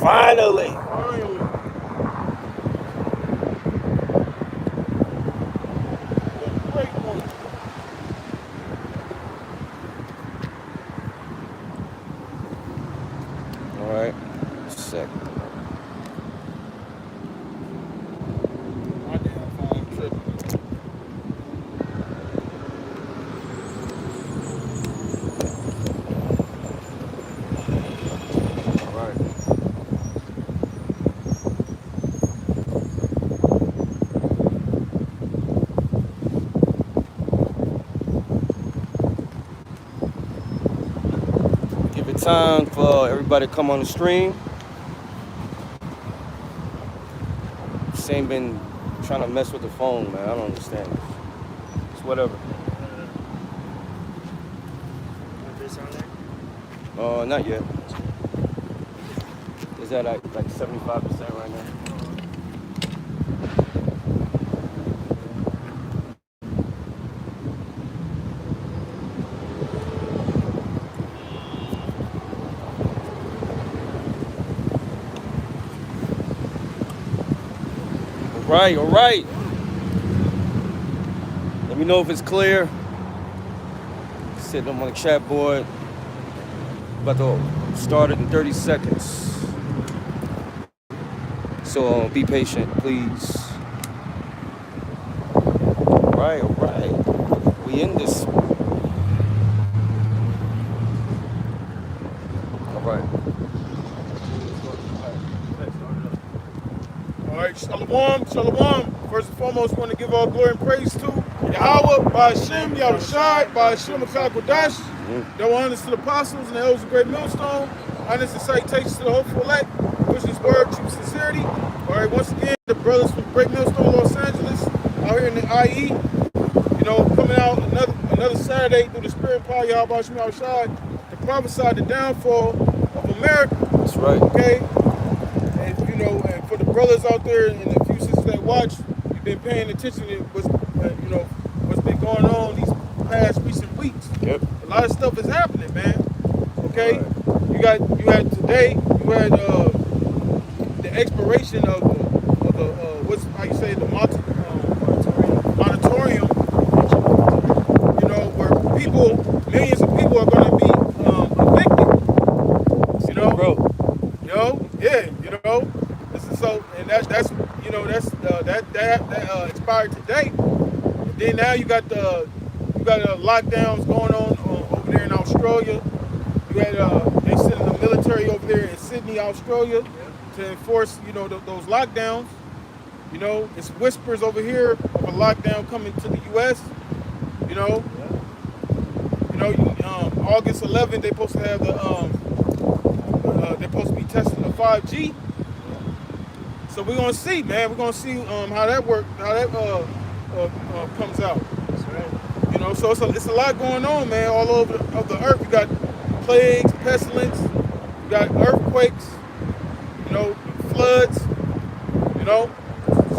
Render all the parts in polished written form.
Finally. All right. Second. Give it time for everybody to come on the stream. Shane been trying to mess with the phone, man. I don't understand this. It's whatever. This on there? Not yet. Is that like 75% right now? All right. Let me know if it's clear. Sitting on the chat board. About to start it in 30 seconds. So be patient, please. All right. We in this. All right. All right, shalom. First and foremost, want to give all glory and praise to YAHAWAH, by Hashem, YAHAWASHI, by Hashem, Rawchaa Qadash. Double honors to the apostles and the elders of great millstone. Honors and salutations to the hopeful elect, which is word, true sincerity. All right, once again, the brothers from Great Millstone, Los Angeles, out here in the IE, coming out another Saturday through the spirit power, YAHAWASHI, to prophesy the downfall of America. That's right. Okay. And for the brothers out there and the few sisters that watch, you've been paying attention to what's been going on these past recent weeks. Yep. A lot of stuff is happening, man. Okay. Right. You had today. You had the expiration of the what's how you say the moratorium. Where millions of people are going to be evicted. Bro. This is so, and that expired today. And then now you got lockdowns going on over there in Australia. You had they sending the military over there in Sydney, Australia, to enforce those lockdowns. It's whispers over here of a lockdown coming to the U.S. August 11th, they're supposed to have they're supposed to be testing the 5G. So we're gonna see, man. We're gonna see how that comes out. That's right. So it's a lot going on, man, all over the earth. You got plagues, pestilence, you got earthquakes, floods,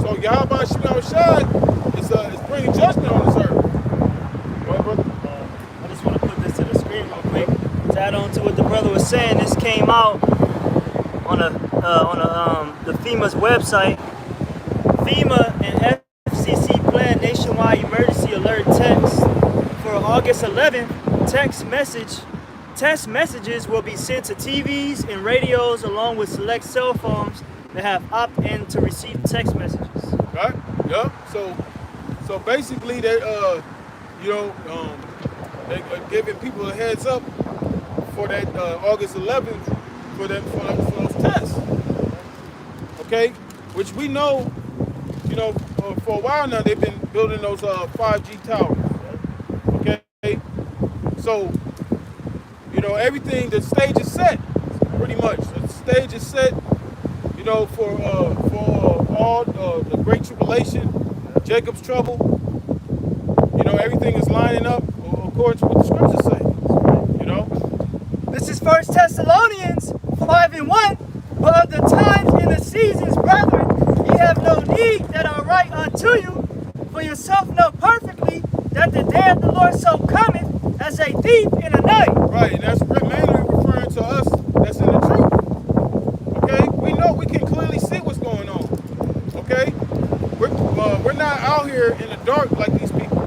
So YAHAWASHI is bringing judgment on this earth. Right, brother? I just want to put this to the screen real quick. To add on to what the brother was saying, this came out on the FEMA's website. FEMA and FCC plan nationwide emergency alert text for August 11th. Text messages will be sent to TVs and radios along with select cell phones that have opt-in to receive text messages. Right? Yeah. So basically, they're giving people a heads up for that August 11th for those tests. Okay, which we know, for a while now they've been building those 5G towers. Okay, so everything, the stage is set, pretty much. The stage is set, for all the great tribulation, Jacob's trouble. Everything is lining up according to what the scriptures say. This is 1 Thessalonians 5:1. But of the times and the seasons, brethren, ye have no need that I write unto you, for yourself know perfectly that the day of the Lord so cometh as a thief in the night. Right, and that's mainly referring to us that's in the truth. Okay? know, we can clearly see what's going on. Okay, we're not out here in the dark like these people.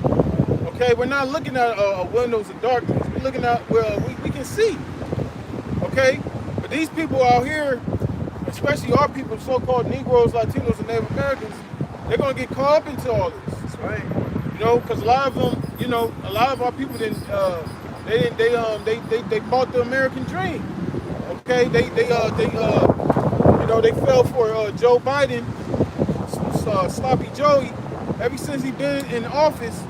Okay, we're not looking at windows of darkness. We're looking at where we can see. Okay, but these people out here, especially our people, so-called Negroes, Latinos, and Native Americans, they're gonna get caught up into all this. That's right. You know, because a lot of them, you know, a lot of our people didn't. They bought the American dream. Okay, they fell for Joe Biden, sloppy Joey. Ever since he been in office,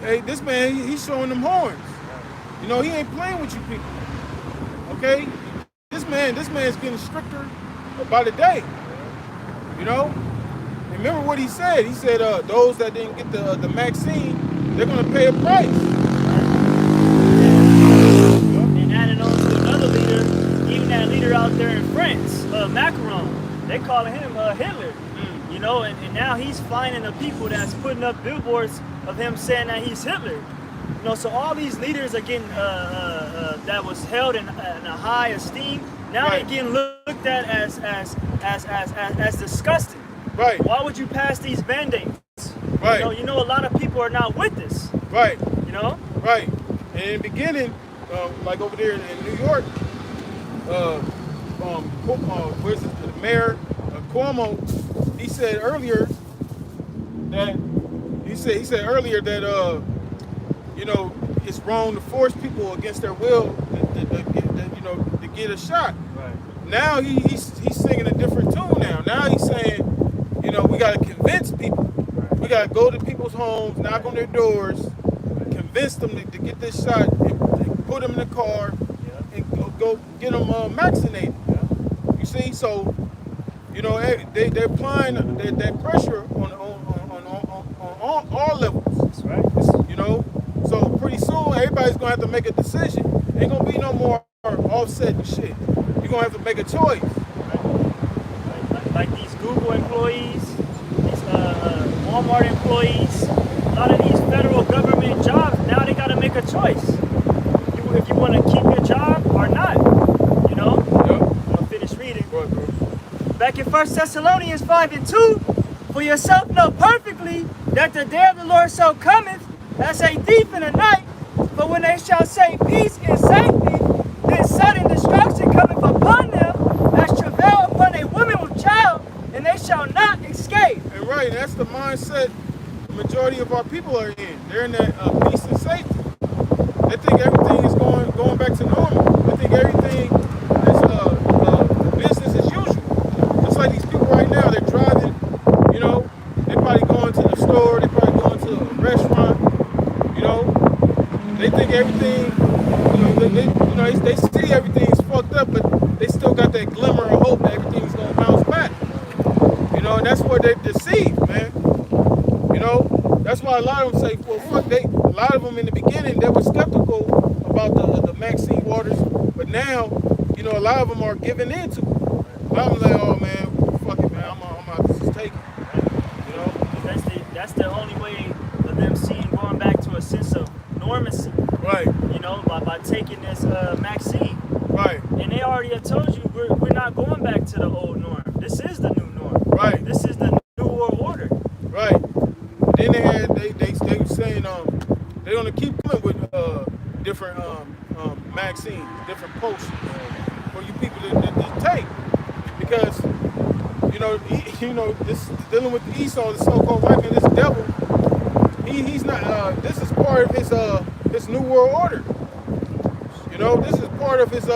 hey, this man he's showing them horns. You know, he ain't playing with you people. Okay, this man's getting stricter by the day. You know, remember what he said? He said those that didn't get the vaccine, they're gonna pay a price. And adding on to another leader, even that leader out there in France, Macron, they calling him Hitler. You know, and now he's finding the people that's putting up billboards of him saying that he's Hitler. You know, so all these leaders are getting that was held in a high esteem. Now they're getting looked at as disgusting. Right. Why would you pass these band-aids? Right. You know, a lot of people are not with this. Right. You know. Right. And in the beginning, like over there in New York, where's the mayor Cuomo? He said earlier that you know, it's wrong to force people against their will to get a shot. Right. Now he's singing a different tune now. Now he's saying, you know, we got to convince people. Right. We got to go to people's homes, knock on their doors, convince them to get this shot, and put them in the car, and go get them vaccinated. You see, so you know they're applying that pressure on all levels. That's right. You know, so pretty soon everybody's gonna have to make a decision. Ain't gonna be no more offset and shit. You're gonna have to make a choice. Like these Google employees, these Walmart employees, a lot of these federal government jobs, now they gotta make a choice. If you wanna keep your job or not, you know? Yep. I'm gonna finish reading. Go ahead, bro. Back in 1 Thessalonians 5:2, for yourself know perfectly that the day of the Lord so cometh as a thief in the night, for when they shall say peace and safety, then sudden destruction cometh upon them as travail upon a woman with child, and they shall not escape. And right, that's the mindset the majority of our people are in. They're in that peace and safety. They think everything is going back to normal. They think everything is business as usual. Just like these people right now, they're driving, you know, they're probably going to the store, they're probably going to a restaurant, you know. They think everything, they see everything's fucked up, but they still got that glimmer of hope that everything's gonna bounce back. You know, and that's where they're deceived, man. You know, that's why a lot of them say, well, fuck, a lot of them in the beginning, they were skeptical about the vaccine waters, but now, you know, a lot of them are giving in to it. I'm like, oh man, fuck it, man, I'm out to just take it. You know? That's the only way of them seeing going back to a sense of normacy. Right. You know, by taking this vaccine. Right. And they already have told you we're not going back to the old norm. This is the new norm. Right. This is the new world order. Right. Then they were saying they're gonna keep coming with different vaccines, different potions for you people to take, because you know this dealing with the Esau, the so-called white man, this devil. He's not. This is part of his new world order. You know, this is part of his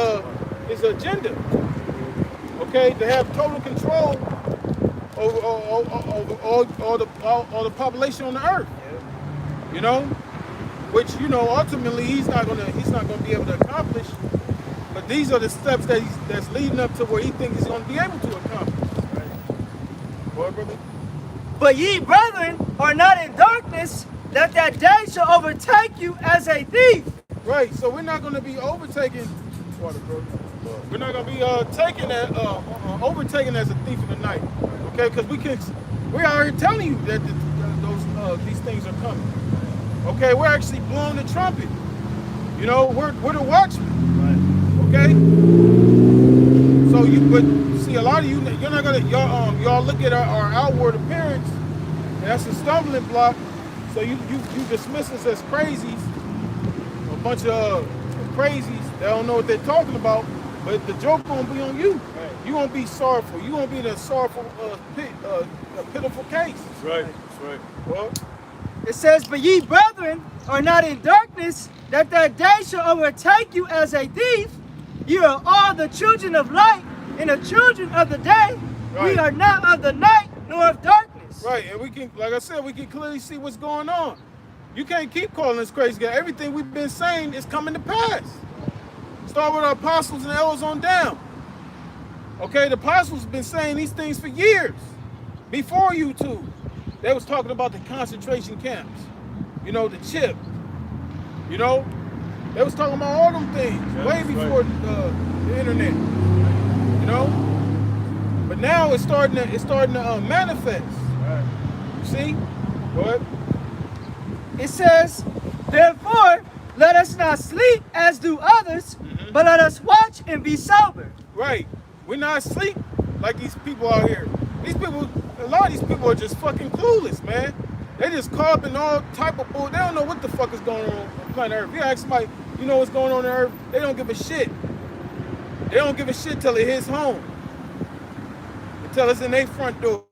agenda. Okay, to have total control over all the population on the earth. You know, which ultimately he's not gonna be able to accomplish. But these are the steps that's leading up to where he thinks he's gonna be able to accomplish. What, brother? But ye, brethren, are not in darkness, that day shall overtake you as a thief. Right. So we're not gonna be overtaken. Water, bro. We're not gonna be overtaken as a thief in the night. Okay, because we're already telling you that these things are coming. Okay, we're actually blowing the trumpet. You know, we're the watchmen. Right. Okay. So but see, a lot of you, you're not gonna, y'all look at our outward appearance, and that's a stumbling block. So you dismiss us as crazies, a bunch of crazies that don't know what they're talking about. But the joke gonna be on you. Right. You gonna be sorrowful. You gonna be in a sorrowful, a pitiful case. That's right. That's right. Well, it says, "But ye brethren are not in darkness, that day shall overtake you as a thief. You are all the children of light and the children of the day. Right. We are not of the night nor of darkness." Right, and we can, like I said, we can clearly see what's going on. You can't keep calling us crazy. Everything we've been saying is coming to pass. Start with our apostles and elders on down. Okay, the apostles have been saying these things for years. Before you two, they was talking about the concentration camps. You know, the chip. You know, they was talking about all them things way before the internet. You know, but now it's starting to manifest. Right. You see? Go ahead. It says, "Therefore, let us not sleep as do others, but let us watch and be sober." Right. We're not asleep like these people out here. These people, a lot of these people are just fucking clueless, man. They just caught up in all type of bull. They don't know what the fuck is going on planet Earth. If you ask somebody, you know what's going on Earth, they don't give a shit. They don't give a shit till it hits home. Until it's in their front door.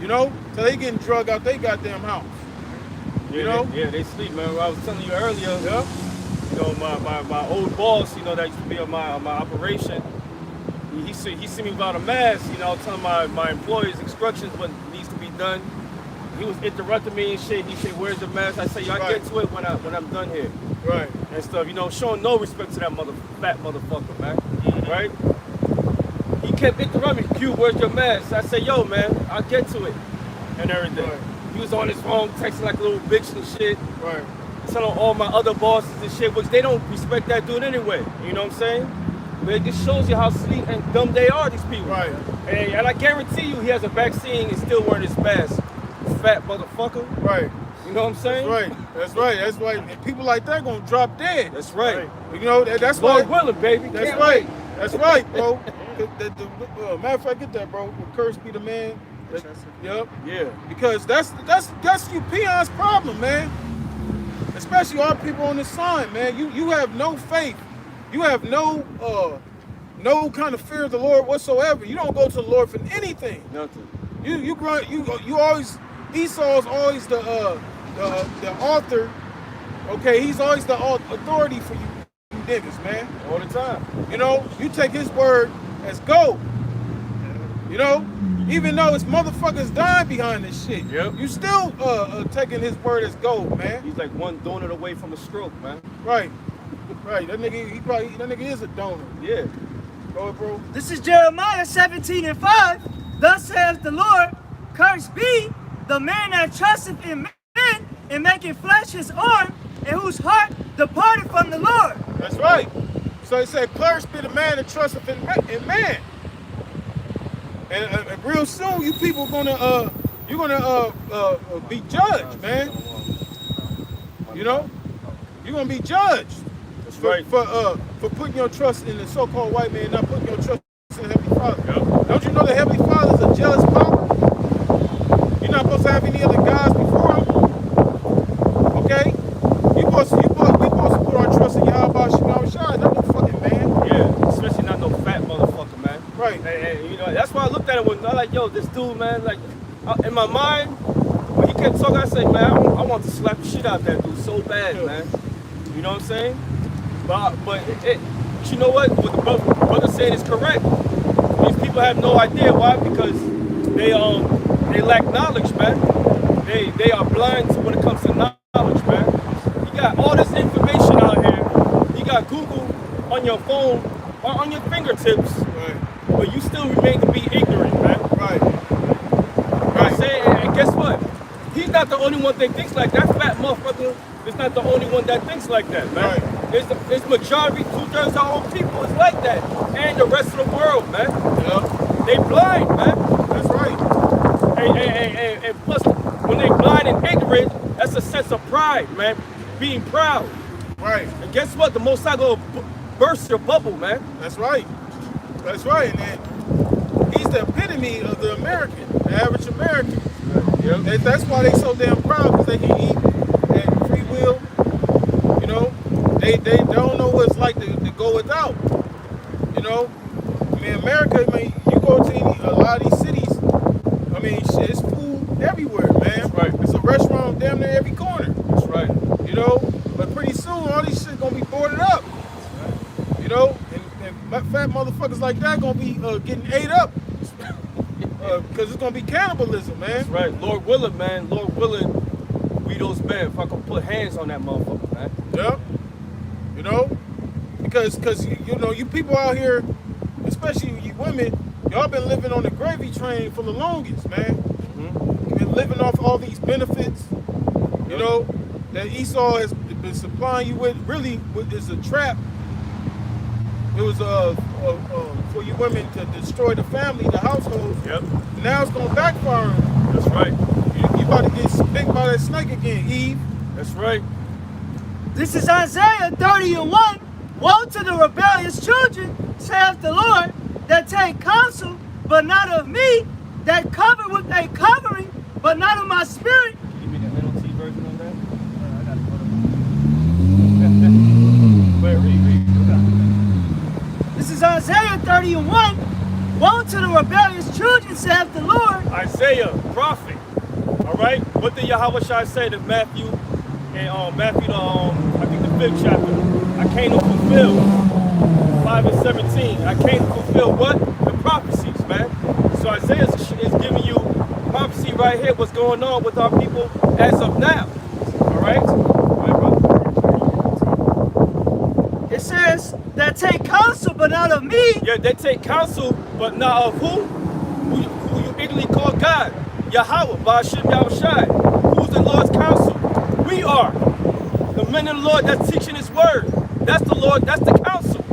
You know? Till they getting drug out their goddamn house. Yeah, you know? They sleep, man. I was telling you earlier. Yeah. You know, my old boss, you know, that used to be on my operation. He see me without a mask, you know, telling my employees instructions what needs to be done. He was interrupting me and shit. He said, "Where's the mask?" I said, "Y'all get to it when I'm done here." Right. And stuff, you know, showing no respect to that fat motherfucker, man. Right? He kept interrupting me. "Q, where's your mask?" I said, "Yo, man, I'll get to it," and everything. Right. He was on his phone texting like a little bitch and shit. Right. Telling all my other bosses and shit, which they don't respect that dude anyway. You know what I'm saying? But it just shows you how sleep and dumb they are, these people. Right. And I guarantee you, he has a vaccine and still wearing his mask. Fat motherfucker. Right. You know what I'm saying? That's right. That's right. That's right. And people like that gonna drop dead. That's right. You know, that's Lord why. willing, baby. That's Can't right. wait. That's right, bro. Matter of fact, get that, bro. Cursed be the man. Yep. Yeah. Because that's you peons' problem, man. Especially our people on this sign, man. You have no faith. You have no kind of fear of the Lord whatsoever. You don't go to the Lord for anything. Nothing. You always, Esau's always the author. Okay, he's always the authority for you niggas, man. All the time. You know, you take his word as gold. You know, even though it's motherfuckers dying behind this shit. Yep. You still taking his word as gold, man. He's like one donut away from a stroke, man. Right. Right. That nigga is a donor. Yeah. Go ahead, bro. This is Jeremiah 17:5. "Thus saith the Lord, cursed be the man that trusteth in men and maketh flesh his arm, and whose heart departed from the Lord." That's right. So he said, "Cursed be the man that trusteth in man." And real soon, you people you're gonna be judged, man. You know, you're gonna be judged. That's right. For putting your trust in the so-called white man, not putting your trust in the Heavenly Father. Yep. Don't you know the Heavenly Father is a jealous power? You're not supposed to have any other gods before him. Okay? We supposed to put our trust in YAHAWASHI, not no fucking man. Yeah, especially not no fat motherfucker, man. Right. And you know, that's why I looked at it when I'm like, yo, this dude, man, like, in my mind, when he kept talking, I said, man, I want to slap the shit out of that dude so bad, man. You know what I'm saying? But you know what? What the brother said is correct. These people have no idea why, because they lack knowledge, man. They are blind to when it comes to knowledge, man. You got all this information out here. You got Google on your phone or on your fingertips, Right. but you still remain to be ignorant, man. Right. Right. And guess what? He's not the only one that thinks like that. Fat motherfucker is not the only one that thinks like that, man. Right. It's majority, 2/3 of our own people is like that, and the rest of the world, man. Yep. They blind, man. That's right. And plus, when they blind and ignorant, that's a sense of pride, man. Being proud. Right. And guess what? The Most High gonna burst your bubble, man. That's right. That's right. And he's the epitome of the American, the average American. Yep. That's why they so damn proud, because they can eat at free will. You know, they don't know what it's like to go without. You know, I mean, America. I mean, you go to a lot of these cities. I mean, shit, it's food everywhere, man. That's right. It's a restaurant damn near every corner. That's right. You know, but pretty soon all these shit gonna be boarded up. You know, and fat motherfuckers like that gonna be getting ate up. Because it's gonna be cannibalism, man. That's right. Lord willing, man. Lord willing, we those men. If I could put hands on that motherfucker, man. Yeah. You know, because you know, you people out here, especially you women, y'all been living on the gravy train for the longest, man. Mm-hmm. You've been living off all these benefits, you know, that Esau has been supplying you with. Really, is a trap. It was for you women to destroy the family, the household. Yep. Now it's gonna backfire. That's right. You about to get bit by that snake again, Eve. That's right. This is Isaiah 30:1. Woe to the rebellious children, saith the Lord, that take counsel, but not of me, that cover with a covering, but not of my spirit. Give me the NLT version on that. I gotta go to Wait, read. This is Isaiah 30:1. Woe to the rebellious children, saith the Lord. Isaiah, prophet. All right. What did YAHAWASHI say to Matthew? And Matthew, I think the 5th chapter. I came to fulfill 5 and 17. I came to fulfill what? The prophecies, man. So Isaiah is giving you prophecy right here. What's going on with our people as of now? All right. All right, brother. It says that take counsel, but not of me. Yeah, they take counsel, but not of who? Who you ignorantly call God? Yahawah, Ba'ashim Yahawashi. Who's the Lord's counsel? We are. The men of the Lord that's teaching his word. That's the Lord, that's the counsel.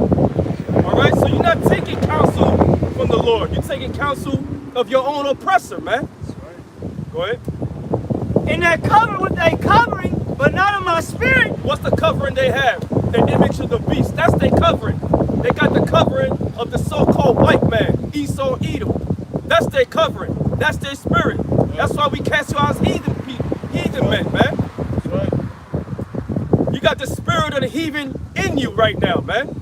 All right, so you're not taking counsel from the Lord. You're taking counsel of your own oppressor, man. That's right. Go ahead. And that cover with a covering, but not of my spirit. What's the covering they have? The image of the beast. That's their covering. They got the covering of the so-called white man, Esau, Edom. That's their covering. That's their spirit. That's why we cast you out as heathen people, heathen men, man. That's right. You got the spirit of the heathen in you right now, man.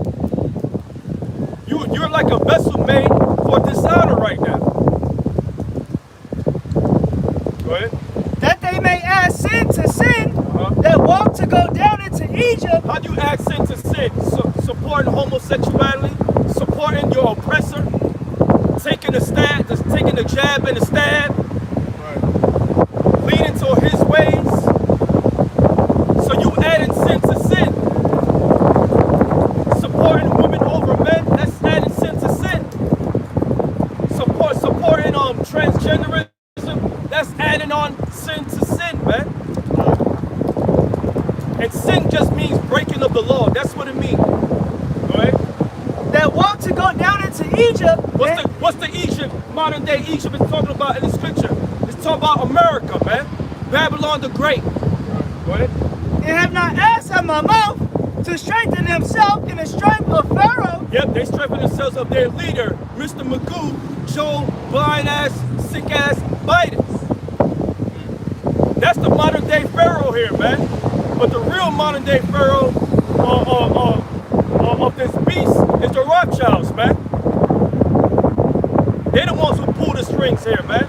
You're like a vessel made for dishonor right now. Go ahead. That they may add sin to sin, that walk to go down into Egypt. How do you add sin to sin? Supporting homosexuality, supporting your oppressor, taking the jab and the stab, Right. leading to his ways. So you adding sin to sin. Supporting women over men, that's adding sin to sin. Supporting transgenderism, that's adding on sin to sin, man. And sin just means breaking of the law. That's what it means. Go ahead. That walk to go down into Egypt. What's the Egypt, modern day Egypt is talking about in the scripture? It's talking about America, man. Babylon the Great. Go ahead. And have not asked at my mouth to strengthen himself in the strength of Pharaoh. Yep, they strengthen themselves of their leader, Mr. Magoo, Joe, blind-ass, sick-ass Biden. That's the modern day Pharaoh here, man. But the real modern day Pharaoh of this beast is the Rothschilds, man. They're the ones who pull the strings here, man.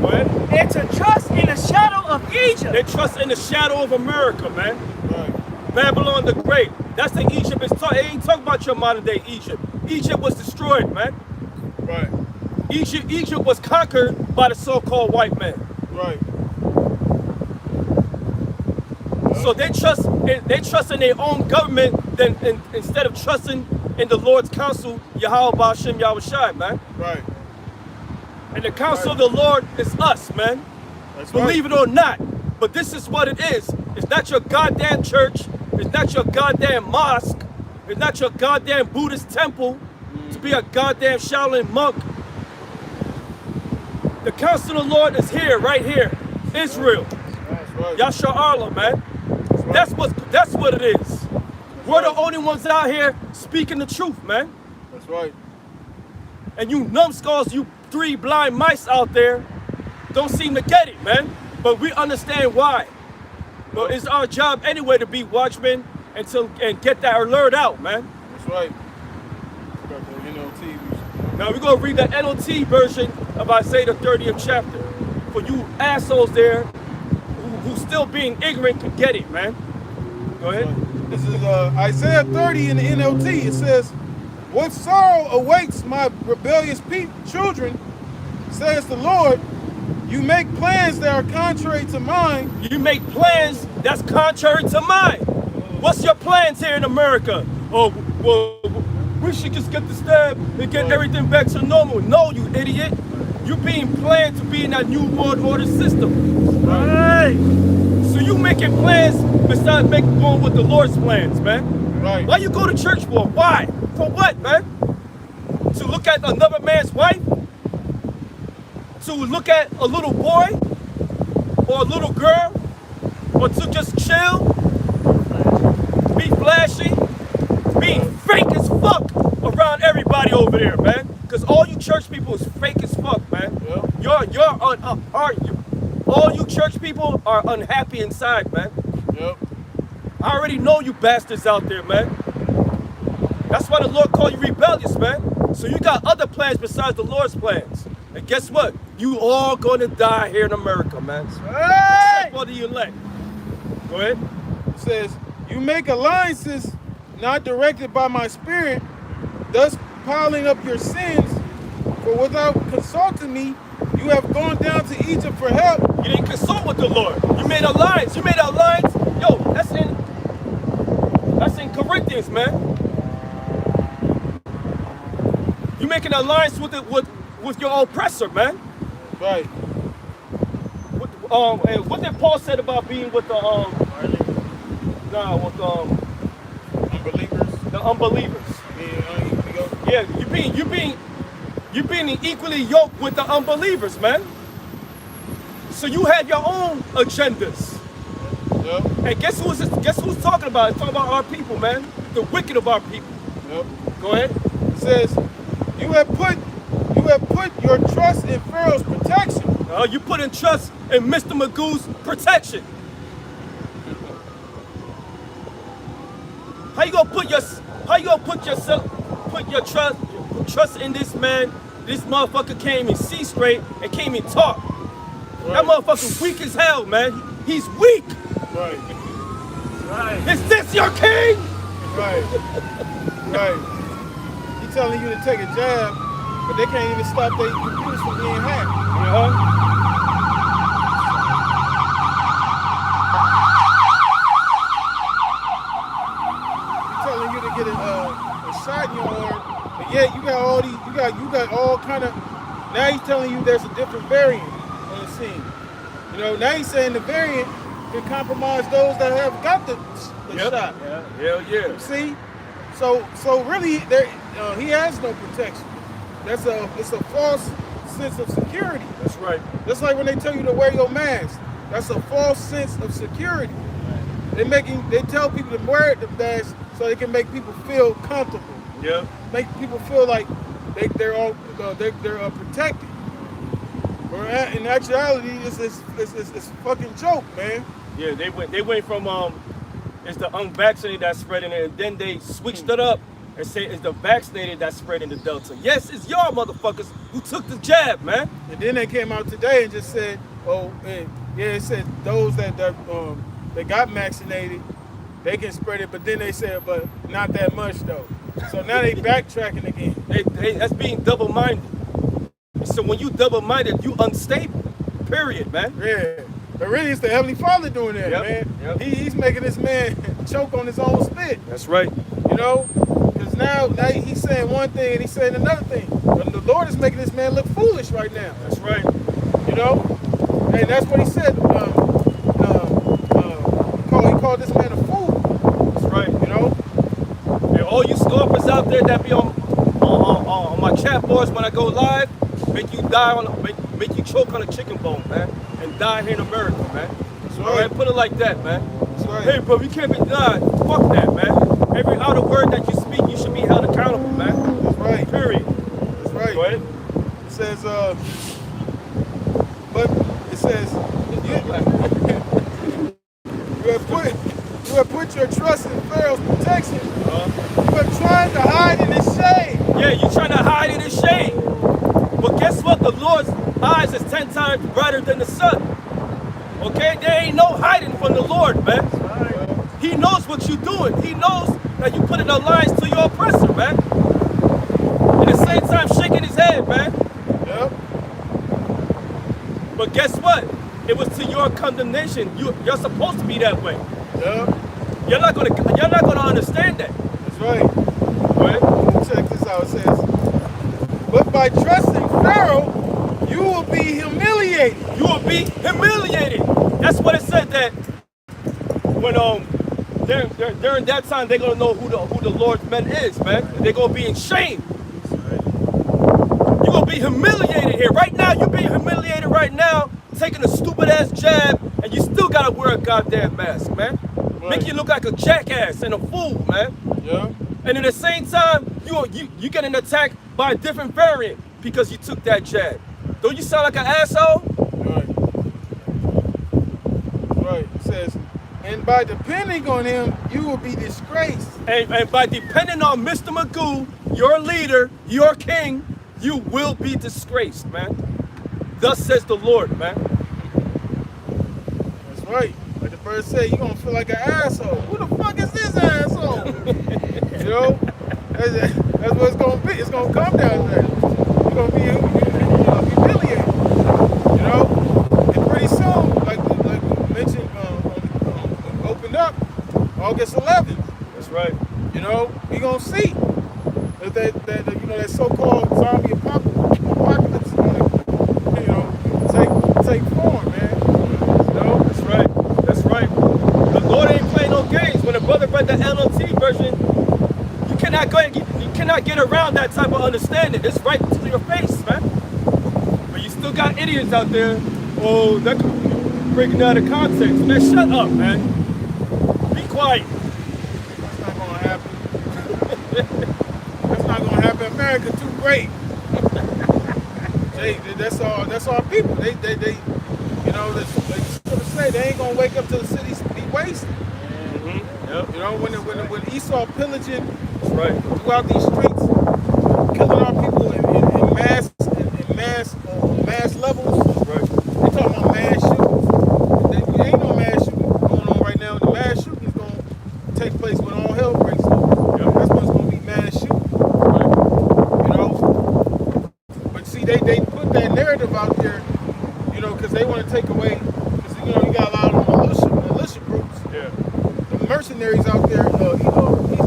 Go ahead. And to trust in the shadow of Egypt. They trust in the shadow of America, man. Right. Babylon the Great. That's the Egypt. It ain't talking about your modern day Egypt. Egypt was destroyed, man. Right. Egypt was conquered by the so-called white man. Right. So they trust in their own government instead of trusting in the Lord's counsel, Yahawah Ba'ashim Yahawashi, man. Right. And the counsel of the Lord is us, man. That's Believe it or not. But this is what it is. It's not your goddamn church. It's not your goddamn mosque. It's not your goddamn Buddhist temple to be a goddamn Shaolin monk. The counsel of the Lord is here, right here. Israel. That's right. Yasha'Allah, man. That's what it is. We're the only ones out here speaking the truth, man. That's right. And you numbskulls, you 3 blind mice out there, don't seem to get it, man. But we understand why. But it's our job anyway to be watchmen and get that alert out, man. That's right. Got the NLT. Now we're gonna read the NLT version of Isaiah the 30th chapter. For you assholes there who still being ignorant to get it, man. Go ahead. This is Isaiah 30 in the NLT. It says, "What sorrow awaits my rebellious children, says the Lord. You make plans that are contrary to mine." You make plans that's contrary to mine. What's your plans here in America? Oh, well, we should just get the stab and get everything back to normal. No, you idiot. You're being planned to be in that new world order system. Right. So you making plans besides going with the Lord's plans, man. Right. Why you go to church for? Why? For what, man? To look at another man's wife? To look at a little boy? Or a little girl? Or to just chill? Be flashy? Be fake as fuck around everybody over there, man. Because all you church people is fake as fuck, man. Yep. All you church people are unhappy inside, man. Yep. I already know you bastards out there, man. That's why the Lord called you rebellious, man. So you got other plans besides the Lord's plans. And guess what? You all gonna die here in America, man. Hey! Except for the elect. Go ahead. It says, "You make alliances not directed by my spirit, thus piling up your sins. For without consulting me, you have gone down to Egypt for help." You didn't consult with the Lord. You made alliance. You made alliance. Yo, that's in Corinthians, man. You making an alliance with your oppressor, man. Right. And what did Paul said about being with the Unbelievers. the unbelievers? Yeah, Yeah, you being equally yoked with the unbelievers, man. So you have your own agendas. Yep. And guess who's talking about it? It's talking about our people, man. The wicked of our people. Yep. Go ahead. It says, you have put your trust in Pharaoh's protection. You put in trust in Mr. Magoo's protection. How you gonna put your trust in this man? This motherfucker can't even see straight and can't even talk. Right. That motherfucker weak as hell, man. He's weak. Right. Right. Is this your king? Right. Right. He's telling you to take a jab, but they can't even stop their computers from being hacked. He's telling you to get a shot in your arm, but yet you got all these, you got all kind of. Now he's telling you there's a different variant on the scene. You know, now he's saying the variant can compromise those that have got the shot. Yeah. Hell yeah. See, so really, he has no protection. It's a false sense of security. That's right. Just like when they tell you to wear your mask, that's a false sense of security. They tell people to wear the mask so they can make people feel comfortable. Yeah. Make people feel like they're protected. But in actuality, it's a fucking joke, man. Yeah, they went from it's the unvaccinated that's spreading it, and then they switched it up and say it's the vaccinated that's spreading the Delta. Yes, it's y'all motherfuckers who took the jab, man. And then they came out today and just said, it said those that got vaccinated, they can spread it, but then they said, but not that much though. So now they backtracking again. That's being double-minded. So when you double-minded, you unstable. Period, man. Yeah. But really, it's the Heavenly Father doing that, man. Yep. He's making this man choke on his own spit. That's right. You know? Because now he's saying one thing and he's saying another thing. But the Lord is making this man look foolish right now. That's right. You know? And that's what he said. He called this man a fool. That's right. You know? And all you scorpions out there that be on my chat boards when I go live, make you make you choke on a chicken bone, man, and die here in America, man. That's All right, right. put it like that, man. That's right. Hey, bro, you can't be denied. Fuck that, man. Every other word that you speak, you should be held accountable, man. That's right. says, but it says, you have put your trust in Pharaoh's protection. You are trying to hide in his shade. Yeah, you're trying to hide in his shade. But guess what? The Lord's eyes is 10 times brighter than the sun. Okay? There ain't no hiding from the Lord, man. He knows what you're doing. He knows that you put in the lines to your oppressor, man. At the same time, shaking his head, man. Yep. But guess what? It was to your condemnation. You're supposed to be that way. Yep. You're not gonna understand that. That's right. Check this out. It says, but by trusting Pharaoh, you will be humiliated. You will be humiliated. That's what it said, that when during that time they're gonna know who the Lord's men is, man. And they're gonna be in shame. You're gonna be humiliated here. Right now, you're being humiliated right now, taking a stupid ass jab, and you still gotta wear a goddamn mask, man. Right. Make you look like a jackass and a fool, man. Yeah. And at the same time, you getting attacked by a different variant because you took that jab. Don't you sound like an asshole? Right. Right. It says, and by depending on him, you will be disgraced. And by depending on Mr. Magoo, your leader, your king, you will be disgraced, man. Thus says the Lord, man. That's right. Like the verse said, you're going to feel like an asshole. Who the fuck is this asshole? You know? That's what it's going to be. It's going to come down there. You're going to be humiliated. You know? And pretty soon, like we mentioned, opened up August 11th. That's right. You know? We're going to see that so-called zombie apocalypse is going to, take form, man. You know? That's right. That's right. The Lord ain't playing no games. When a brother read the NLT version, you cannot get around that type of understanding. It's right to your face, man. But you still got idiots out there. Oh, they're breaking out of context. Man, shut up, man. Be quiet. That's not going to happen. That's not going to happen. America too great. That's our people. They sort of say they ain't gonna wake up till the cities be wasted. Yep. You know, when Esau pillaging throughout these streets, killing our people in mass levels. Right. They talking about mass shootings. There ain't no mass shooting going on right now. The mass shooting is gonna take place when all hell breaks loose. Yep. That's when it's gonna be mass shooting. Right. You know. But see, they put that narrative out there, you know, because they want to take away, because you got a lot of militia groups, the mercenaries out there, Esau, they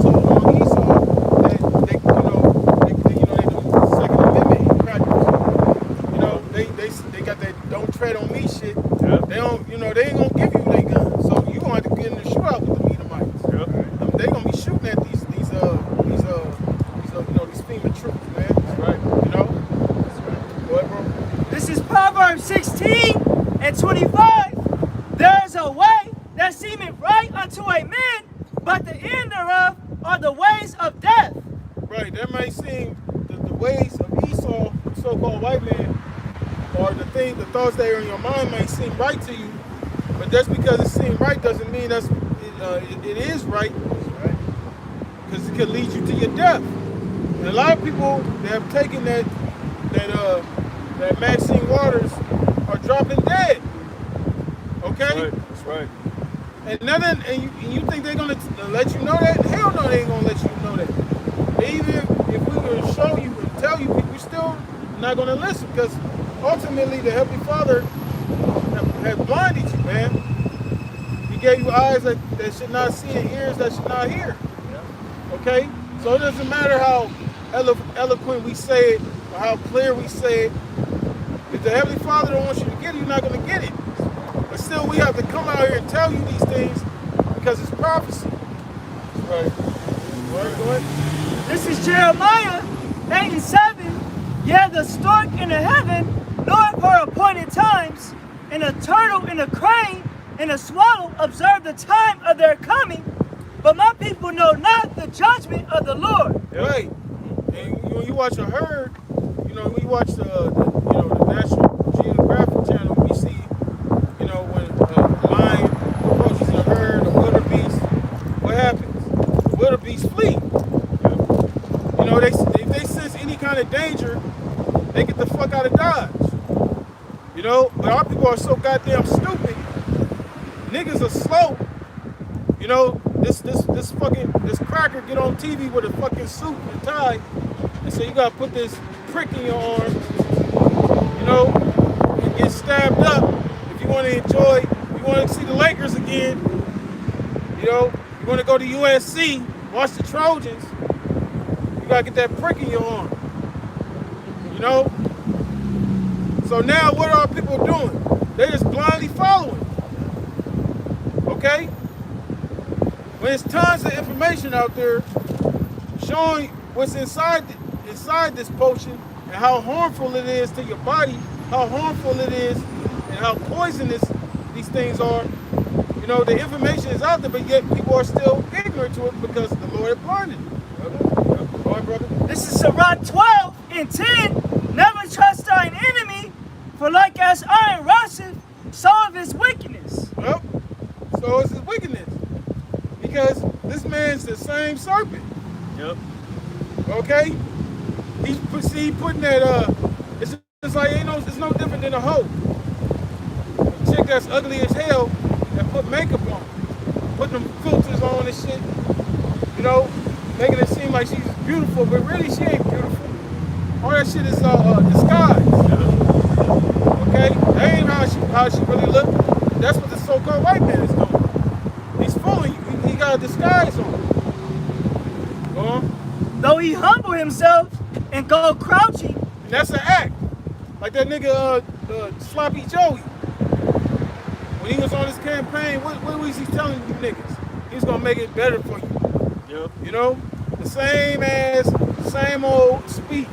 do Second Amendment crackers. You know, they got that don't tread on me shit. Yeah. They ain't gonna give you their guns, so you gonna have to get in the shootout with the Edomites. Yeah. They gonna be shooting at these FEMA troops, man. That's right. You know. That's right. Go ahead, bro. This is Proverbs 16:25. There is a way that seemeth right unto a man, but the end thereof are the ways of death. Right. That may seem the ways of Esau, so-called white man, or the thoughts that are in your mind may seem right to you, but just because it seems right doesn't mean it is right. Because it could lead you to your death. And a lot of people, they have taken that Maxine Waters are dropping dead. Okay? That's right. And you think they're gonna let you know that? Hell no, they ain't gonna let you know that. Even if we were to show you and tell you, we're still not gonna listen, because ultimately the Heavenly Father have blinded you, man. He gave you eyes that should not see and ears that should not hear. Okay? So it doesn't matter how eloquent we say it or how clear we say it. If the Heavenly Father don't want you to get it, you're not going to get it. But still, we have to come out here and tell you these things because it's prophecy. Right. Go ahead. This is Jeremiah 8:7. Yeah, the stork in the heaven knoweth her appointed times, and a turtle and a crane and a swallow observe the time of their coming, but my people know not the judgment of the Lord. Right. And when you watch a herd, we watch the National Geographic channel, we see, when a lion approaches a herd of wildebeest, what happens? The wildebeest flee. If they sense any kind of danger, they get the fuck out of Dodge. But our people are so goddamn stupid. Niggas are slow. This cracker get on TV with a fucking suit and tie, and so you gotta put this prick in your arm, and get stabbed up. If you want to enjoy, you want to see the Lakers again, you want to go to USC, watch the Trojans, you gotta get that prick in your arm. So now what are people doing? They're just blindly following. Okay? When there's tons of information out there showing what's inside this potion and how harmful it is to your body, how harmful it is, and how poisonous these things are. The information is out there, but yet people are still ignorant to it because the Lord has blinded them. Go ahead, brother. This is Sirach 12 and 10. Never trust thine enemy, for like as iron rusteth, so of his wickedness. Yep. So it's his wickedness. Because this man's the same serpent. Yep. Okay? He's putting that, it's just like, it's no different than a hoe. A chick that's ugly as hell that put makeup on. Putting them filters on and shit. Making it seem like she's beautiful, but really she ain't beautiful. All that shit is disguise. Okay? That ain't how she really look. That's what the so-called white man is doing. He's fooling you. He got a disguise on. Though he humble himself and go crouching. And that's an act. Like that nigga Sloppy Joey. When he was on his campaign, what was he telling you niggas? He's gonna make it better for you. Yep. The same old speech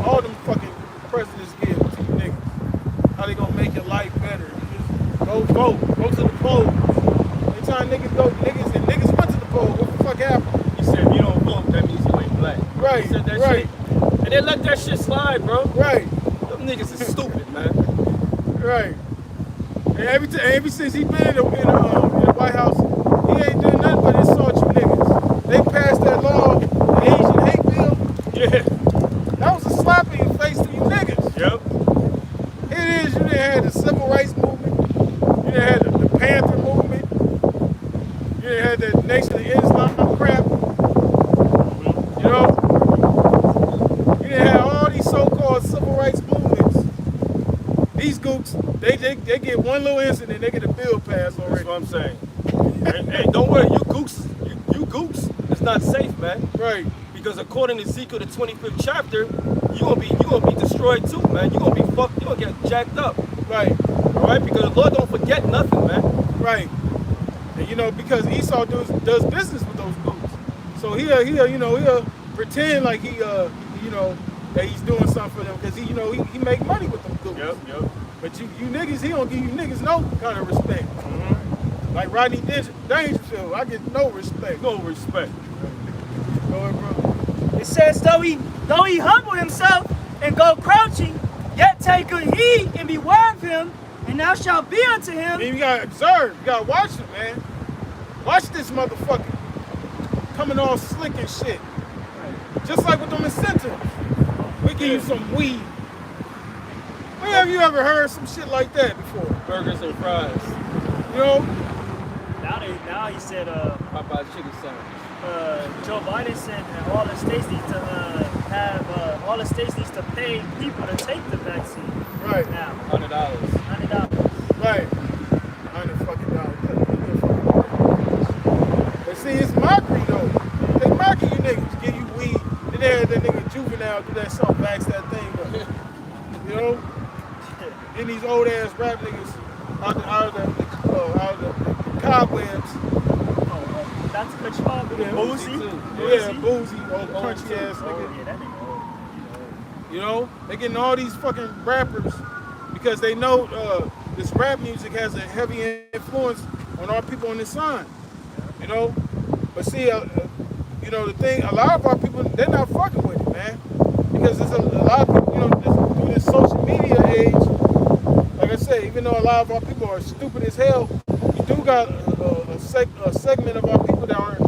all them fucking presidents give to you niggas. How they gonna make your life better. You just go vote. Go to the polls. Anytime niggas went to the polls, what the fuck happened? He said if you don't vote, that means you ain't black. Right. He said that right. shit. And they let that shit slide, bro. Right. Them niggas is stupid, man. Right. And ever since he been in the White House, he ain't doing nothing but insult you niggas. They passed that law, the Asian hate bill. Yeah. That was a slap in the face to you niggas. Yep. It is. You done had the civil rights movement. You done had the Panther movement. You done had the Nation of Islam crap. You done had all these so-called civil rights movements. These gooks, they get one little incident, they get a bill passed already. That's what I'm saying. Hey, don't worry, you gooks, it's not safe, man. Right. Because according to Ezekiel, the 25th chapter, you gonna be destroyed too, man. You gonna be fucked. You gonna get jacked up. Right. All right. Because the Lord don't forget nothing, man. Right. And because Esau does business with those gooks, so he'll pretend like that he's doing something for them because he make money with them gooks. Yep. But you niggas, he don't give you niggas no kind of respect. Mm-hmm. Like Rodney Dangerfield, I get no respect. No respect. Go ahead, bro. It says, though he humble himself and go crouching, yet take good heed and beware of him, and thou shalt be unto him. And you gotta observe, you gotta watch him, man. Watch this motherfucker coming all slick and shit. Just like with them incentives. We give you some weed. When have you ever heard some shit like that before? Burgers and fries. Now he said Popeye's chicken sandwich. Joe Biden said that all the states need to pay people to take the vaccine. Right. Now. $100. $100. Right. $100 fucking. But see, it's mockery though. They mocking you niggas, give you weed. Then they had that nigga Juvenile do that song, vax that thing up. Then these old ass rap niggas out of the cobwebs. That's a good job. Boozy. Yeah, boozy, old crunchy ass nigga. Yeah, that nigga old. They getting all these fucking rappers because they know this rap music has a heavy influence on our people on this side. But see, the thing, a lot of our people, they're not fucking with it, man. Because there's a lot of people, through this social media age, like I said, even though a lot of our people are stupid as hell, you do got a segment of our people that are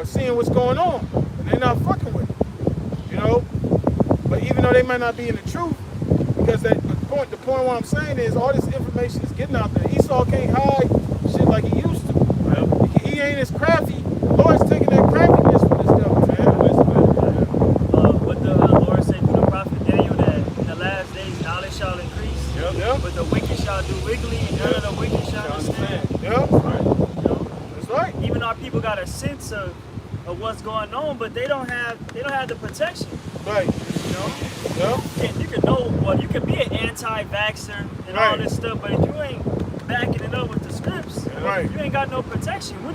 seeing what's going on, and they're not fucking with it, you know. But even though they might not be in the truth, because the point what I'm saying is all this information is getting out there. Esau can't hide shit like he used to. Right? He ain't as crafty. The Lord's taking that craftiness from this devil, man. What the Lord said through the prophet Daniel, that in the last days knowledge shall increase, but the wicked shall do wickedly, and none of the wicked shall understand. That's right. Even our people got a sense of what's going on, but they don't have the protection. Right. You know? You can know, well, you can be an anti-vaxxer and all this stuff, but if you ain't backing it up with the scripts, you ain't got no protection. What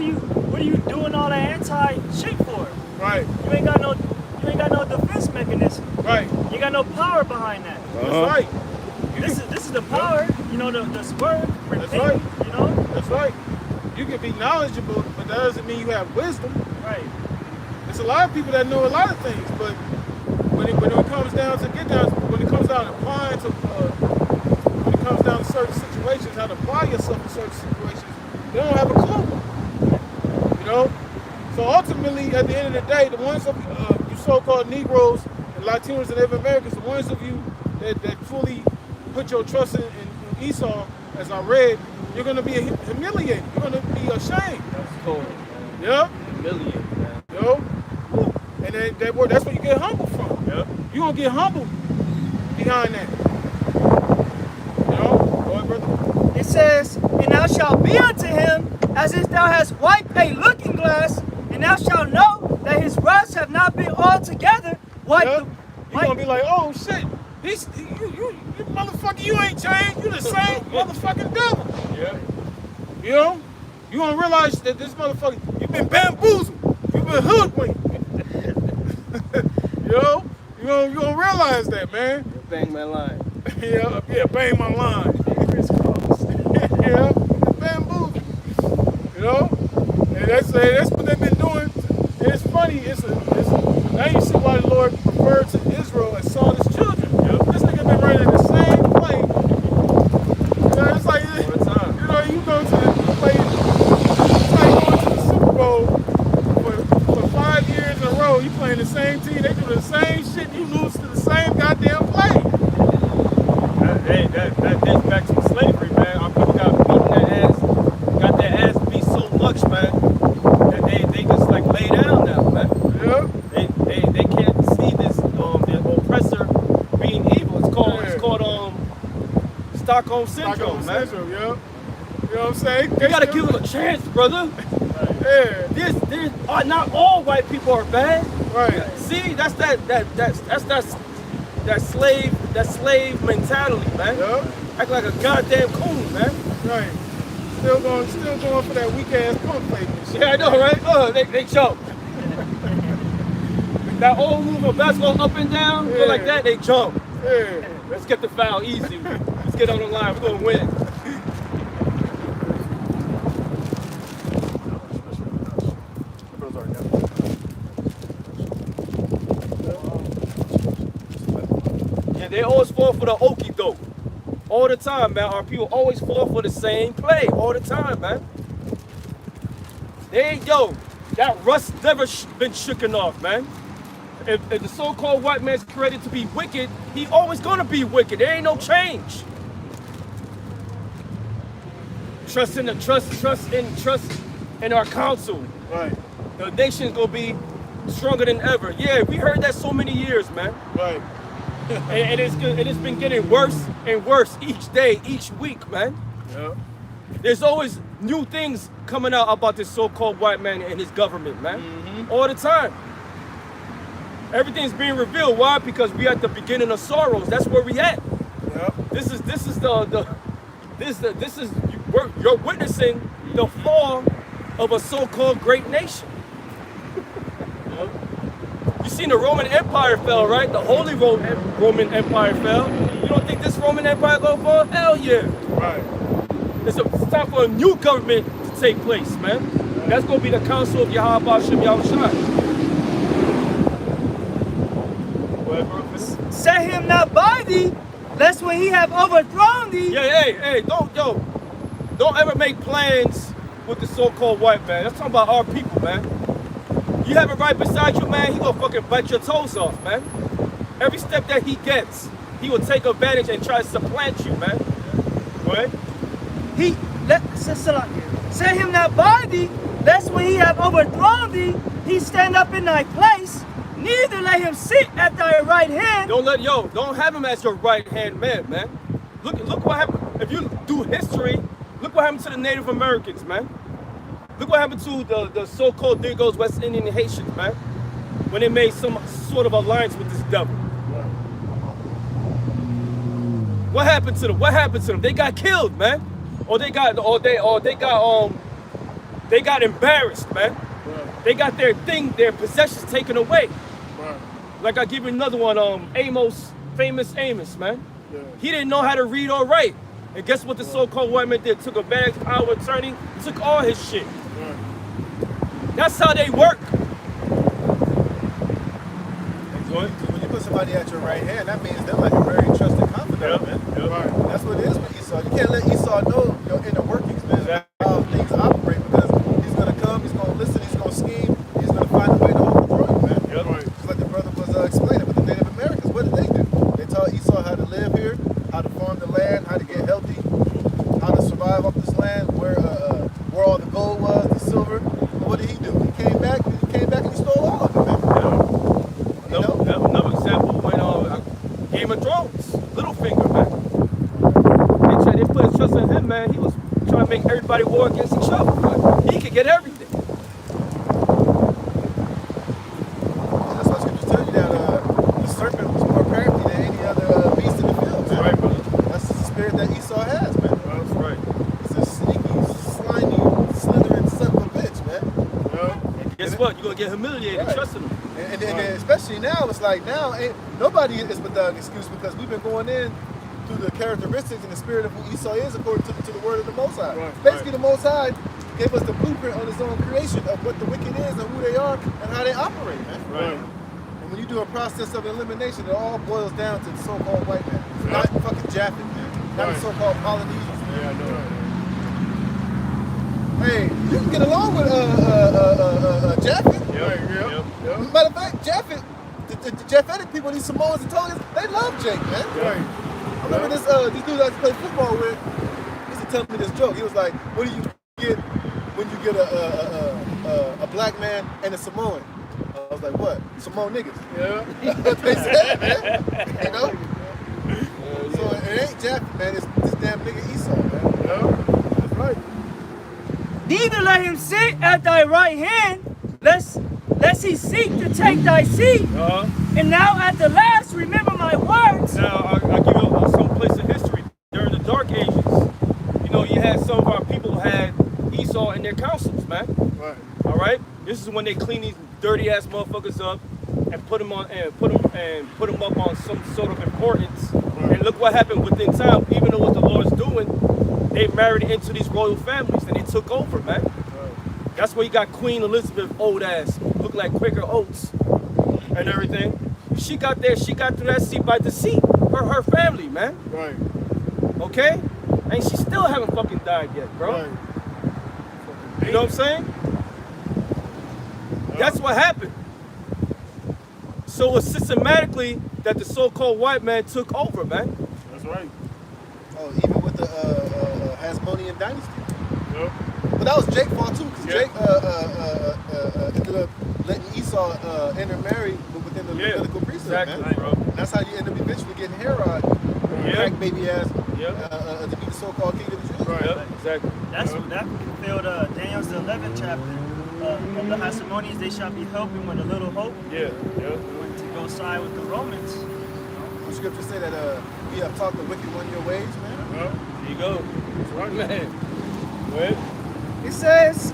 are you doing all that anti-shit for? Right. You ain't got no defense mechanism. Right. You ain't got no power behind that. That's right. This is the power, you know, the spur. That's right. You know? That's right. You can be knowledgeable, but that doesn't mean you have wisdom. Right. There's a lot of people that know a lot of things, but when it comes down to when it comes down to applying to, when it comes down to certain situations, how to apply yourself in certain situations, they don't have a clue. You know? So ultimately, at the end of the day, the ones of you so-called Negroes and Latinos and Native Americans, the ones of you that fully put your trust in Esau, as I read, you're going to be humiliated. You're going to be ashamed. That's cool. Yeah? Humiliated, man. Yo? And that's where you get humble from. Yep. You're going to get humble behind that. You know? Go ahead, brother. It says, and thou shalt be unto him as if thou hast wiped a looking glass, and thou shalt know that his rods have not been altogether wiped. Yep. You're going to be like, oh, shit. You motherfucker, you ain't changed. You the same motherfucking devil. Yeah. You know? You gonna realize that this motherfucker, you've been bamboozled. You've been hoodwinked. You know? You gonna realize that, man. Bang my line. Yeah, bang my line. Yeah, bamboozled. You know? And that's what they've been doing. And it's funny, now you see why the Lord referred to Israel as Saul's children. This nigga been running the same play. You know, it's like, all the time. You know, you go to the play, it's like going to the Super Bowl for 5 years in a row. You playing the same team, they do the same shit, you lose to the same goddamn play. That dates back to slavery, man. Our people got their ass beat so much, man, that they just like lay down now, man. Yeah. They can't see this the oppressor being evil. It's called Stockholm Syndrome, man. Syndrome, yeah. You know what I'm saying? You gotta give them a chance, brother. Yeah. There's not all white people are bad. Right. See, that's that slave mentality, man. Yeah. Act like a goddamn coon, man. Right. Still going for that weak ass punk flavor and shit. Yeah, I know, right? Oh, they jump. That old move of basketball up and down, go like that, they jump. Yeah. Let's get the foul easy. Let's get on the line. We're gonna win. Yeah, they always fall for the okie doke. All the time, man. Our people always fall for the same play all the time, man. That rust never been shooken off, man. If the so-called white man's created to be wicked, he always gonna be wicked. There ain't no change. Trust in our council. Right. The nation's gonna be stronger than ever. Yeah, we heard that so many years, man. Right. And it's been getting worse and worse each day, each week, man. Yeah. There's always new things coming out about this so-called white man and his government, man. Mm-hmm. All the time. Everything's being revealed. Why? Because we at the beginning of sorrows. That's where we at. Yeah. You're witnessing the fall of a so-called great nation. You seen the Roman Empire fell, right? The Holy Roman Empire fell. You don't think this Roman Empire gonna fall? Hell yeah. Right. It's time for a new government to take place, man. That's gonna be the Council of YAHAWASHI. set him not by thee, lest when he have overthrown thee. Yeah, hey, don't ever make plans with the so-called white man. That's talking about our people, man. You have it right beside you, man, he gonna fucking bite your toes off, man. Every step that he gets, he will take advantage and try to supplant you, man. Right? Set him not by thee, lest when he have overthrown thee, he stand up in thy place, neither let him sit at thy right hand. Don't have him as your right hand man, man. Look what happened. If you do history, look what happened to the Native Americans, man. Look what happened to the so-called Negroes, West Indian and Haitians, man, when they made some sort of alliance with this devil. What happened to them? What happened to them? They got killed, man. Or they got embarrassed, man. Right. They got their possessions taken away. Right. Like I give you another one, famous Amos, man. Yeah. He didn't know how to read or write. And guess what the so-called white man did? Took advantage, power of attorney, took all his shit. Right. That's how they work. When you put somebody at your right hand, that means they're like a very trusted confidant, man. Yep. Right. That's what it is with Esau. You can't let Esau know your inner workings, man. Exactly. How things operate, because he's gonna come, he's gonna listen, he's gonna scheme, he's gonna find a way to overthrow you, man. Yep. Right. Just like the brother was explaining with the Native Americans. What did they do? They taught Esau how to live here, how to farm the land, how to get healthy, how to survive off this land, where all the gold was, the silver. But what did he do? He came back and he stole all of it, man. Another example when Game of Thrones, Littlefinger, man. They put his trust in him, man. He was trying to make everybody war against each other, but he could get everything. That's why scriptures tell you that the serpent was more crafty than any other beast in the field, man. Right, brother. That's the spirit that Esau has, man. That's right. He's a sneaky, slimy, slithering son of a bitch, man. Yeah. And guess what? You're gonna get humiliated Right. trusting him. And especially now, it's like now, nobody is without an excuse, because we've been going in through the characteristics and the spirit of who Esau is according to the word of the Most High. Right, Basically, the Most High gave us the blueprint on his own creation of what the wicked is and who they are and how they operate, man. Right. And when you do a process of elimination, it all boils down to the so-called white man. Not fucking Japheth, man. Not Right. the so-called Polynesians, man. Yeah, I know. Hey, you can get along with Japheth. Right, yeah. Matter of fact, Japheth, the Japhetic people, these Samoans and Tongans, they love Jake, man. Right. I remember this dude I played football with used to tell me this joke. He was like, "What do you get when you get a black man and a Samoan?" I was like, "What? Samoan niggas." Yeah. That's what they said, man. You know? So it ain't Japheth, man. It's this damn nigga Esau, man. Yeah. That's right. Neither let him sit at thy right hand, lest he seek to take thy seat. And now at the last, remember my words. Now, I'll give you some place in history. During the Dark Ages, you had some of our people who had Esau in their councils, man. Right. All right? This is when they clean these dirty-ass motherfuckers up and put them up on some sort of importance. Right. And look what happened within time. Even though what the Lord's doing, they married into these royal families and they took over, man. Right. That's where you got Queen Elizabeth, old ass, look like Quaker Oats and everything. She got through that seat by deceit. Her family, man. Right. Okay? And she still haven't fucking died yet, bro. Right. You know what I'm saying? That's what happened. So it was systematically that the so-called white man took over, man. That's right. Oh, even with the Hasmonean dynasty. Yep. But that was Jake's fault too, because Yeah. Jake ended up letting Esau intermarry within the Levitical priesthood, exactly, man. bro. And that's how you end up eventually getting Herod, crack baby ass, to be the so-called king of the Jews. Right. Yep, exactly. That fulfilled Daniel's 11th chapter. Of the Hasmoneans, they shall be helping with a little hope. Yeah. To go side with the Romans. The scriptures say that we have taught the wicked one your ways, man. Yeah. There you go. That's right. Man. What? It says,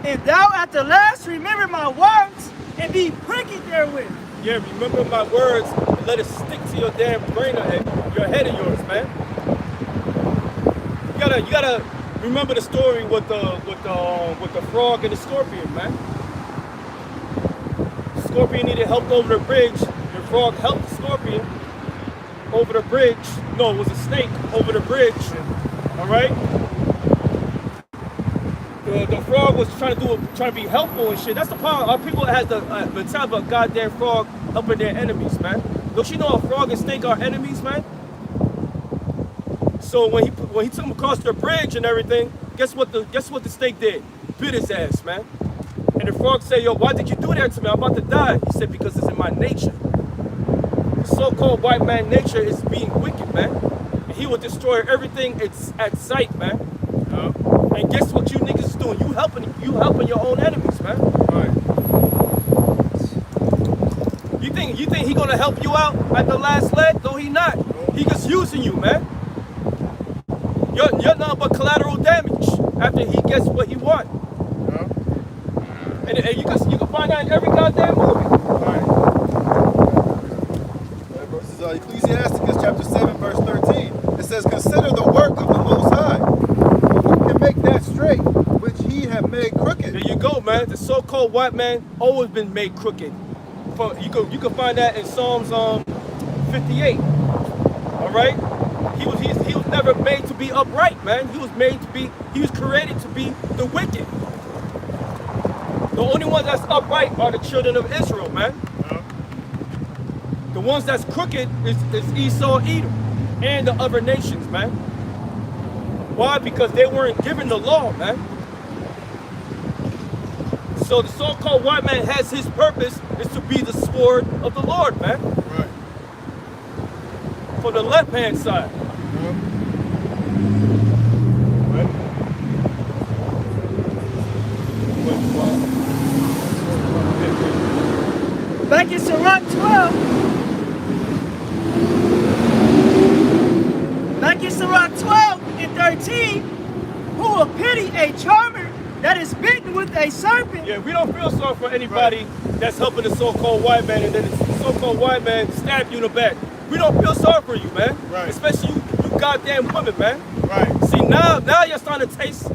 and thou at the last remember my words and be pricked therewith. Yeah, remember my words and let it stick to your damn brain or your head of yours, man. You gotta remember the story with the frog and the scorpion, man. scorpion needed help over the bridge. The frog helped the scorpion over the bridge. No, it was a snake over the bridge. All right. The frog was trying to be helpful and shit. That's the problem. Our people has the mentality of a goddamn frog helping their enemies, man. Don't you know a frog and snake are enemies, man? So when he took him across the bridge and everything, guess what the snake did? Bit his ass, man. And the frog said, "Yo, why did you do that to me? I'm about to die." He said, "Because it's in my nature." The so-called white man nature is being wicked, man. And he will destroy everything at sight, man. And guess what you niggas is doing? You helping your own enemies, man. Right. You think he gonna help you out at the last leg? No, he not. He just using you, man. You're nothing but collateral damage after he gets what he wants. And you can find that in every goddamn movie. Right. This is Ecclesiasticus chapter 7, verse 13. It says, "Consider the work of the Most High. Who can make that straight which he have made crooked?" There you go, man. The so-called white man always been made crooked. You can find that in Psalms 58. All right. He was never made to be upright, man. He was created to be the wicked. The only ones that's upright are the children of Israel, man. The ones that's crooked is Esau, Edom, and the other nations, man. Why? Because they weren't given the law, man. So the so-called white man has his purpose is to be the sword of the Lord, man. Right. For the left-hand side. Back in Sirach 12. Back in Sirach 12 and 13. Who will pity a charmer that is bitten with a serpent? Yeah, we don't feel sorry for anybody that's helping the so-called white man and then the so-called white man stab you in the back. We don't feel sorry for you, man. Right. Especially you goddamn women, man. Right. See, now you're starting to taste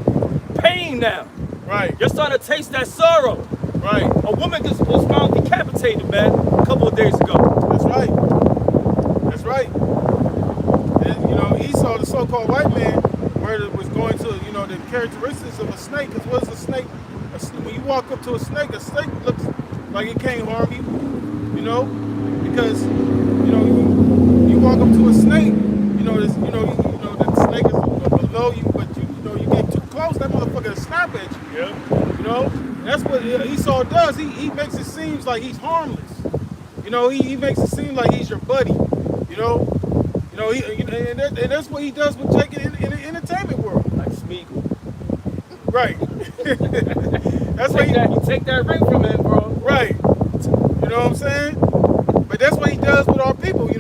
pain now. Right. You're starting to taste that sorrow. Right. A woman just was found decapitated, man, a couple of days ago. That's right. That's right. And, Esau, the so-called white man, where it was going to, the characteristics of a snake. Because what is a snake? When you walk up to a snake looks like it can't harm you, because, you walk up to a snake, the snake is below you, but you get too close, that motherfucker will snap at you. Yeah. That's what Esau does. He makes it seem like he's harmless. He makes it seem like he's your buddy. And that's what he does with Jake in the entertainment world. Like Smeagol. Right. That's why You take that ring from him, bro. Right. You know what I'm saying? But that's what he does with our people. He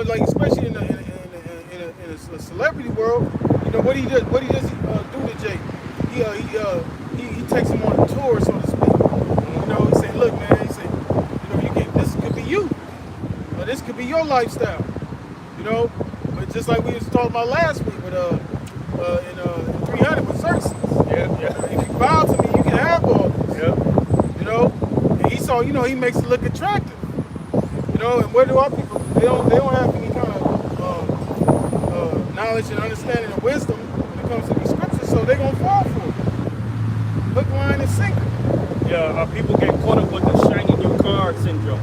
like especially in a celebrity world. What he does do to Jake? He takes him on a tour, so to speak. He say, "Look, man," he say, this could be you. This could be your lifestyle. But just like we was talking about last week with in 300 with Xerxes. Yeah. If you bow to me, you can have all this. Yeah. And Esau, he makes it look attractive. And where do our people? They don't have any kind of knowledge and understanding and wisdom when it comes to these scriptures, so they're gonna fall for it. Hook, line, and sinker. Yeah, our people get caught up with the shiny new car syndrome,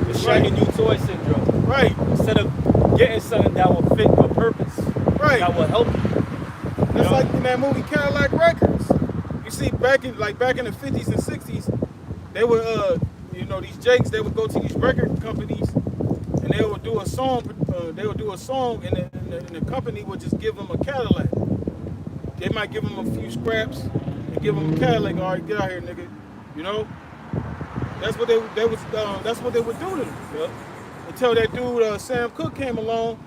the shiny new toy syndrome. Right. Instead of getting something that will fit your purpose, Right. that will help you. That's like in that movie Cadillac Records. You see, back in the 50s and 60s, they would, these Jakes, they would go to these record companies and they would do a song. And the company would just give them a Cadillac. They might give them a few scraps and give them a Cadillac. All right, get out here, nigga. That's what that's what they would do to them. Yeah. Until that dude Sam Cooke came along,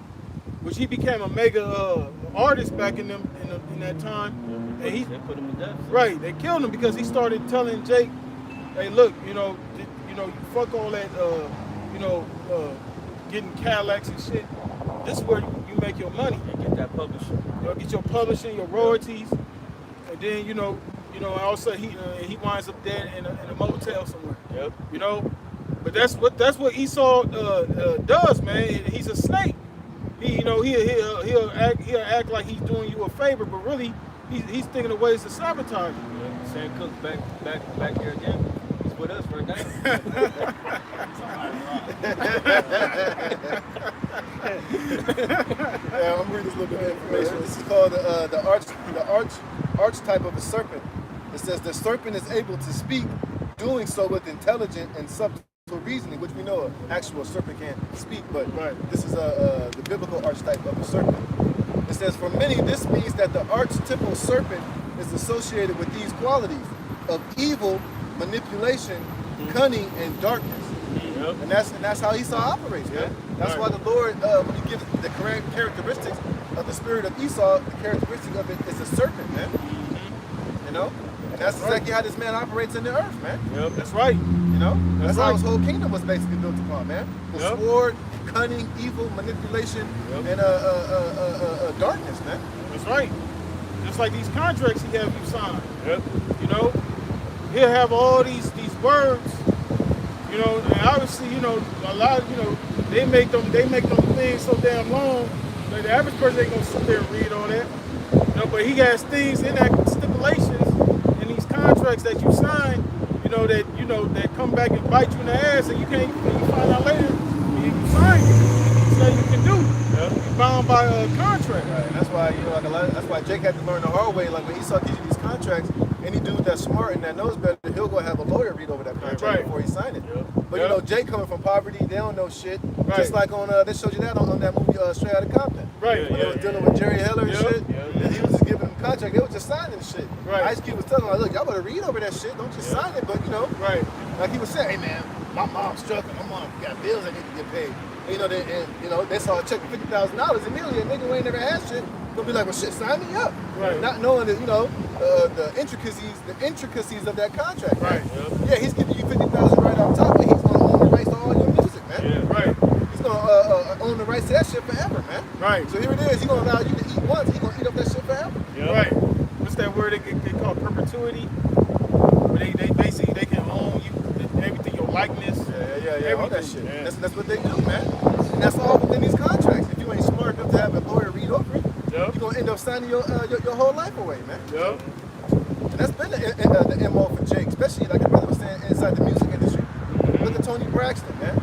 which he became a mega artist back in that time. And They put him to death. right, they killed him because he started telling Jake, "Hey, look, you fuck all that, getting Cadillacs and shit. This is where you make your money. And get that publishing. Get your publishing, your royalties, and then you know, and all of a sudden he winds up dead in a motel somewhere. Yep. You know, but that's what Esau does, man. He's a snake. He'll act like he's doing you a favor, but really he's thinking of ways to sabotage you. Yeah. Sam Cook's back here again. He's with us right now. Yeah, I'm reading this little bit of information. This is called the archetype of a serpent. It says the serpent is able to speak, doing so with intelligent and subtle reasoning, which we know an actual serpent can't speak, but this is the biblical archetype of a serpent. It says, for many, this means that the archetypal serpent is associated with these qualities of evil, manipulation, cunning, and darkness. Yep. And that's how Esau operates, man. That's why the Lord, when he gives the correct characteristics of the spirit of Esau, the characteristic of it is a serpent, man. You know? And that's exactly how this man operates in the earth, man. Yep, that's right. You know? That's how right. his whole kingdom was basically built upon, man. The sword, cunning, evil, manipulation, and darkness, man. That's right. Just like these contracts he have you sign. Yep. You know? He'll have all these words, you know, and obviously, you know, a lot of, you know, they make them things so damn long that the average person ain't gonna sit there and read all that. You know, but he has things in that stipulations in these contracts that you sign, that come back and bite you in the ass, and you can't. You find out later, you sign it. It's nothing you can do. You're bound by a contract. Right. And that's why, you know, that's why Jake had to learn the hard way. Like when Esau gives you these contracts, any dude that's smart and that knows better, he'll go have a lawyer read over that contract before he sign it. But you know, Jake coming from poverty, they don't know shit. Just like on they showed you that on that movie Straight Outta Compton. Right. When they was dealing with Jerry Heller and shit. And he was just giving them contract. They was just signing shit. Right. Ice Cube was telling them, like, look, y'all better read over that shit. Don't just sign it. But you know, like he was saying, hey man, my mom's struggling. My mom got bills that need to get paid. And, they saw a check for $50,000 immediately. A nigga who ain't never had shit gonna be like, well, shit, sign me up. Right. Not knowing that, the intricacies of that contract. Right. Yeah, he's giving you $50,000 right off top, but he's gonna own the rights to all your music, man. Yeah. Right. He's gonna own the rights to that shit forever, man. Right. So here it is. He's gonna allow you to eat once. He's gonna eat up that shit forever. Yep. Right. What's that word they call perpetuity? Where they basically they can own you, everything, your likeness. Yeah. All that shit. Yeah. That's what they do, man. And that's all within these contracts. If you ain't smart enough to have a lawyer read over it, you're gonna end up signing your whole life away, man. Yep. And that's been the MO for Jake, especially like the brother was saying inside the music industry. Look at Tony Braxton, man.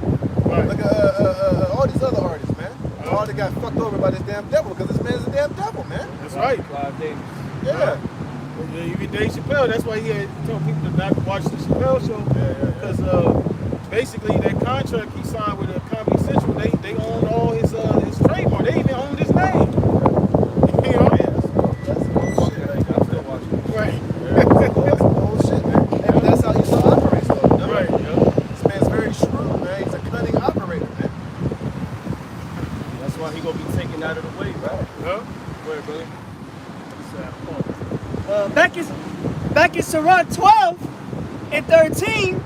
Right. Look at all these other artists, man. All they got fucked over by this damn devil because this man's a damn devil, man. That's right. Yeah. Even Dave Chappelle, that's why he had told people to not watch the Chappelle show. Because basically that contract he signed with Comedy Central, they owned all his trademark. They even owned his name. You know? That's bullshit. I'm still watching. Right. That's bullshit, man. And that's how Esau operates, though. You know? Right. This man's very shrewd, man. He's a cunning operator, man. That's why he gonna be taken out of the way, right? Yeah. Go ahead, brother. Back in Sirach 12 and 13,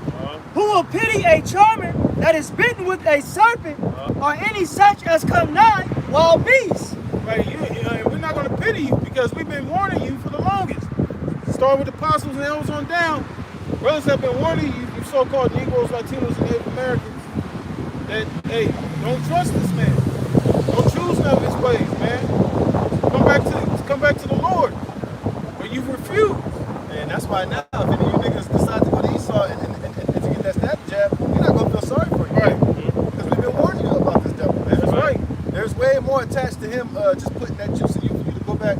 who will pity a charmer that is bitten with a serpent, or any such as come nigh wild beasts? Right, we're not going to pity you because we've been warning you for the longest. Start with the apostles and elders on down. Brothers have been warning you, you so-called Negroes, Latinos, and Native Americans, that, hey, don't trust this man. Don't choose none of his ways, man. Come back to the Lord. But you've refused. And that's why now, if any of you niggas decide to go to Esau and to get that stab jab, we're not going to feel sorry for you. Right. Because we've been warning you about this devil, man. That's right. There's way more attached to him just putting that juice in you for you to go back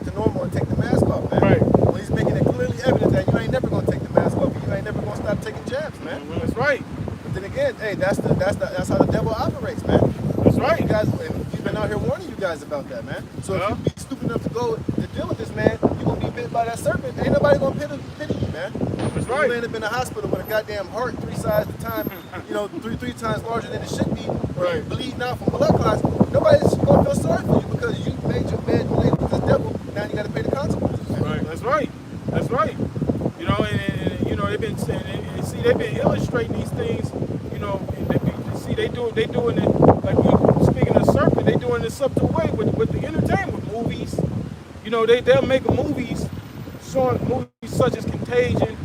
to normal and take the mask off, man. Right. When he's making it clearly evident that you ain't never going to take the mask off and you ain't never going to stop taking jabs, man. That's right. But then again, hey, that's how the devil operates, man. That's right. You guys, he's been out here warning you guys about that, man. So if you be stupid enough to go to deal with this man, you're going to be bit by that serpent. Ain't nobody going to pity you, man. That's right. You end up in a hospital with a goddamn heart three times larger than it should be, or you bleeding out from blood clots. Nobody's going to feel sorry for you because you made your bed related with this devil. Now you got to pay the consequences, man. Right. That's right. That's right. You know, and you know, they've been saying, and see, they've been illustrating these things. You know, and see, they doing it like we speaking of serpent. They doing it in a subtle way with the entertainment movies. You know, they'll make movies showing movies such as Contagion,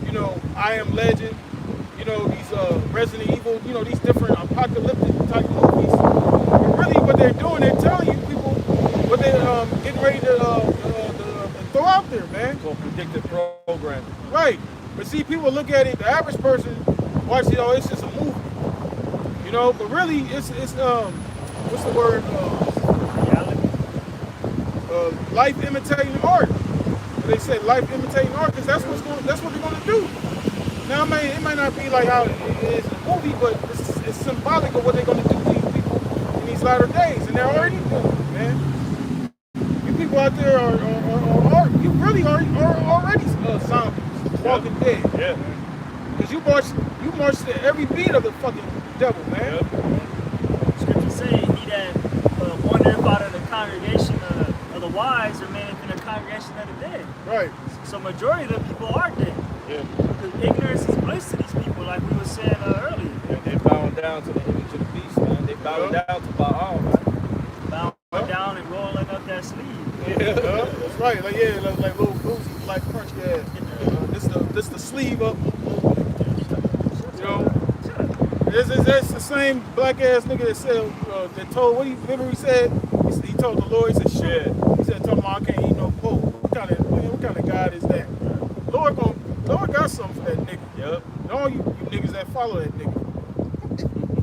you know, I Am Legend, you know, these Resident Evil, you know, these different apocalyptic type movies. And really what they're doing, they're telling you people what they're getting ready to throw out there, man. So predictive programming. Right. But see, people look at it, the average person watch it, oh, it's just a movie. You know, but really it's what's the word? Life imitating art. They say life imitating art because that's what they're gonna do. Now it might not be like how it is in the movie, but it's symbolic of what they're gonna do to these people in these latter days, and they're already doing it, man. You people out there are you really are already zombies, walking dead. Yeah. Because you march to every beat of the fucking devil, man. Yep. Scripture say, he that wandereth out of the congregation of the wise remaineth in the congregation of the dead. Right. So majority of the people are dead. Yeah. Because ignorance is bliss to these people, like we were saying earlier. They're bowing down to the image of the beast, man. They're bowing down to Baal, man. Bowing down and rolling up that sleeve. Yeah, that's right. Like like little boozy, like crunch ass. This the sleeve up. You know, that's the same black ass nigga that said that told remember he said he told the Lord, he said shit. He said told him I can't eat no pork. What kind of God is that? Lord got something for that nigga. Yep. And all you niggas that follow that nigga.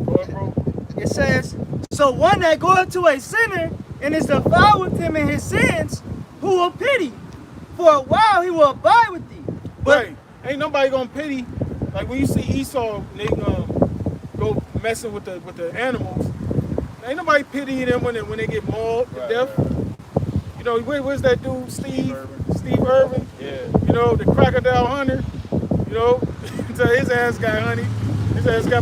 Boy, bro. It says, so one that goeth to a sinner and is defiled with him in his sins, who will pity? For a while he will abide with thee. But Right. Ain't nobody gonna pity. Like when you see Esau, they go messing with the animals. Ain't nobody pitying them when they get mauled to death. You know, where's that dude, Steve Irvin? Yeah. You know, the crocodile hunter. You know, until his ass got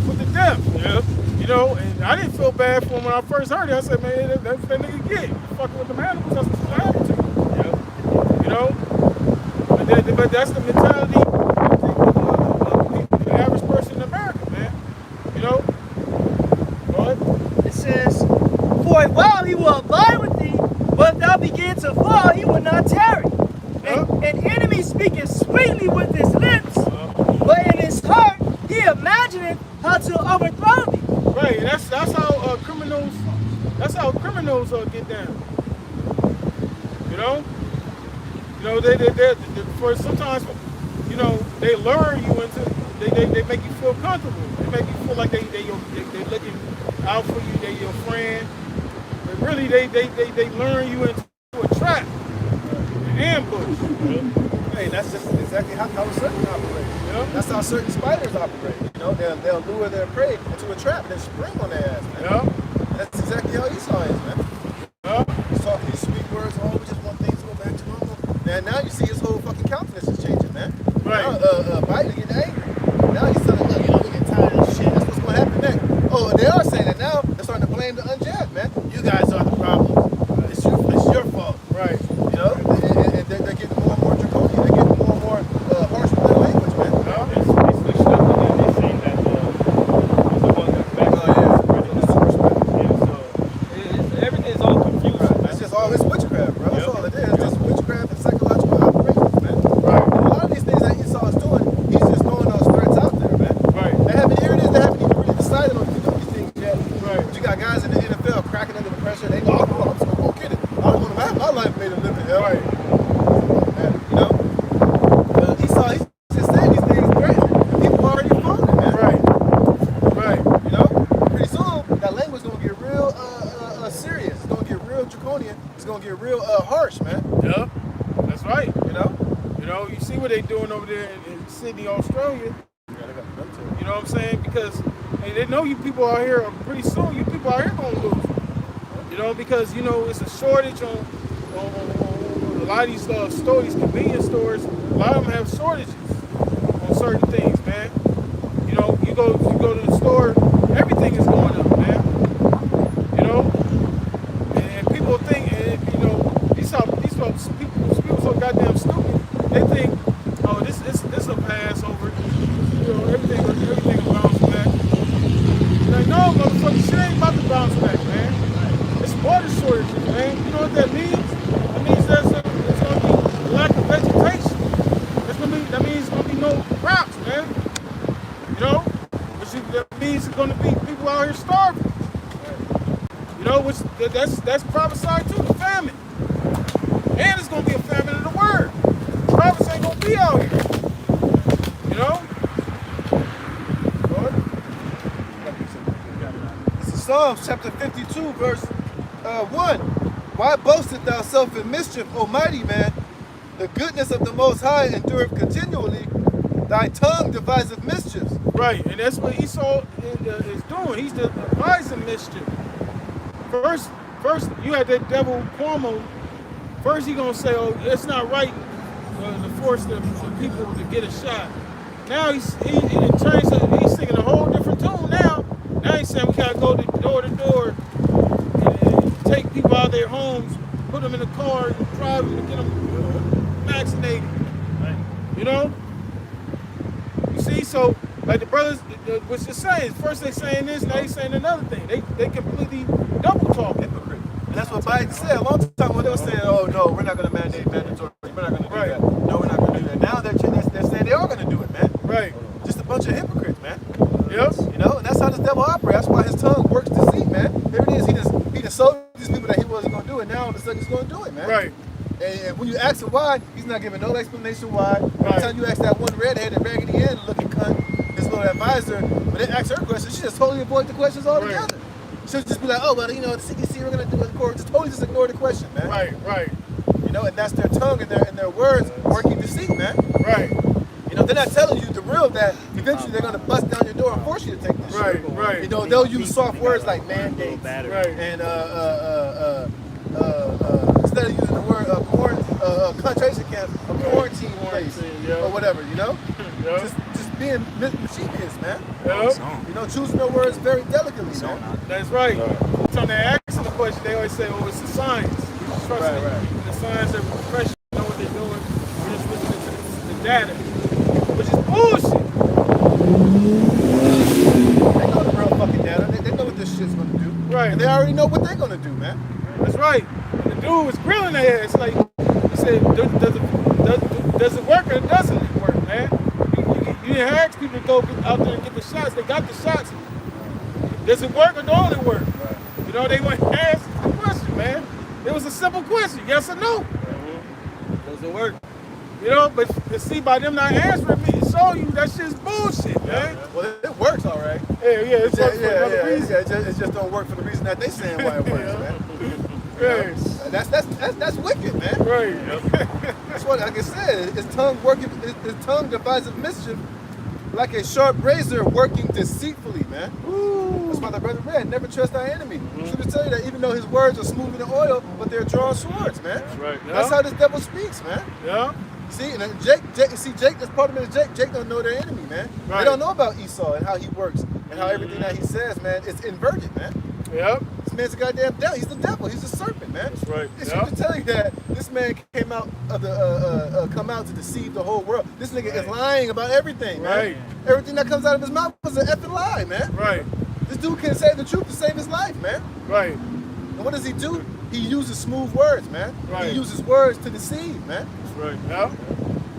put to death. Yep. You know, and I didn't feel bad for him when I first heard it. I said, man, that's what that nigga get. You fucking with them animals, that's what's gonna happen to you. Yep. You know? But that's the mentality of the average person in America, man. You know? But it says, for a while he will abide with thee, but if thou begin to fall, he will not tarry. An enemy speaketh sweetly with his lips, but in his heart he imagineth how to overthrow thee. right, and that's how criminals get down. You know? You know, they for sometimes, you know, they lure you into, they make you feel comfortable. They make you feel like they looking out for you, they your friend. But really, they lure you into a trap, an ambush. Hey, that's just exactly how serpents operate. You know, that's how certain spiders operate. You know, they'll lure their prey into a trap and then spring on their ass, man. Yeah. That's exactly how Esau is, man. Yeah. He's talking these sweet words, oh, we just want things to go back to normal. Now you see his whole fucking countenance is changing, man. Right. Now, Biden getting angry. Now he's telling, look, you know, we getting tired of this shit. That's what's going to happen next. Oh, they are saying it now. They're starting to blame the unjabbed, man. You guys are the problem. It's your fault. Right. You know? And they're getting more and more draconian. They're getting more and more harsh with their language, man. They switched up and they're saying that the one got back. Oh, yeah. So everything's all confused. It's just all this witchcraft, bro. That's all it is. It's just witchcraft and psychological operations, man. Right. And a lot of these things that Esau is doing, he's just throwing those threats out there, man. Right. They haven't even really decided on these things yet. Right. But you got guys in the NFL cracking under the pressure. They go, oh, I'm just gonna go get it. I don't want to have my life made a living hell. Right. You know? Esau, he's just saying these things threatening. And people already found it, man. Right. Right. You know? Pretty soon, that language is gonna get real serious. It's gonna get real draconian. It's gonna get real harsh, man. Yeah. That's right. You know? You know, you see what they doing over there in Sydney, Australia. Yeah, they got the military. You know what I'm saying? Because hey, they know you people out here, pretty soon you people out here gonna lose. You know, because, you know, it's a shortage on a lot of these stores, these convenience stores. A lot of them have shortages on certain things, man. You know, you go to the store, everything is going up, man. You know? And people think, you know, these people so goddamn stupid. They think, oh, this will pass over. You know, everything will bounce back. Like, no, motherfucker, shit ain't about to bounce back, man. It's water shortages, man. You know what that means? That means there's going to be a lack of vegetation. know, which that's prophesied too, the famine. And it's gonna be a famine in the word. Prophets ain't gonna be out here. You know? This is Psalms chapter 52, verse 1. Why boastest thou self in mischief, O mighty man? The goodness of the Most High endureth continually. Thy tongue deviseth mischiefs. Right, and that's what Esau is doing. He's devising mischief. First, you had that devil Cuomo. First, he gonna say, "Oh, it's not right to force the people to get a shot." Now he's singing a whole different tune. Now he's saying we gotta go door to door and take people out of their homes, put them in a car, and drive them to get them vaccinated. Right. You know. You see, so like the brothers was just saying, first they saying this, now they saying another thing. They completely double talk. Hypocrite. And that's what Biden said a long time when they were saying, "Oh no, we're not going to mandate mandatory. We're not going to do that. No, we're not going to do that." Now they're saying they are going to do it, man. Right. Just a bunch of hypocrites, man. Yes. You know, and that's how this devil operates. That's why his tongue works deceit, man. There it is. He just sold these people that he wasn't going to do it. Now all of a sudden he's going to do it, man. Right. And when you ask him why, he's not giving no explanation why. Right. Every time you ask that one redheaded, raggedy Ann looking cunt, his little advisor, when they ask her questions, she just totally avoid the questions altogether. Right. She'll just be like, "Oh, well, you know, the CDC, we're going to do it in court." Just totally just ignore the question, man. Right. You know, and that's their tongue and their words working deceit, man. Right. You know, they're not telling you the real that eventually they're going to bust down your door and force you to take this shit. Right. You know, they'll use soft words like mandates Right. and instead of using the word concentration camps, quarantine place or whatever, you know? Yeah. Just being mischievous, man. Yeah. You know, choosing their words very delicately, man. That's right. So they ask them the question, they always say, "Oh, it's the science. We just trust it. The science of professionals know what they're doing. We're just listening to the data," which is bullshit. They know the real fucking data. They know what this shit's gonna do. Right. And they already know what they're gonna do, man. That's right. And the dude was grilling their ass like he said, does it work or doesn't it work, man? You didn't ask people to go out there and get the shots. They got the shots. Does it work or don't it work? Right. You know, they went and asked the question, man. It was a simple question, yes or no. Does it work? You know, but to see by them not answering me, it show you that shit's bullshit, man. Well, it works, all right. Yeah, it's works for another reason. It just don't work for the reason that they saying why it works, man. Right. That's wicked, man. Right. That's what, like I said, his tongue devises mischief like a sharp razor working deceitfully, man. That's why the brother read, "Never trust thy enemy." So to tell you that even though his words are smooth in the oil, but they're drawn swords, man. That's right. That's how this devil speaks, man. Yeah. See, and then Jake, that's part of it is Jake. Jake don't know their enemy, man. Right. They don't know about Esau and how he works and how everything that he says, man, is inverted, man. Yep. This man's a goddamn devil. He's the devil. He's a serpent, man. That's right. It's to tell you that this man came out of the come out to deceive the whole world. This nigga is lying about everything, man. Right. Everything that comes out of his mouth was an effing lie, man. Right. This dude can't say the truth to save his life, man. Right. And what does he do? He uses smooth words, man. Right. He uses words to deceive, man. That's right. Yeah.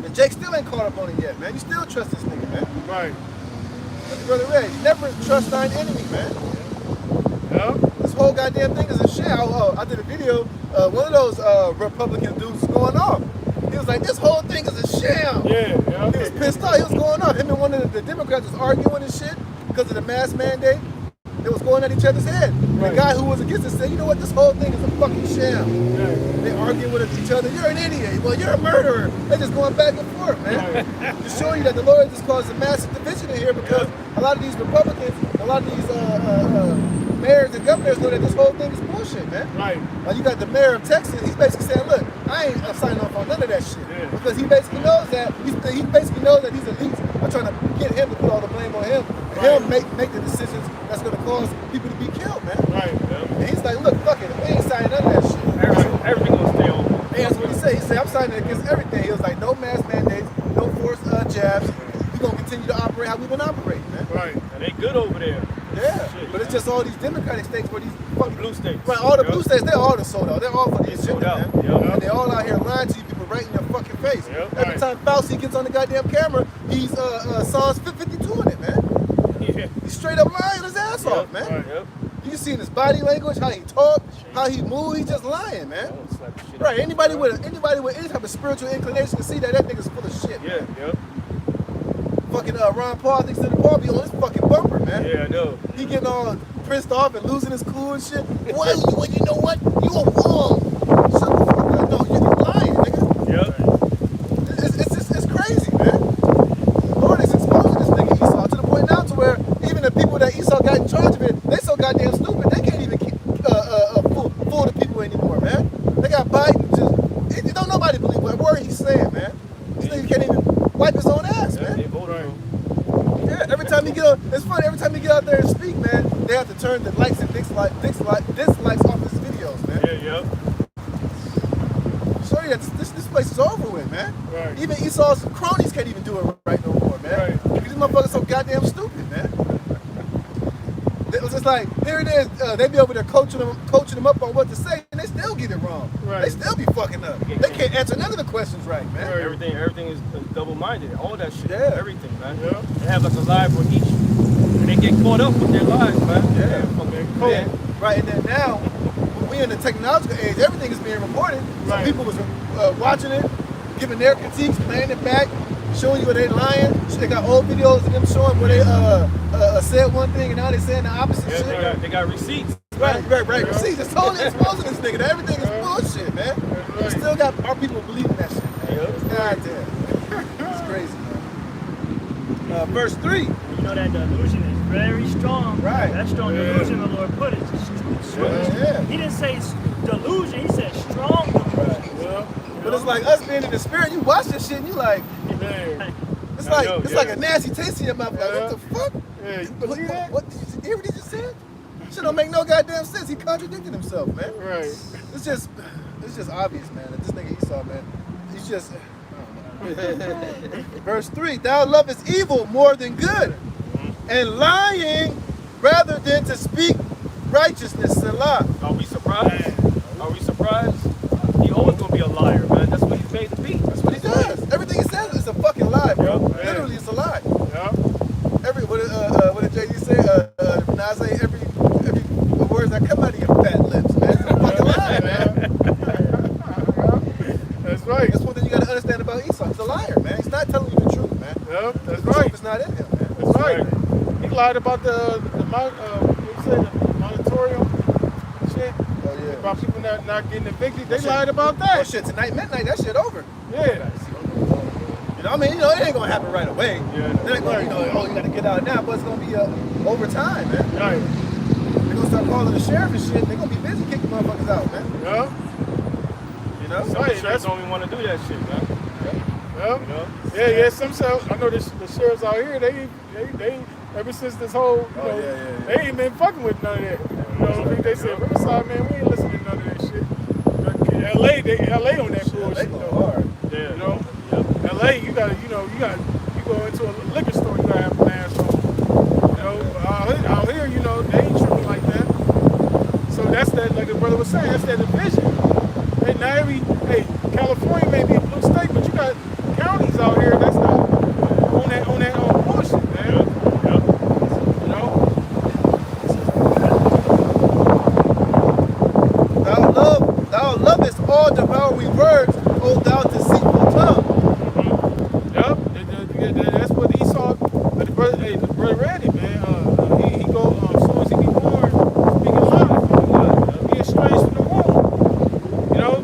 And Jake still ain't caught up on it yet, man. You still trust this nigga, man. Right. But the brother Ray, never trust thine enemy, man. Yeah. This whole goddamn thing is a sham. I did a video, one of those Republican dudes was going off. He was like, "This whole thing is a sham." Yeah. He was pissed off. He was going off. Him and one of the Democrats was arguing and shit because of the mask mandate. They was going at each other's head. Right. The guy who was against it said, "You know what? This whole thing is a fucking sham." Yeah. They arguing with each other. "You're an idiot." "Well, you're a murderer." They just going back and forth, man. Right. To show you that the Lord just caused a massive division in here because a lot of these Republicans, a lot of these mayors and governors know that this whole thing is bullshit, man. Right. Like you got the mayor of Texas, he's basically saying, "Look, I ain't signing off on none of that shit." Yeah. Because he basically knows that he basically knows that these elites are trying to get him to put all the blame on him. And he'll make the decisions that's gonna cause people to be killed, man. Right. Yeah. And he's like, "Look, fuck it, we ain't signing none of that shit." Everything gonna stay on. And that's what he said. He said, "I'm signing against everything." He was like, "No mask mandates, no forced jabs. We're gonna continue to operate how we've been operating, man." Right. And they good over there. Yeah. But it's just all these Democratic states where these fucking Blue states. Right, all the Yep. blue states, they're all the sold out. They're all for They this shit, sold out. man. Yep. And they're all out here lying to you people right in your fucking face. Yep. Every Right. time Fauci gets on the goddamn camera, he's Psalms 52 in it, man. Yeah. He's straight up lying his ass off, man. Right. Yep. You can see in his body language, how he talk, how he move. He's just lying, man. Right? Anybody with any type of spiritual inclination can see that nigga's full of shit. Yeah, yeah. Fucking Ron Paul thinks that the Paul be on his fucking bumper, man. Yeah, I know. He getting all pissed off and losing his cool and shit. Well, you know what? You a wrong. Shut the fuck up. No, you're lying, nigga. Yeah. It's crazy, man. Lord is exposing this nigga Esau to the point now to where even the people that Esau got in charge of it, they so goddamn stupid they can't even keep fool the people anymore, man. They got Biden just don't nobody believe what word he's saying, man. This nigga can't even wipe his own ass, man. They voted for him. Yeah, every time he get out, it's funny. Every time he get out there and speak, man, they have to turn the likes and dislikes off his videos, man. Yeah, yeah. Show you that this place is over with, man. Right. Even Esau's cronies can't even do it right no more, man. Right. These motherfuckers so goddamn stupid, man. It was just like, here it is. They be over there coaching them up on what to say, and they still get it wrong. Right. They still be fucking up. They can't answer none of the questions right, man. Right. Everything is double-minded. All that shit. Yeah. Everything, man. Yeah. They have like a lie for each. And they get caught up with their lies, man. Yeah. Fucking Cool. Yeah. Right, and then now, when we in the technological age, everything is being reported. So Right. people was watching it, giving their critiques, playing it back, showing you where they lying. They got old videos of them showing where they said one thing and now they saying the opposite Yeah, shit. they got receipts. Right. Yeah. See, it's totally exposing this nigga. That everything is bullshit, man. We still got our people believing that shit, man. God damn. It's crazy, man. Verse 3. You know that delusion is very strong. Right. That strong delusion the Lord put it. Yeah. He didn't say delusion, he said strong delusion. Yeah. But it's like us being in the spirit, you watch this shit and you like, Man. it's I like know, it's yeah. like a nasty taste in your mouth. Like, what the fuck? Yeah, you believe that? What did you hear what he just said? Shit don't make no goddamn sense. He contradicted himself, man. Right. It's just obvious, man, that this nigga Esau, man, he's just, I don't know. Verse 3, thou lovest evil more than good, and lying rather than to speak righteousness, Salah. Are we surprised? Are we surprised? He always gonna be a liar, man. That's what he's made to be. That's what he does. Everything he says is a fucking lie, bro. Yeah. Literally, it's a lie. Yeah. What did JD say? Nas say every the words that come out of your fat lips, man. It's a fucking lie, man. That's right. That's one thing you gotta understand about Esau. He's a liar, man. He's not telling you the truth, man. Yeah, that's The right. truth is not in him, man. That's right. He lied about the moratorium shit. Oh yeah. About people not getting evicted. They Shit. lied about Oh that. shit, tonight, midnight, that shit over. Yeah. You know, I mean, it ain't gonna happen right away. Yeah. It ain't gonna, oh, you gotta get out now, but it's gonna be over time, man. Right. They're gonna start calling the sheriff and shit. They're gonna be busy kicking motherfuckers out, man. Yeah. You know? Some Right, sheriffs don't even want to do that shit, man. Yeah. You know? Yeah. Some sheriffs. I know the sheriffs out here. They ever since this whole, you know, yeah. they ain't been fucking with none of that. You know, they said Riverside, man, we ain't listening to none of that shit. LA on that Shit, bullshit. they though. go hard. Yeah. You know, Yep. LA, you go into a liquor store, you gotta have a mask on. You know, out here, you know, they ain't tripping like that. So that's that, like the brother was saying, that's that division. Hey, now California may be a blue state, but you got counties out here that's not on that bullshit, man. Yep. Yep. You know? Thou lovest all devouring words, O thou deceitful tongue. Yep. That's what Esau, the brother read it, man. He go, as soon as he be born, speaking lies. He estranged from the womb. You know?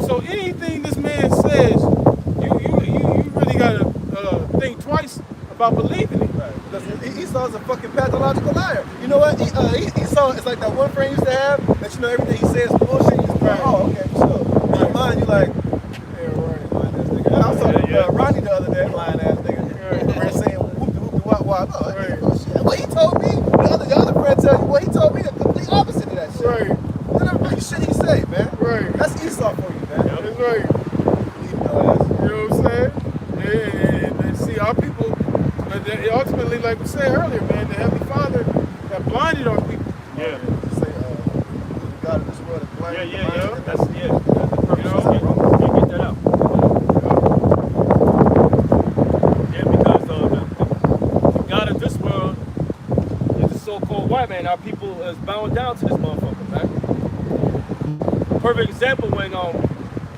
So anything this man says, you really gotta think twice about believing it. Right. Because Esau's a fucking pathological liar. You know what? Esau is like that one friend used to have that you know everything he says is bullshit. You just go, oh, okay, sure. In your mind, you like, Yeah, right. lying ass nigga. I was talking to Ronnie the other day, lying ass nigga. We're saying whoop wah wah. Oh, shit. What he told me, the other friend tell you what he told me, the complete opposite of that shit. Right. You never really shit he say, man. Right. That's Esau for you, man. That's right. Leave your ass. You know what I'm saying? And see, our people, ultimately, like we said earlier, man, the Heavenly Father that blinded our people. Yeah. Say, God of this world is blind. Yeah. That's the purpose. You know? Get that out. Yeah, because the God of this world is the so-called white man. Our people is bowing down to this motherfucker, man. Perfect example when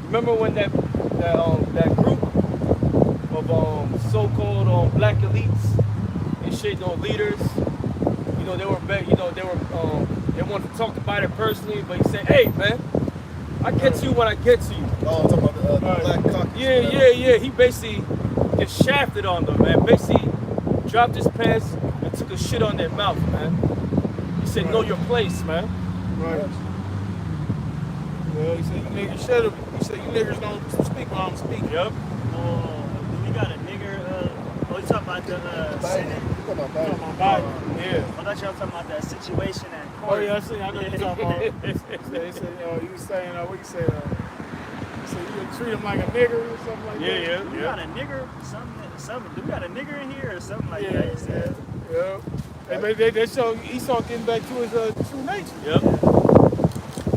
remember when that group of so-called black elites and shit, leaders, they were they wanted to talk about it personally, but he said, hey man, I get to you when I get to you. Oh, talking about the black cock. Yeah. He basically just shafted on them, man. Basically dropped his pants and took a shit on their mouth, man. He said, know your place, man. Right. Well, he said, you niggas shut up. He said, you niggas don't speak while I'm speaking. Yep. Do we got a nigger? You talking about the Senate? You talking about Biden. Talking about Biden. Yeah. I thought y'all talking about that situation at court. Oh yeah, I see. I know you're talking about. They said, you was saying, what you said? You said you would treat him like a nigger or something like that. Yeah. We got a nigger, something. Do we got a nigger in here or something like Yeah, that? You said. yeah. They show Esau getting back to his true nature. Yep.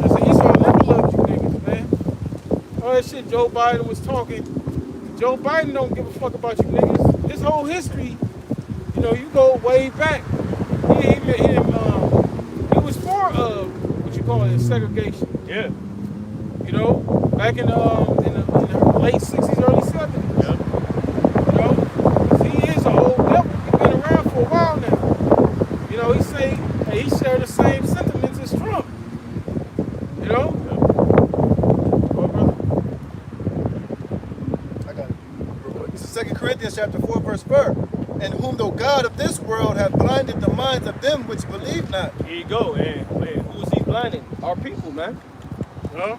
I said Esau never loved you niggas, man. All that shit Joe Biden was talking. Joe Biden don't give a fuck about you niggas. His whole history, you go way back. He was for what you call it, segregation. Yeah. Back in the late 60s, early 70s. Yep. He is an old devil. He's been around for a while now. He shared the same sentiments as Trump. Yep. I got it. This is 2 Corinthians chapter 4, verse 4. And whom the God of this world hath blinded the minds of them which believe not. Here you go. And who is he blinding? Our people, man. Huh?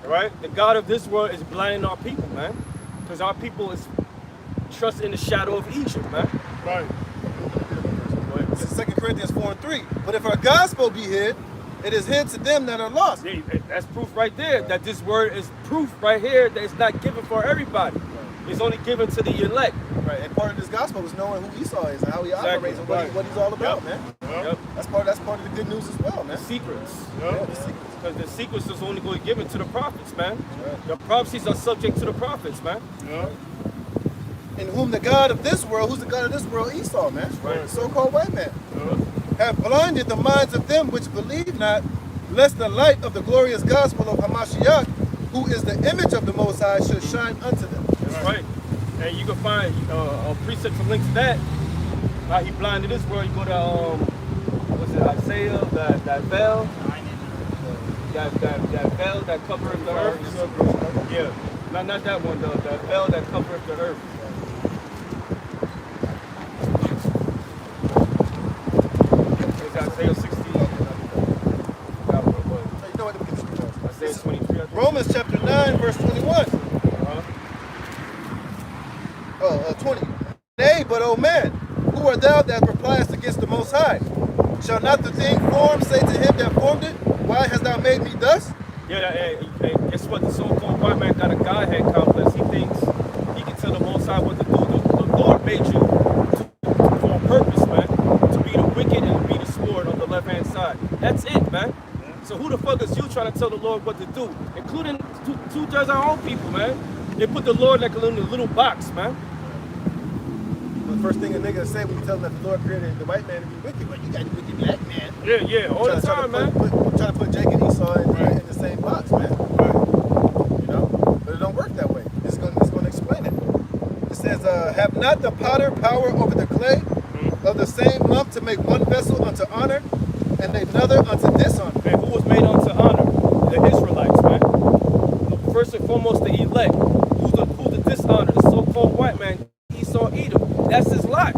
Right? The God of this world is blinding our people, man. Because our people is trust in the shadow of Egypt, man. Right. This is 2 Corinthians 4 and 3. But if our gospel be hid, it is hid to them that are lost. Yeah, that's proof right there that this word is proof right here that it's not given for everybody. It's only given to the elect. Right. And part of this gospel is knowing who Esau is and how he operates and Right. what he's all about, Yep. man. Yep. That's part of the good news as well, man. The secrets. Yeah, the secrets. Because the secrets is only going to give it to the prophets, man. Right. The prophecies are subject to the prophets, man. Yeah. In whom the God of this world, who's the God of this world? Esau, man. Right. So-called white man. Yeah. Have blinded the minds of them which believe not, lest the light of the glorious gospel of Hamashiach, who is the image of the Most High, should shine unto them. That's right. And you can find a precept to link to that. How he blinded this world. You go to Isaiah, that veil, that veil that covers the earth. Yeah, not that one. The veil that covers the earth. It's Isaiah 16. You know what? Isaiah 23. I think. Romans chapter 9, verse 21. 20. Nay, but O man, who art thou that repliest against the Most High? Shall not the thing formed say to him that formed it, why hast thou made me thus? Yeah, hey, guess what? The so-called white man got a Godhead complex. He thinks he can tell the Most High what to do. The Lord made you for a purpose, man. To be the wicked and be the sword on the left-hand side. That's it, man. So who the fuck is you trying to tell the Lord what to do? Including two-thirds of our own people, man. They put the Lord like a little box, man. The first thing a nigga say when you tell him that the Lord created the white man to be wicked, but you got a wicked black man. Yeah, all the time, man. Trying to put Jake and Esau in the same box, man. Right. But it don't work that way. It's gonna explain it. It says, have not the potter power over the clay of the same lump to make one vessel unto honor and another unto dishonor? And who was made unto honor? The Israelites, man. First and foremost, the elect. Who's the dishonor? The so-called white man, Esau, Edom. That's his lot.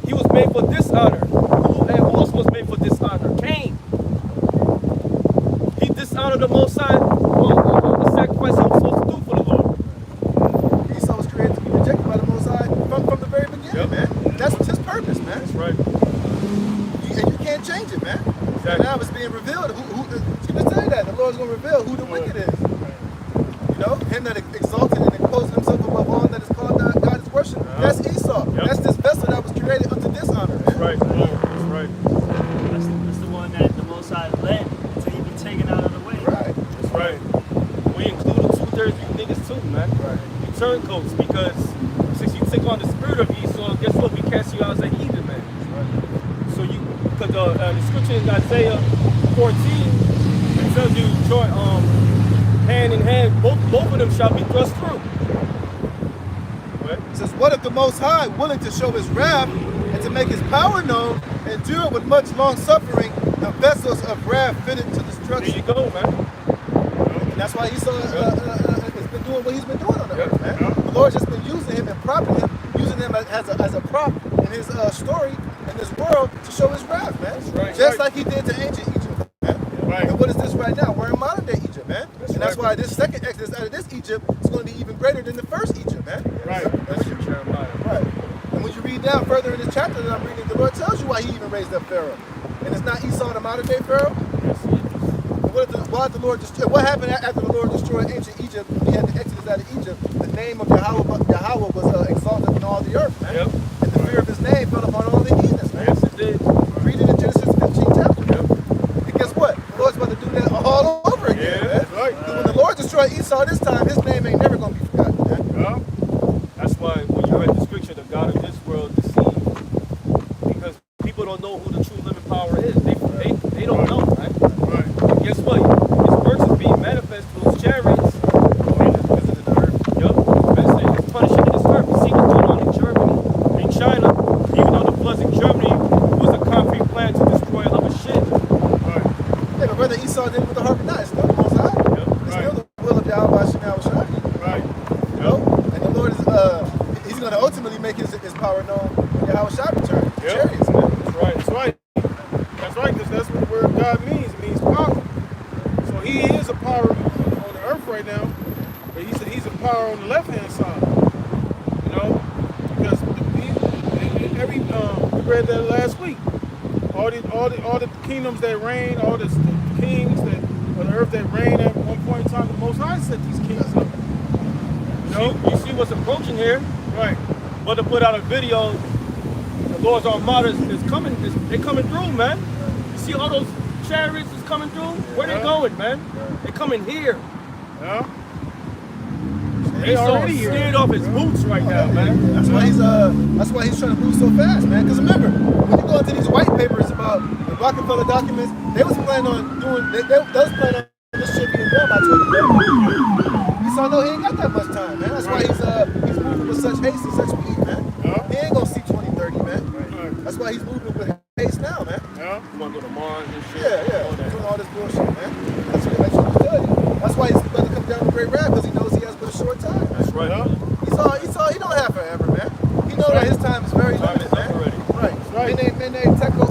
He was made for dishonor. Who else was made for dishonor? Cain. He dishonored the Most High. The sacrifice he was supposed to do for the Lord. Esau was created to be rejected by the Most High from the very beginning, Yep. man. That's his purpose, man. That's right. And you can't change it, man. Exactly. And now it's being revealed. You just say that. The Lord's going to reveal who the wicked is. Him that exalted and imposed himself above all that is called God is worship. That's Esau. Yep. That's this vessel that was created unto dishonor, man. That's right. That's right. That's the one that the Most High led to even taken out of the way. Right. That's right. We included two-thirds of you niggas too, man. Right. You turncoats, because since you took on the spirit of Esau, guess what? We cast you out as a heathen, man. Right. So you the scripture in Isaiah 14, it tells you join hand in hand, both of them shall be thrust through. It says, what if the Most High, willing to show his wrath and to make his power known, endure with much long suffering the vessels of wrath fitted to destruction? There you go, man. And that's why Esau has been doing what he's been doing on the earth, man. The Lord's just been using him and propping him, using him as a prop in his story in this world to show his wrath, man. Right, just like he did to ancient Egypt, man. Right. And what is this right now? We're in modern day Egypt, man. That's why this second exodus out of this Egypt is going to be even greater than the first Egypt, man. Right. That's your Jeremiah. Right. And when you read down further in this chapter that I'm reading, the Lord tells you why he even raised up Pharaoh. And it's not Esau, the modern day Pharaoh. What happened after the Lord destroyed ancient Egypt? He had the exodus out of Egypt. The name of Yahawah was exalted in all the earth, man. Yep. And the fear of his name fell upon all the heathens, man. Yes, it did. Read it in Genesis 15 chapter. Yep. And guess what? The Lord's about to do that all over again, Yeah, man. that's right. When the Lord destroyed Esau this time, his name ain't never going to be forgotten, man. Yeah. That's why when you read the scripture, the God of this world deceived. Because people don't know who the true living power is. They don't know, right? Right. And guess what? His works is being manifest through his chariots. And it's visiting the earth. Yup. It's punishing this earth. You see what's going on in Germany, in China. Even though the floods in Germany was a concrete plan to destroy other shit. Right. Hey, but brother Esau did it with the harp and knife. It's still the Most High. Yep. It's still the will of YAHAWASHI. Right. You know? And the Lord is, he's going to ultimately make his power known when YAHAWASHI returns. Yep. Chariots, man. That's right. That's right. That's right, because that's what the word God means. It means power. So he is a power on the earth right now, but he's a power on the left-hand side. You know, because we read that last week. All the kingdoms that reign, all the kings that on the earth that reign at one point in time, the Most High set these kings up. You see what's approaching here? Right. But to put out a video, the Lord's Armada is coming. They're coming through, man. You see all those chariots is coming through? Where they going, man? They coming here. Yeah. He's so scared off his boots right now, man. That's why he's trying to move so fast, man. Because remember, when you go into these white papers about the Rockefeller documents, they was planning on doing, they was planning on this shit being done by 2030. Esau know he ain't got that much time, man. That's why he's moving with such haste and such speed, man. He ain't gonna see 2030, man. That's why he's moving with haste now, man. Yeah. You want to go to Mars and shit? Yeah. Doing all this bullshit, man. That's what he's telling you. That's why he's about to come down the Great Wrath, because he knows he has but a short time. That's right. Yeah. Esau, he don't have forever, man. He knows that his time is very limited, man. Right. And they tackle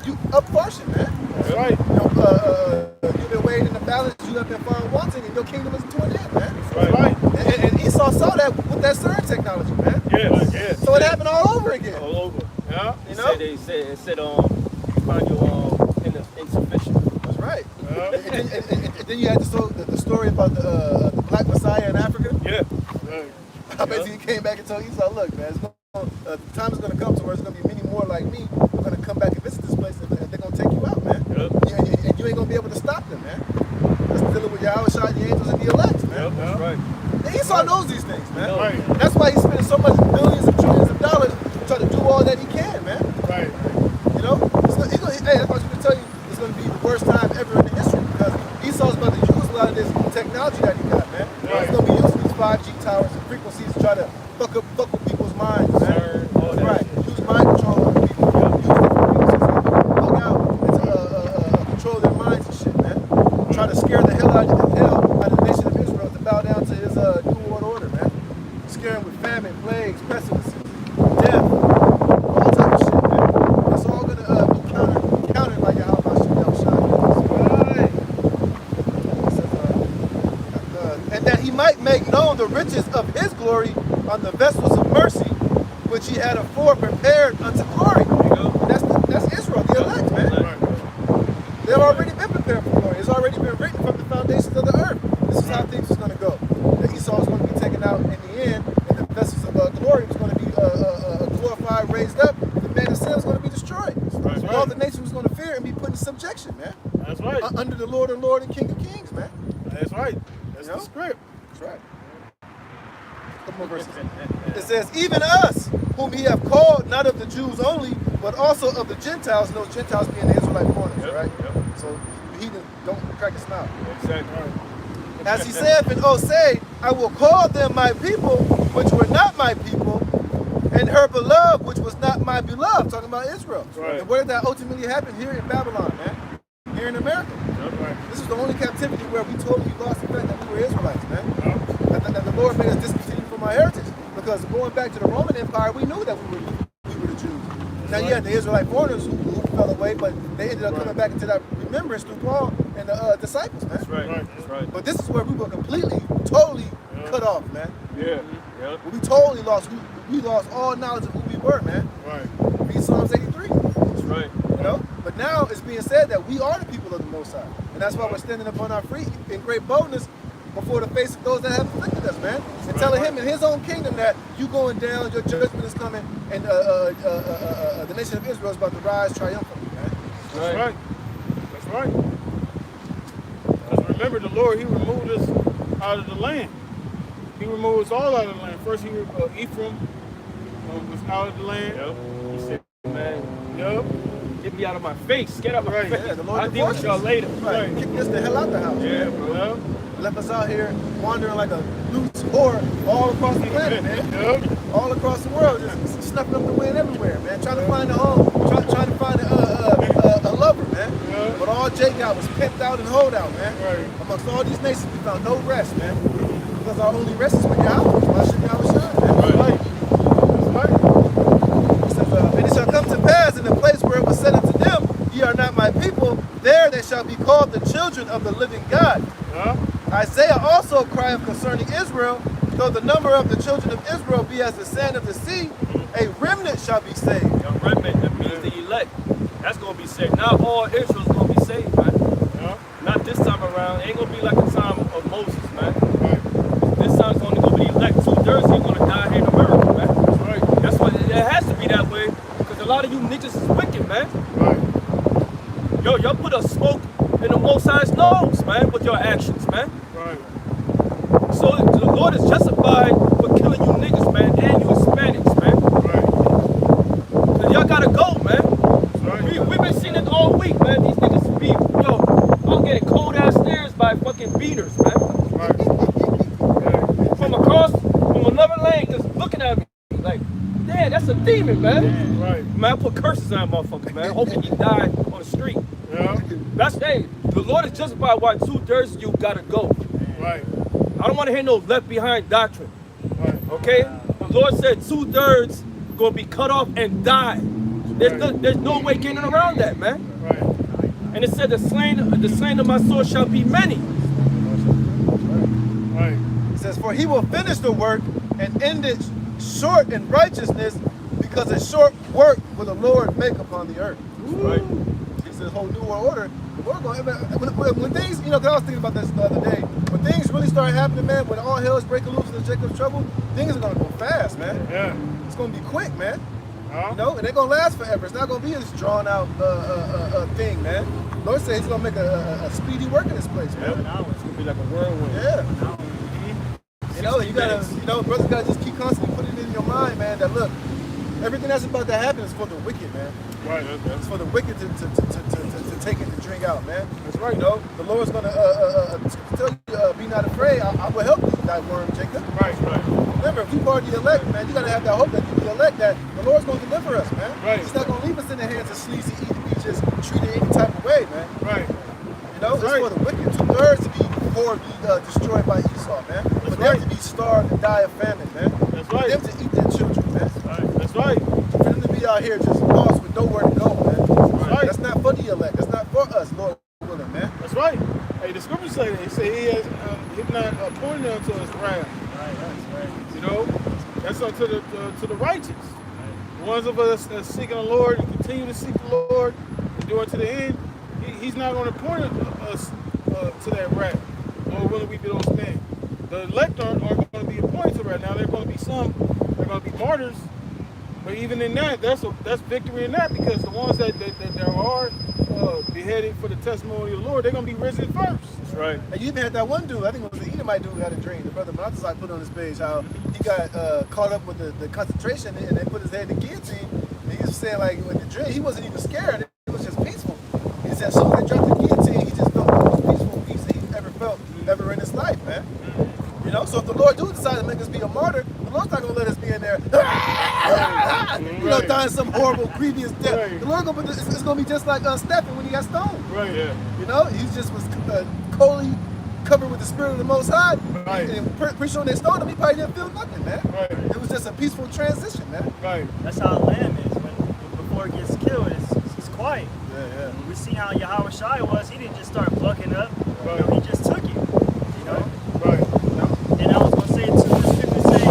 you up portion, man. That's right. You've been weighed in the balance, you have been found wanting, and your kingdom is to an end, man. That's right. And Esau saw that with that CERN technology, man. Yes. So it happened all over again. All over. Yeah. You know? It said you find your insufficient. That's right. Yeah. And then you had the story about the Black Messiah in Africa. Yeah. Right. I basically came back and told Esau, look, man, the time is going to come to where there's going to be many more like me who are going to come back and visit this place, and they're going to take you out, man. Yep. And you ain't going to be able to stop them, man. That's dealing with YAHAWASHI, the angels, and the elect, man. Yep, that's right. And Esau knows these things, man. Right. And that's why he's spending so much billions and trillions of dollars trying to do all that he can, man. Right. You know? Hey, that's what I was going to tell you. It's going to be the worst time ever in the history, because Esau's about to use a lot of this technology that he got, man. Right. He's going to be using these 5G towers and frequencies to try to fuck with people's minds, man. CERN, all that Right. shit. Use mind control on people. Use different frequencies to bug out and to control their minds and shit, man. Try to scare the hell out of the nation of Israel to bow down to his new world order, man. Scare him with famine, plagues, pestilences, death, all type of shit, man. It's all gonna be countered by YAHAWASHI. Right. And that he might make known the riches of his glory on the vessels of mercy, which he had afore prepared unto glory. That's Israel, the elect, man. Right. They've already been prepared for glory. It's already been written from the foundations of the earth. This is how things is going to go. That Esau is going to be taken out in the end, and the vessels of glory is going to be glorified, raised up. The man of sin is going to be destroyed. That's right. All the nations was going to fear and be put in subjection, man. That's right. Under the Lord and King of Kings, man. That's right. That's You know? the script. That's right. Couple more verses. It says, even us, whom he have called, not of the Jews only, but also of the Gentiles, and those Gentiles being the Israelite foreigners, Yep, right? yep. So he don't crack a smile. Exactly. As he said in Osei, I will call them my people, which were not my people, and her beloved, which was not my beloved, talking about Israel. Right. And where did that ultimately happen? Here in Babylon, man. Here in America. Right. This is the only captivity where we totally lost the fact that we were Israelites, man. That the Lord made us discontinue from our heritage. Because going back to the Roman Empire, we knew that we were the Jews. Now you had the Israelite foreigners who fell away, but they ended up coming back into that remembrance through Paul and the disciples, man. That's right. That's right. But this is where we were completely, totally cut off, man. Yeah. Yep. We totally lost. We lost all knowledge of who we were, man. Right. Read Psalms 83. That's right. You know? But now it's being said that we are the people of the Most High. And that's why we're standing upon our feet in great boldness before the face of those that have afflicted us, man. And telling him in his own kingdom that you going down, your judgment is coming, and the nation of Israel is about to rise triumphantly, man. That's right. That's right. Because remember, the Lord, he removed us out of the land. He removed us all out of the land. First, Ephraim was out of the land. Yep. He said, man, Yep. get me out of my face. Get out of my face. Yeah, the Lord I'll deal with y'all later. Right. Kick us the hell out the house. Yeah, bro. Yep. Left us out here wandering like a loose whore all across the planet, man. Yep. All across the world, just snuffing up the wind everywhere, man. Trying to find a home, trying to find a lover, man. Yeah. But all Jake got was pimped out and hold out, man. Right. Amongst all these nations, we found no rest, man. Because our only rest is with YAHWAH. Why should YAHWAH, man? That's right. That's right. It says, and it shall come to pass in the place where it was said unto them, ye are not my people, there they shall be called the children of the living God. Yeah. Isaiah also crieth concerning Israel, though the number of the children of Israel be as the sand of the sea, a remnant shall be saved. A remnant, that means the elect. That's going to be saved. Not all Israel's going to be saved, man. Yeah. Not this time around. It ain't going to be like the time of Moses, man. Right. This time's only going to be the elect. 2/3 are going to die here in America, man. That's right. That's why it has to be that way, because a lot of you niggas is wicked, man. Right. Yo, y'all put a smoke in the Most High's nose, man, with your actions, man. Right. So the Lord is justified for killing you niggas, man, and you Hispanics, man. Right. Cause y'all gotta go, man. Right. We've been seeing it all week, man. These niggas be, yo, I'm getting cold ass stares by fucking beaters, man. Right. From another lane, just looking at me like, damn, that's a demon, man. Right. Man, I put curses on that motherfucker, man. Hoping he died on the street. Yeah. That's, hey, the Lord is justified why 2/3 of you gotta go. Right. I don't want to hear no left behind doctrine. Right. Okay? The Lord said 2/3 gonna be cut off and die. There's no way getting around that, man. Right. And it said the slain of my soul shall be many. Right. It says, for he will finish the work and end it short in righteousness, because a short work will the Lord make upon the earth. Right. It's a whole new world order. When things, you know, 'cause I was thinking about this the other day, when things really start happening, man, when all hell is breaking loose and Jacob's trouble, things are gonna go fast, man. Yeah. It's gonna be quick, man. Huh? You know, and they're gonna last forever. It's not gonna be this drawn out thing, man. Lord said he's gonna make a speedy work in this place, man. It's gonna be like a whirlwind. Yeah. You know, you gotta, brothers gotta just keep constantly putting it in your mind, man, that look, everything that's about to happen is for the wicked, man. Right. It's for the wicked to take it, to drink out, man. That's right. You know, the Lord's gonna tell you, be not afraid. I will help you, thy worm, Jacob. Right. Right. Remember, if you are the elect, man, you gotta have that hope that you the elect, that the Lord's gonna deliver us, man. Right. He's not gonna leave us in the hands of sleazy E to be just treated any type of way, man. Right. You know, That's it's right. for the wicked 2/3 to be destroyed by Esau, man. For them right. to be starved and die of famine, man. That's For right. them to eat their children, man. That's right. For them to be out here just lost with nowhere to go, man. right. That's not for the elect. That's not for us, Lord willing, man. That's right. Hey, the scripture say that. He said he has he's not appointed unto us wrath. Right, that's right. You know, that's unto the righteous. The ones of us that seeking the Lord and continue to seek the Lord and do it to the end. He's not going to appoint us to that wrath. Lord willing, we be those men. The elect aren't going to be appointed right now. There are going to be some. They're going to be martyrs. But even in that, that's victory in that, because the ones that are beheaded for the testimony of the Lord, they're going to be risen first. That's right. And you even had that one dude, I think it was the Edomite dude who had a dream. The brother Montes put on his page how he got caught up with the concentration and they put his head in the guillotine. He was saying like with the dream, he wasn't even scared. It was just peaceful. He said, so they dropped the guillotine, he just felt the most peaceful peace that he's ever felt ever in his life, man. You know, so if the Lord do decide to make us be a martyr, the Lord's not gonna let us be in there, you know, dying some horrible, grievous death. The Lord gonna, it's gonna be just like Stephen when he got stoned. Right. Yeah. You know, he just was coldly covered with the Spirit of the Most High. Right. And pretty sure when they stoned him, he probably didn't feel nothing, man. Right. It was just a peaceful transition, man. Right. That's how a lamb is. Before it gets killed, it's quiet. Yeah. We see how YAHAWASHI was. He didn't just start bucking up. Right. You know, he just took it. You know. Right. And I was gonna say too, the scripture say,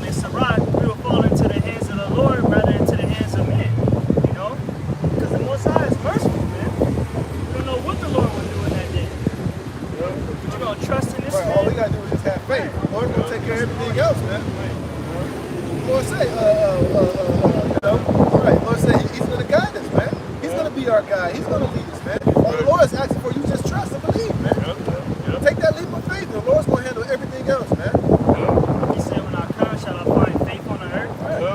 in Sirach, we will fall into the hands of the Lord rather into the hands of men. You know, because the Most High is merciful, man. You don't know what the Lord will do in that day. But you're gonna trust in this Right. man. All we gotta do is just have faith. The Lord's gonna take care of everything else, man. The Lord say, you know, right? The Lord say He's gonna guide us, man. He's gonna be our guide. He's gonna lead us, man. All the Lord is asking for you just trust and believe, man. Take that leap of faith. The Lord's gonna handle everything else, man. He said, when I come, shall I find faith on the earth? Right. You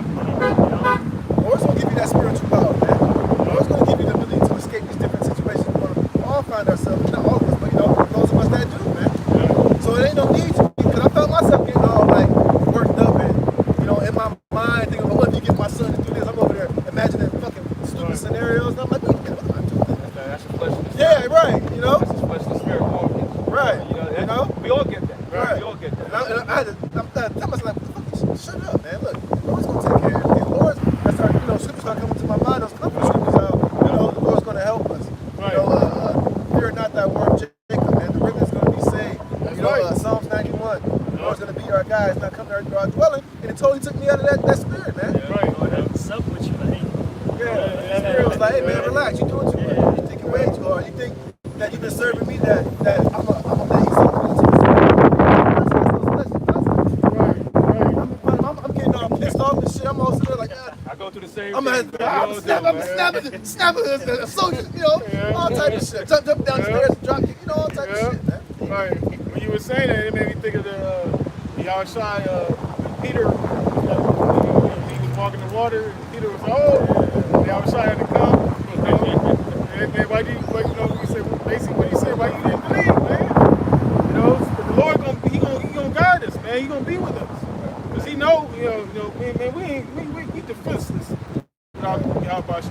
know? The Lord's gonna give you that spiritual power, man. The Lord's gonna give you the ability to escape these different situations. We're gonna all find ourselves, not all of us, but you know, those of us that do, man. So it ain't no need to, because I felt myself getting all like worked up and, you know, in my mind thinking, well, what if you get my son to do this? I'm over there imagining fucking stupid scenarios. And I'm like, what am I doing? That's a flesh of the spirit. Yeah, right. You know, That's a flesh of the spirit. right. You know, we all get that. Right. We all get that. And I had to tell myself, like, what the fuck? Shut up, man. Look, the Lord's gonna take care of everything. The Lord's, that's our, you know, scriptures start coming to my mind. Those comfort scriptures out. You know, the Lord's gonna help us. Right. You know, fear not thy word, Jacob, man. The remnant's gonna be saved. That's You know, right. Psalms 91. The Lord's gonna be our guide. It's not coming to our dwelling, and it totally took me out of that spirit, man. Right. What's up with you? Like, Yeah, the spirit was like, hey man, relax. You're doing too much. You're thinking way too hard. You think that you've been serving me that I'm a that he's I'm getting all pissed off and shit. I'm all sitting there like, I go through the same I'm thing. gonna snap a soldier, you know, all type of shit. Jump down the stairs, drop kick, you know, all type of shit, man. Right. When you were saying that, it made me think of the Yahushai, Peter. He was walking the water, and Peter was, Yahushai had to come. And why you say, basically, what you said, why you didn't believe, man? You know, but the Lord he gonna guide us, man. He gonna be with us. Because he know, man, we defenseless. Without Yahawashi.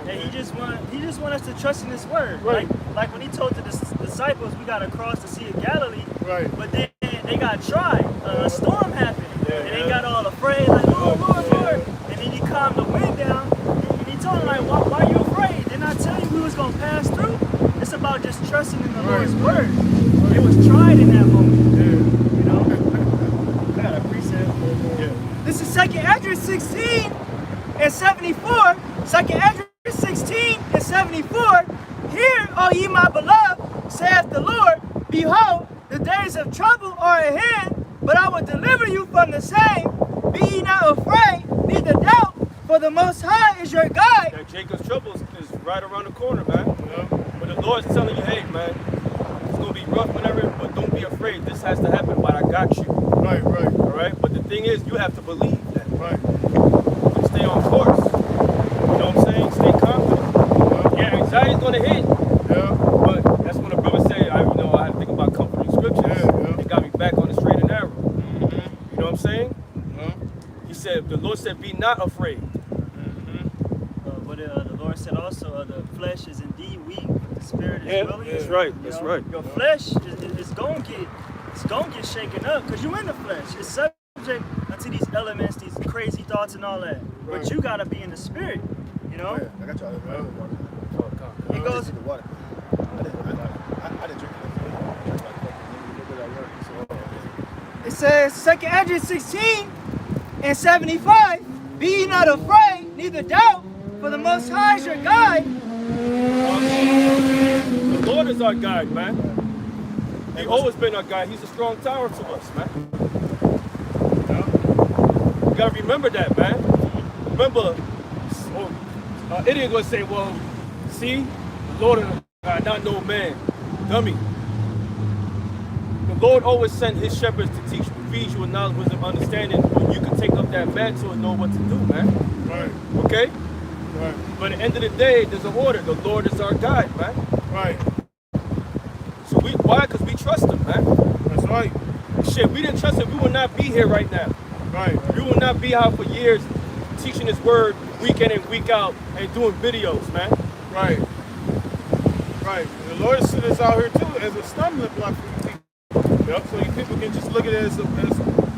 And he just want us to trust in his word. Right. Like when he told the disciples, we got to cross the Sea of Galilee. Right. But then they got tried. A storm happened. Yeah, and they got all afraid, like, Lord, Lord. And then he calmed the wind down. And he told them, like, why are you afraid? Didn't I tell you we was going to pass through? It's about just trusting in the Lord's word. It was tried in that moment. You know? I got a precept. This is 2nd Ezra 16 and 74. 2nd Ezra 16 and 74. Hear, O ye my beloved, saith the Lord, behold, the days of trouble are at hand, but I will deliver you from the same. Be ye not afraid, neither doubt, for the Most High is your guide. That Jacob's troubles is right around the corner, man. But the Lord's telling you, hey, man, it's going to be rough whenever, but don't be afraid. This has to happen, but I got you. Right. All right? But the thing is, you have to believe that. Right. And stay on course. You know what I'm saying? Stay confident. Yeah, anxiety's going to hit. Yeah. But that's when the brother said, I had to think about comforting scriptures. Yeah. It got me back on the straight and narrow. Mm-hmm. You know what I'm saying? He said, the Lord said, be not afraid. But the Lord said also, the flesh is indeed weak, but the spirit is willing. That's right. You That's know, right. Your flesh is gonna get shaken up because you in the flesh. It's subject unto these elements, these crazy thoughts and all that. Right. But you gotta be in the spirit. You know. I got y'all. It goes. I didn't drink it. It says 2nd Ezra 16 and 75. Be ye not afraid, neither doubt, for the Most High is your guide. The Lord is our guide, man. He's always been our guide. He's a strong tower to us, man. You gotta remember that, man. Remember, idiot gonna say, well, see, the Lord is not no man. Dummy. The Lord always sent his shepherds to teach feeds you with knowledge, wisdom, understanding, you can take up that mantle and know what to do, man. Right. Okay? Right. But at the end of the day, there's an order. The Lord is our guide, man. Right. So why? Because we trust him, man. That's right. Shit, we didn't trust him, we would not be here right now. Right. We would not be out for years teaching his word week in and week out and doing videos, man. Right. Right. And the Lord has sent us out here too as a stumbling block for you people. Yep. So you people can just look at it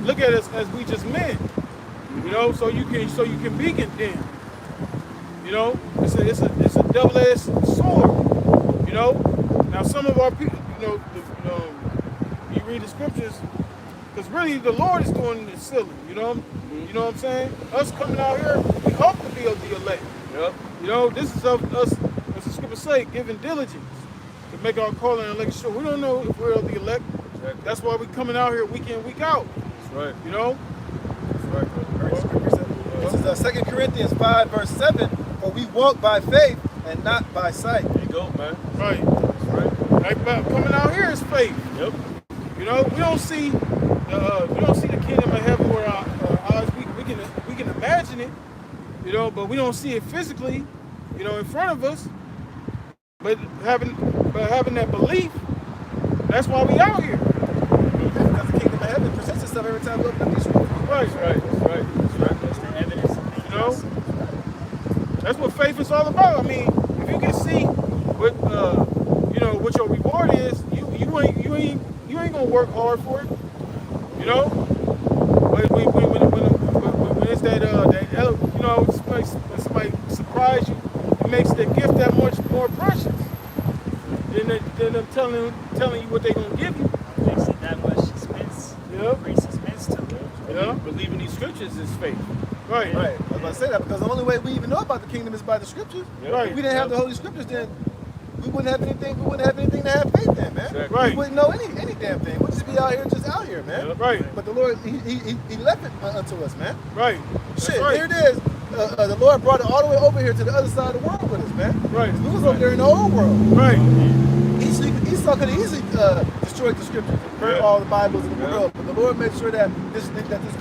look at us as we just men. You know, so you can be condemned. You know, it's a double-edged sword. You know, now some of our people, you read the scriptures, because really the Lord is doing the sealing. You know what I'm saying? Us coming out here, we hope to be of the elect. Yep. You know, this is of us, as the scriptures say, giving diligence to make our calling and election sure. We don't know if we're of the elect. Exactly. That's why we're coming out here week in, week out. That's right. You know? That's right. This is 2 Corinthians 5, verse 7. For we walk by faith and not by sight. There you go, man. Right. That's right. Like, but coming out here is faith. Yep. You know, we don't see the kingdom of heaven where our eyes. We can imagine it, you know, but we don't see it physically, you know, in front of us. But having that belief, that's why we out here. Because the kingdom of heaven presents itself every time we open up these scriptures. Right. That's right. That's the evidence. You know, that's what faith is all about. I mean, if you can see what what your reward is, you ain't gonna work hard for it. You know, when it's that when somebody surprise you, it makes the gift that much more precious than them telling you what they're gonna give you. Makes it that much suspense. Yep. Brings suspense to it. Yeah. Believing these scriptures is faith. Right. Right. I was about to say that because the only way we even know about the kingdom is by the scriptures. Yep. Right. If we didn't have the Holy Scriptures, then we wouldn't have anything. We wouldn't have anything to have faith in, man. Exactly. Right. We wouldn't know any damn thing. We'd just be out here, man. Yep. Right. But the Lord, He left it unto us, man. Right. That's Shit, right. here it is. The Lord brought it all the way over here to the other side of the world with us, man. Right. We was over there in the old world. Right. Esau could have easily destroyed the scriptures and burnt Yeah. all the Bibles in the Yeah. world. But the Lord made sure that this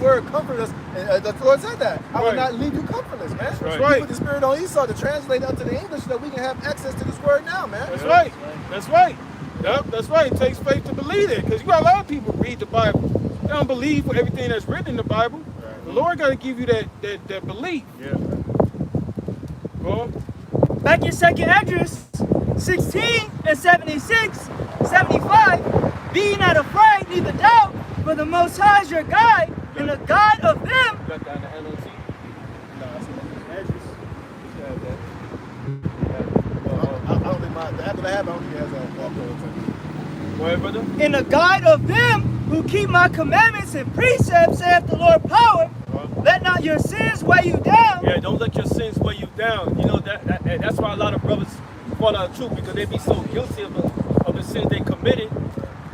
word comforted us. And the Lord said that. I will Right. not leave you comfortless, man. That's right. He put the Spirit on Esau to translate it unto the English so that we can have access to this word now, man. That's right. That's right. Yep, that's right. It takes faith to believe it. Because you got a lot of people read the Bible. They don't believe everything that's written in the Bible. The Lord got to give you that belief. Yeah. Well, Back in 2nd Esdras 16 and 76, 75, be not afraid, neither doubt, for the Most High is your guide, and the God of them. You got that in the NLT? I don't think the app that I have, I don't think it has that. Go ahead, brother. And the guide of them who keep my commandments and precepts, saith the Lord power. Let not your sins weigh you down. Yeah, don't let your sins weigh you down. You know, that's why a lot of brothers fall out of truth, because they be so guilty of the sins they committed,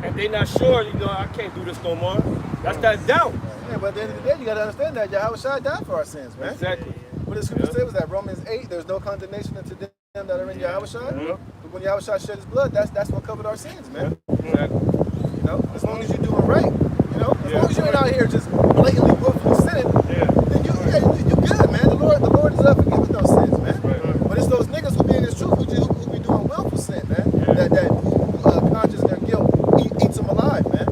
and they not sure, you know, I can't do this no more. That's that doubt. Yeah, but at the end of the day, you got to understand that YAHWASHI died for our sins, man. Exactly. What the scripture said was that Romans 8, there's no condemnation unto them that are in YAHWASHI. But when YAHWASHI shed his blood, that's what covered our sins, man. Exactly. You know, as long as you're doing right, you know, as long as you ain't out here just blatantly willfully sinning, Yeah. then you good, man. The Lord is forgiving those sins, man. Right. But it's those niggas who be in this truth who be doing willful sin, man. That conscious of their guilt eats them alive, man.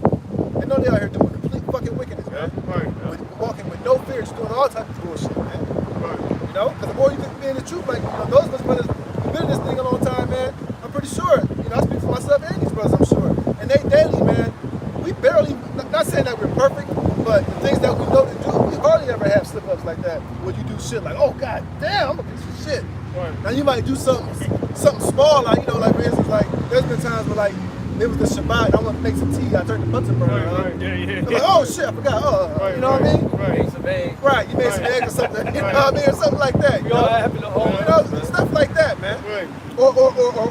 They know they out here doing complete fucking wickedness, man. right. Walking with no fear, just doing all types of bullshit, man. Right. You know, because the more you can be in the truth, like, you know, those of us brothers who've been in this thing a long time, man, I'm pretty sure, you know, I speak for myself and these brothers, I'm sure. And they daily, man, we barely, not saying that we're perfect, but the things that we know to do, we hardly ever have slip-ups like that where you do shit like, oh, god damn, I'm a piece of shit. Right. Now, you might do something small, like, you know, like, for instance, like, there's been times where, like, it was the Shabbat, and I want to make some tea, I turned the Bunsen burner on. Right. Yeah. Like, oh, shit, I forgot, Right, you know what I mean? Right. Some eggs. Right, you made some eggs or something, you know what I mean, or something like that. We You all know, happen to hold you know, stuff like that, man. Right. Or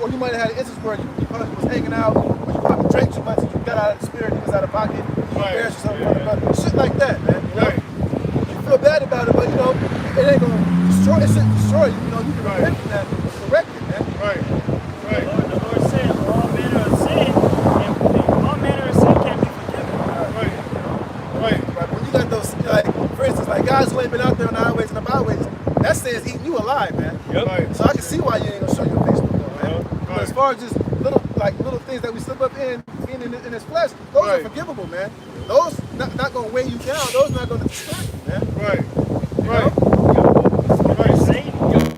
you might have had an instance where you probably was hanging out, or you probably drank too much, and you got out of the spirit, you was out of pocket, you embarrassed yourself in front of others. Shit like that, man. You know? Right. You feel bad about it, but you know, it ain't gonna destroy. It shouldn't destroy you. You know, you can repent from that, and correct it, man. Right. Right. The Lord said, all manner of sin, and all manner of sin can be forgiven. Right. Right. eating you alive, man. Yep. Right. So I can see why you ain't gonna show your face no more, man. But Right. as far as just little things that we slip up in his flesh, those Right. are forgivable, man. Those not gonna weigh you down. Those not gonna disturb you, man. Right. You Right. know? Right. Satan. Right.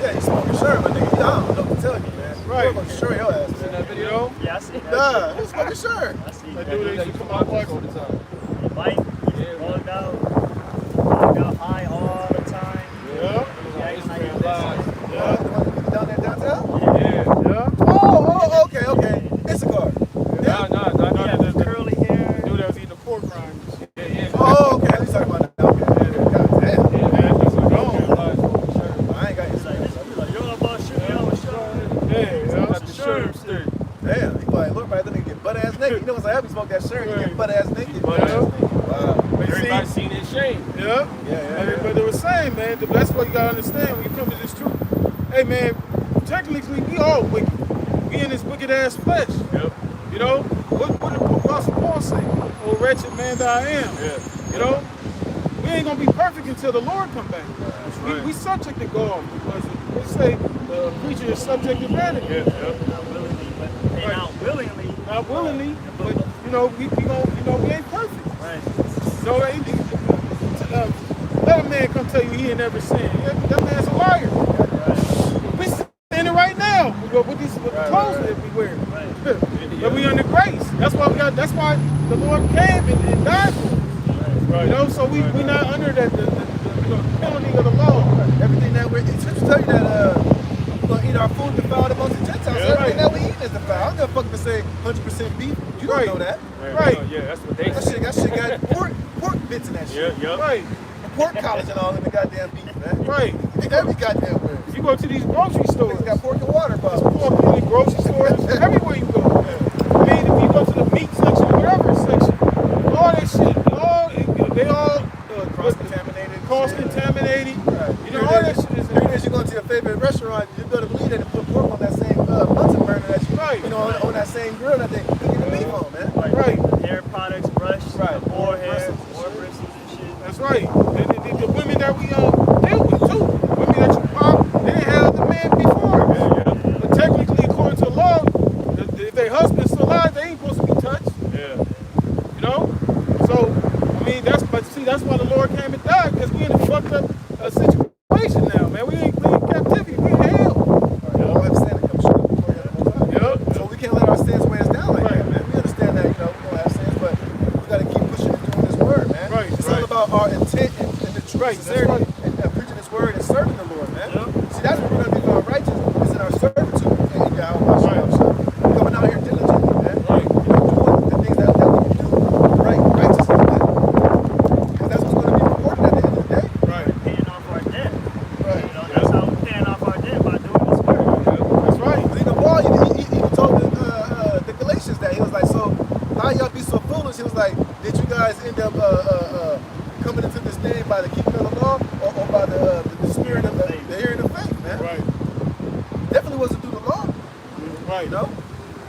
Yeah, you smoking shirt, my nigga. I don't know what to tell you, man. Right. You're gonna shirt your ass, In man. that You video? know? Yeah, I see that. Nah, you smoking shirt. I see That that. dude that used to come out watching. all the time. Bike, bugged out high all the time. Yeah. Yeah, he's like Instagram this. live. Yeah. The one you down there downtown? Yeah. Yeah. Oh, okay. It's a car. Nah. Yeah, the curly hair. Dude that was eating the pork rinds. Yeah. Oh, okay. At least talking about that. Okay. God damn. Yeah, he's like, oh. I ain't got He's like, his this. He's like, you're about shit. Yeah, I'm sure. Yeah. Got the shirt stick. Damn. He like, look, right, let me get butt ass naked. You know what's like? I smoke that shirt, you get butt ass naked. Butt ass naked. Wow. Everybody seen his shame. Yeah. But they were saying, man, that's what you gotta understand when you come to this truth. Hey, man, technically we all wicked. We in this wicked ass flesh. Yep. You know, what did Apostle Paul say? Oh, wretched man that I am. Yeah. You know, we ain't gonna be perfect until the Lord come back. right. We subject to God because they say the preacher is subject to vanity. Yeah. Not willingly, but they not willingly. Not willingly, but you know, we ain't perfect. Right. So let a man come tell you he ain't never sinned. That man's a liar. We sinning right now with the clothes that we wear. Right. But we under grace. That's why the Lord came and died for us. Right. You know, so we not under the penalty of the law. Everything that we're, it's just tell you that we're gonna eat our food defiled amongst the Gentiles. Yeah, Everything right. that we eat is defiled. I don't give a fuck if it say 100% beef. You don't Right. know that. Right. Yeah, that's what they That say. shit got pork bits in that shit. Yeah. Right, And pork collagen all in the goddamn beef, man. right. Every goddamn where. You go to these grocery stores. Niggas got pork and water bottles. Pork in the grocery stores, everywhere you go. I mean, if you go to the meat section, whatever section, all that shit, they all Cross-contaminated. cross-contaminated. Right. You know, all that shit is in Here it is, you go to your favorite restaurant, you better believe that they put pork on that same Bunsen burner that you, Right. you know, on that same grill that they cooking the beef on, man. Like Right. hair products, brush, Right. more hair, Bristles. more bristles and shit. That's right. And the women that we deal with too, women that you pop, they didn't have the man before. But technically, according to the law, if their husband's still alive, they ain't supposed to be touched. Yeah. You know? So, I mean, that's why the Lord came and died, because we in a fucked up situation now, man. We ain't in captivity, we in hell. All have sin and come short of the glory of the Most High. Yep. So we can't let our sins weigh us down like Right. that, man. We understand that, you know, we don't have sins, but we got to keep pushing and doing this word, man. Right, It's right. all about our intent and the true Right, that's sincerity right. and preaching this word and serving the Lord, man. Yep. See, that's what we're going to be found righteous, is in our servitude in YAHAWASHI. Right. Coming out here diligently, man. Right. You know, doing the things that we can do righteously, man. Because that's what's going to be important at the end of the day. Right. Paying off our debt. Right. You know, that's how we're paying off our debt, by doing this work. That's right. Even Paul, he even told the Galatians that. He was like, so why y'all be so foolish? He was like, did you guys end up coming into this thing by the keeping of the law or by the spirit of the hearing of faith, man? Right. Definitely wasn't through the law, Right. you know?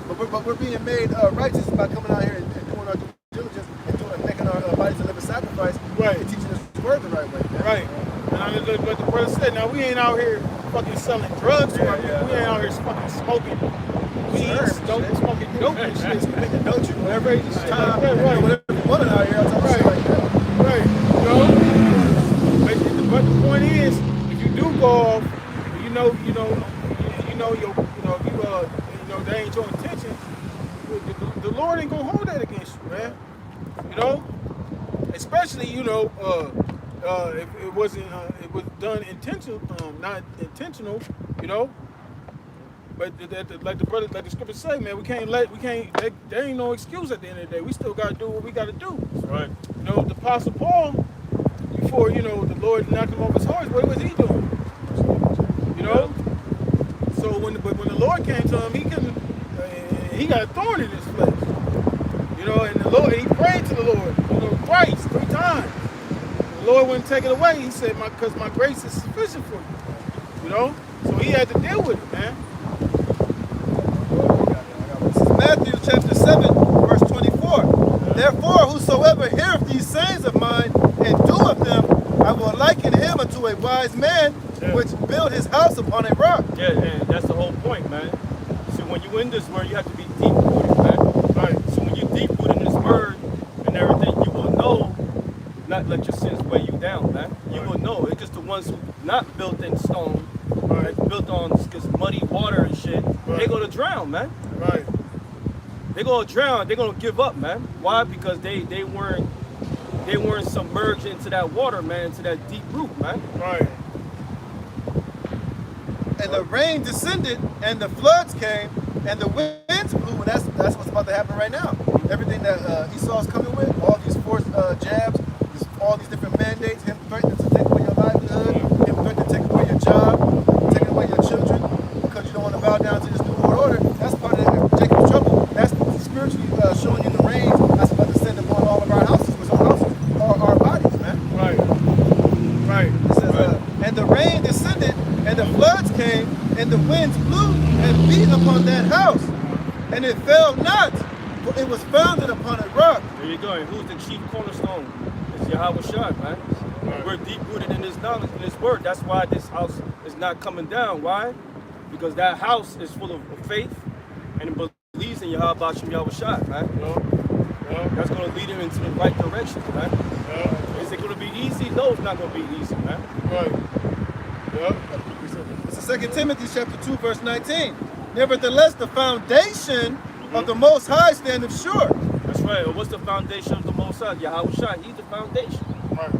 But we're being made righteous by coming out here and doing our due diligence and making our bodies a living sacrifice Right. and teaching this word the right way, man. Right. And but the brother said, now we ain't out here fucking selling drugs to our people. Yeah. We ain't out here fucking smoking weed, Herbs, shit. smoking dope and shit. Don't you? Whatever it is, Time, right, right. whatever you want out here, I'll tell you like that. Right. You know? But the point is, if you do go off, that ain't your intention, the Lord ain't gonna hold that against you, man. You know? Especially, if it wasn't, it was done intentional, not intentional, you know. But like the scriptures say, man, there ain't no excuse at the end of the day. We still gotta do what we gotta do. Right. You know, the Apostle Paul, before, the Lord knocked him off his horse, what was he doing? You know? So when the Lord came to him, he got a thorn in his flesh. You know, and he prayed to the Lord, twice, 3 times. The Lord wouldn't take it away. He said, because my grace is sufficient for you. You know? So he had to deal with it, man. This is Matthew chapter 7, verse 24. Therefore, whosoever heareth these sayings of mine and doeth them, I will liken him unto a wise man which built his house upon a rock. Yeah, and that's the whole point, man. So when you in this word, you have to be deep rooted, man. Right. So when you deep rooted in this word and everything, you will know not let your sins weigh you down, man. You will know. It's just the ones who not built in stone, right, built on just muddy water and shit, they gonna drown, man. Right. They gonna drown. They gonna give up, man. Why? Because they weren't submerged into that water, man, into that deep root, man. Right. And the rain descended, and the floods came, and the winds blew, and that's what's about to happen right now. Everything that Esau's coming with, all these forced jabs, all these different mandates, him threatening to take away your livelihood, him threatening to take away your job, taking away your children, because you don't want to bow down to this new world order. That's part of Jacob's trouble. That's spiritually showing you the rains that's about to send upon all of our houses, which our houses are our bodies, man. Right. Right. It says, and the rain descended, and the floods came, and the winds blew and beat upon that house, and it fell not, for it was founded upon a rock. There you go. And who's the chief cornerstone? It's YAHAWASHI, man. Right. We're deep rooted in this knowledge, in this word. That's why this house is not coming down. Why? Because that house is full of faith and it believes in YAHAWASHI, man. That's going to lead him into the right direction, man. Is it going to be easy? No, it's not going to be easy, man. Right. It's 2 Timothy chapter 2, verse 19. Nevertheless, the foundation of the Most High standeth sure. That's right. What's the foundation of the Most High? YAHAWASHI, he's the foundation. Right.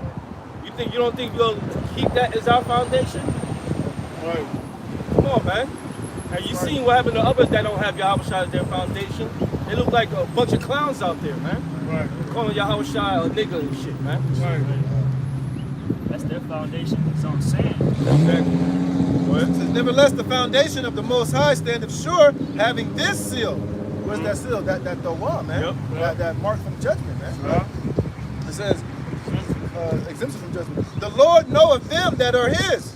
You don't think we'll keep that as our foundation? Right. Come on, man. And you seen what happened to others that don't have YAHAWASHI as their foundation? They look like a bunch of clowns out there, man. Right. Calling YAHAWASHI a nigga and shit, man. Right. That's their foundation. It's on sand. Exactly. It says, nevertheless, the foundation of the Most High standeth sure, having this seal. What's that seal? That Dawah, man. Yep. That mark from judgment, man. Yeah. It says, exemption from judgment. The Lord knoweth them that are his,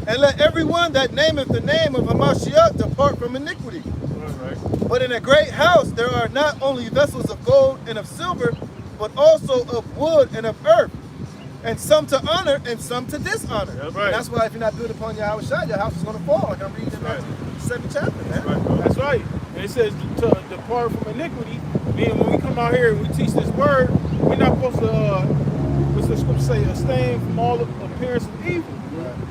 and let everyone that nameth the name of Hamashiach depart from iniquity. Right. But in a great house there are not only vessels of gold and of silver, but also of wood and of earth, and some to honor and some to dishonor. That's right. That's why if you're not built upon YAHAWASHI, your house is going to fall. Like I'm reading in the 7th chapter, man. That's right. And it says to depart from iniquity. Meaning when we come out here and we teach this word, we're not supposed to, what's the scripture say, abstain from all appearance of evil.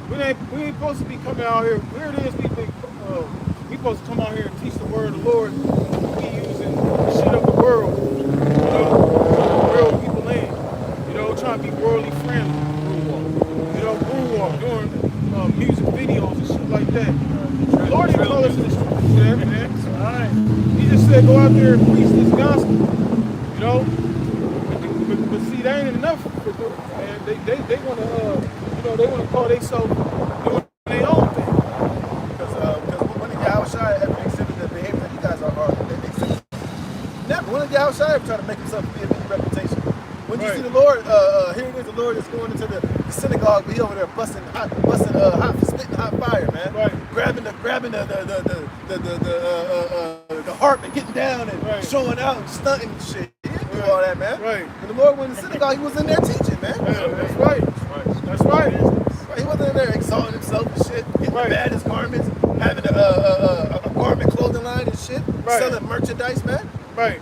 Right. We ain't supposed to be coming out here. Here it is, we supposed to come out here and teach the word of the Lord. We using the shit of the world, world people in, trying to be worldly friendly. Brew walk, doing music videos and shit like that. The Lord didn't call us to the streets, man. Alright. He just said go out there and preach this gospel. But see, that ain't enough for them, man. They wanna they wanna call themselves doing their own thing. Because when did YAHAWASHI ever exhibit the behavior that you guys are exhibiting? Never. When did YAHAWASHI ever try to make himself be a big reputation? When you see the Lord, here it is, the Lord is going into the synagogue, but he over there busting hot, spitting hot fire, man. Right. Grabbing the harp and getting down and showing out and stunting and shit. He didn't do all that, man. Right. When the Lord went in the synagogue, he was in there teaching, man. Yeah, that's right. That's right. He wasn't in there exalting himself and shit, getting the baddest garments, having a garment clothing line and shit, selling merchandise, man. Right.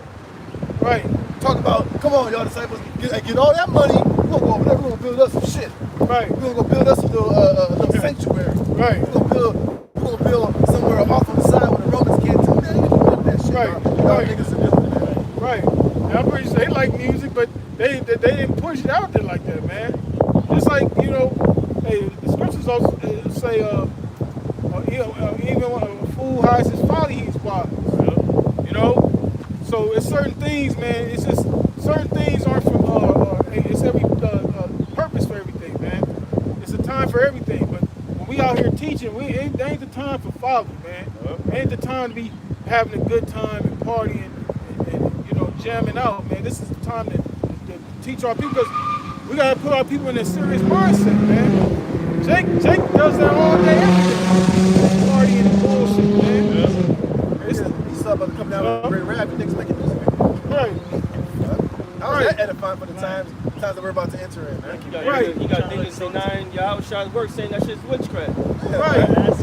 Right. Talk about, come on, y'all disciples, get all that money. We're gonna go over there. We're gonna build us some shit. Right. We're gonna go build us a little sanctuary. Right. We're gonna build somewhere off on the side where the Romans can't do that. You can build that shit. Right. Y'all niggas are doing that. Right. And I'm pretty sure they like music, but they didn't push it out there like that, man. Just like hey, the scriptures also say, even when a fool hides his folly, he's wise. So it's certain things, man. It's just certain things aren't from. It's every purpose for everything, man. It's a time for everything. But when we out here teaching, it ain't the time for folly, man. It ain't the time to be having a good time and partying and jamming out, man. This is the time to teach our people, because we gotta put our people in a serious mindset, man. Jake does that all day, every day. Partying and bullshit, man. He's about to come down with a great rap and niggas making music. Right. How is that edifying for the times times that we're about to enter in, man. You got niggas denying YAHAWASHI's work, saying that shit's witchcraft. Yeah, Right. man.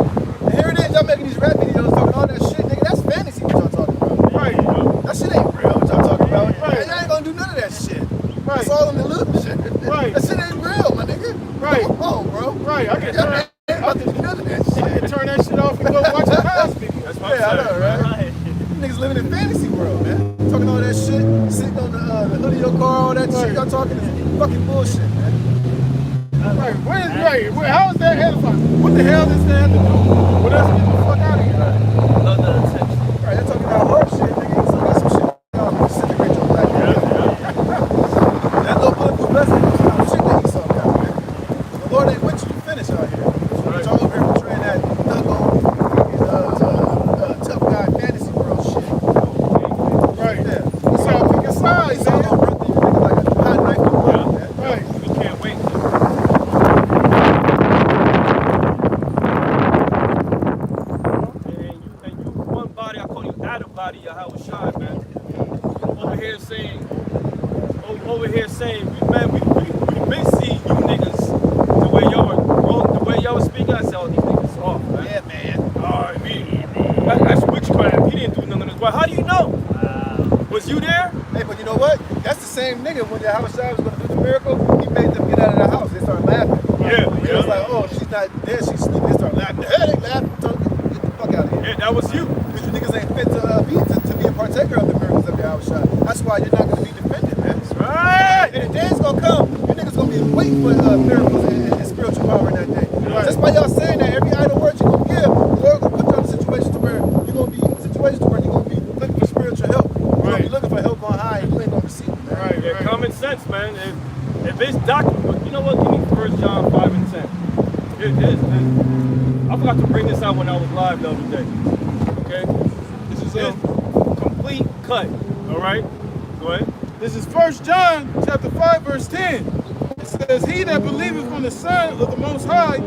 And here it is, y'all making these rap videos talking all that shit, nigga. That's fantasy what y'all talking about. Right. That shit ain't real what y'all talking about. Right. Y'all ain't gonna do none of that shit. Right. It's all in the illusion. Right. That shit ain't real, my nigga. Right. Come on, bro. Right. I can Y'all turn, ain't about to do none of that I shit. can turn that shit off and go watch the Cosby. That's what Yeah, I I'm know, saying. right? Niggas living in fantasy world, man. Talking all that shit, sitting on the hood of your car, all that shit y'all talking is fucking bullshit, man. Right. How is that edifying? What the hell does that have to do? What else get the fuck out of here? Love the attention. Right, they're talking about horse shit, nigga. You still got some shit on disintegrate your black man. That little bulletproof vest ain't no kind of shit that he saw got, man. The Lord ain't with you, you finish out here. But y'all over here portraying that knuckle, tough guy fantasy world shit. Right. Yeah. So I pick a side, It's all man. gonna run through your nigga like a hot knife in the butt, man. Right. We can't wait. And you one body, I call you out of body, YAHAWASHI, man. Over here saying, man, we been seeing you niggas the way y'all were speaking. I said, oh, these niggas off, man. Yeah, man. Oh, that's witchcraft. He didn't do none of this. Well, how do you know? Was you there? Hey, but you know what? That's the same nigga when YAHAWASHI was going to do the miracle, he made them get out of the house. They started laughing. Yeah. He was like, oh, she's not dead, she's sleeping. They started laughing. Hey, they laughing. Told them, get the fuck out of here. Yeah, that was you. Because you niggas ain't fit to be a partaker of the miracles of YAHAWASHI. That's why you're not going to be defended, man. Right. And the day's going to come, you niggas going to be waiting for miracles and spiritual power in that day. Right. That's why y'all saying that every idle word you're going to give, the Lord going to put you in a situation to where you're going to be in situations to where you're going to be looking for spiritual help. You're going to be looking for help on high and you ain't going to receive it, man. Right. Yeah, common sense, man. If it's documented, you know what? Give me 1 John 5 and 10. I forgot to bring this out when I was live the other day. Okay? This is It's complete cut. All right? Go ahead. This is 1 John chapter 5, verse 10. It says, he that believeth on the Son of the Most High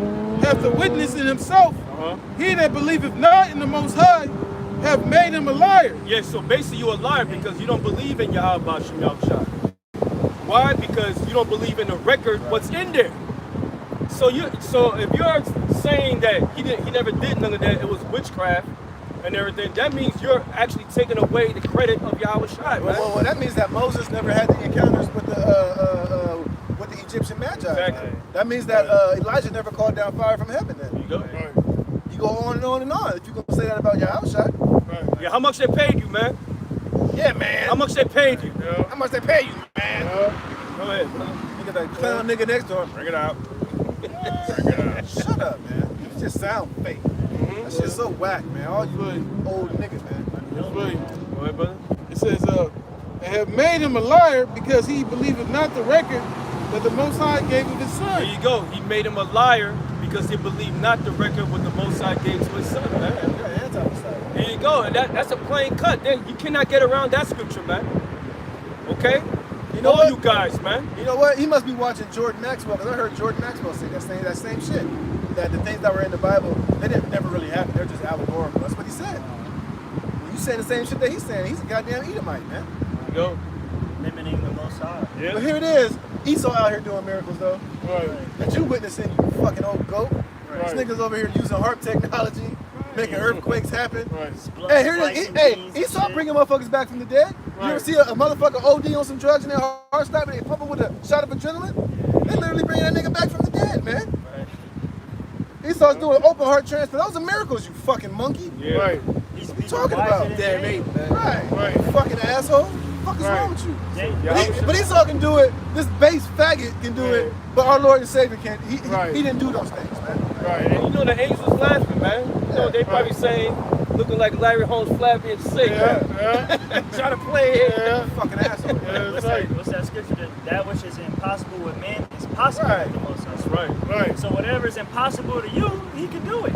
hath the witness in himself. Uh-huh. He that believeth not in the Most High hath made him a liar. Yeah, so basically you're a liar because you don't believe in YAHAWASHI. Why? Because you don't believe in the record, what's in there. So if you're saying that he never did none of that, it was witchcraft and everything, that means you're actually taking away the credit of YAHAWASHI, man. Well, that means that Moses never had the encounters with the Egyptian magi. Exactly. That means that Elijah never called down fire from heaven. Then You go. Right. you go on and on and on. If you're gonna say that about YAHAWASHI, Right. Yeah, how much they paid you, man? yeah, man. How much they paid you? Yeah. How much they pay you, man? Go ahead, brother. Nigga, that clown nigga next door. Bring it out. Shut up, man. You just sound fake. That shit's so whack, man. All you old niggas, man. That's right. Go ahead, brother. It says, and have made him a liar because he believeth not the record that the Most High gave of his There Son. you go. He made him a liar because he believed not the record what the Most High gave to his son, man. You're an anti-Messiah. There you go. And that's a plain cut. You cannot get around that scripture, man. Okay? You know All what? you guys, man. You know what? He must be watching Jordan Maxwell, because I heard Jordan Maxwell say that same shit. That the things that were in the Bible, they didn't never really happen. They're just allegorical. That's what he said. You saying the same shit that he's saying. He's a goddamn Edomite, man. There you go. Limiting the Most High. Yeah. But here it is. Esau out here doing miracles, though. Right. That you witnessing, you fucking old goat. Right. These niggas over here using harp technology, making earthquakes happen. Right. Hey, here it is. Hey, Esau bringing motherfuckers back from the dead. You ever Right. see a motherfucker OD on some drugs and their heart stop and they pump him with a shot of adrenaline? They literally bringing that nigga back from the dead, man. Esau's doing open heart transfer. Those are miracles, you fucking monkey. Yeah. Right. He's What you talking about? Damn it, man. Right. Right. You fucking asshole. What the fuck is Right. wrong with you? Yeah, But Esau can do it. This base faggot can do it. But our Lord and Savior can't. He didn't do those things, man. Right. And you know the angels laughing, man. You know they probably saying, looking like Larry Holmes flappy and sick. Yeah. Huh? Yeah. Trying to play it. Yeah. Fucking asshole. Yeah, that's right. What's that scripture? That which is impossible with man is possible Right. with the Most High. That's right. Right. So whatever is impossible to you, he can do it.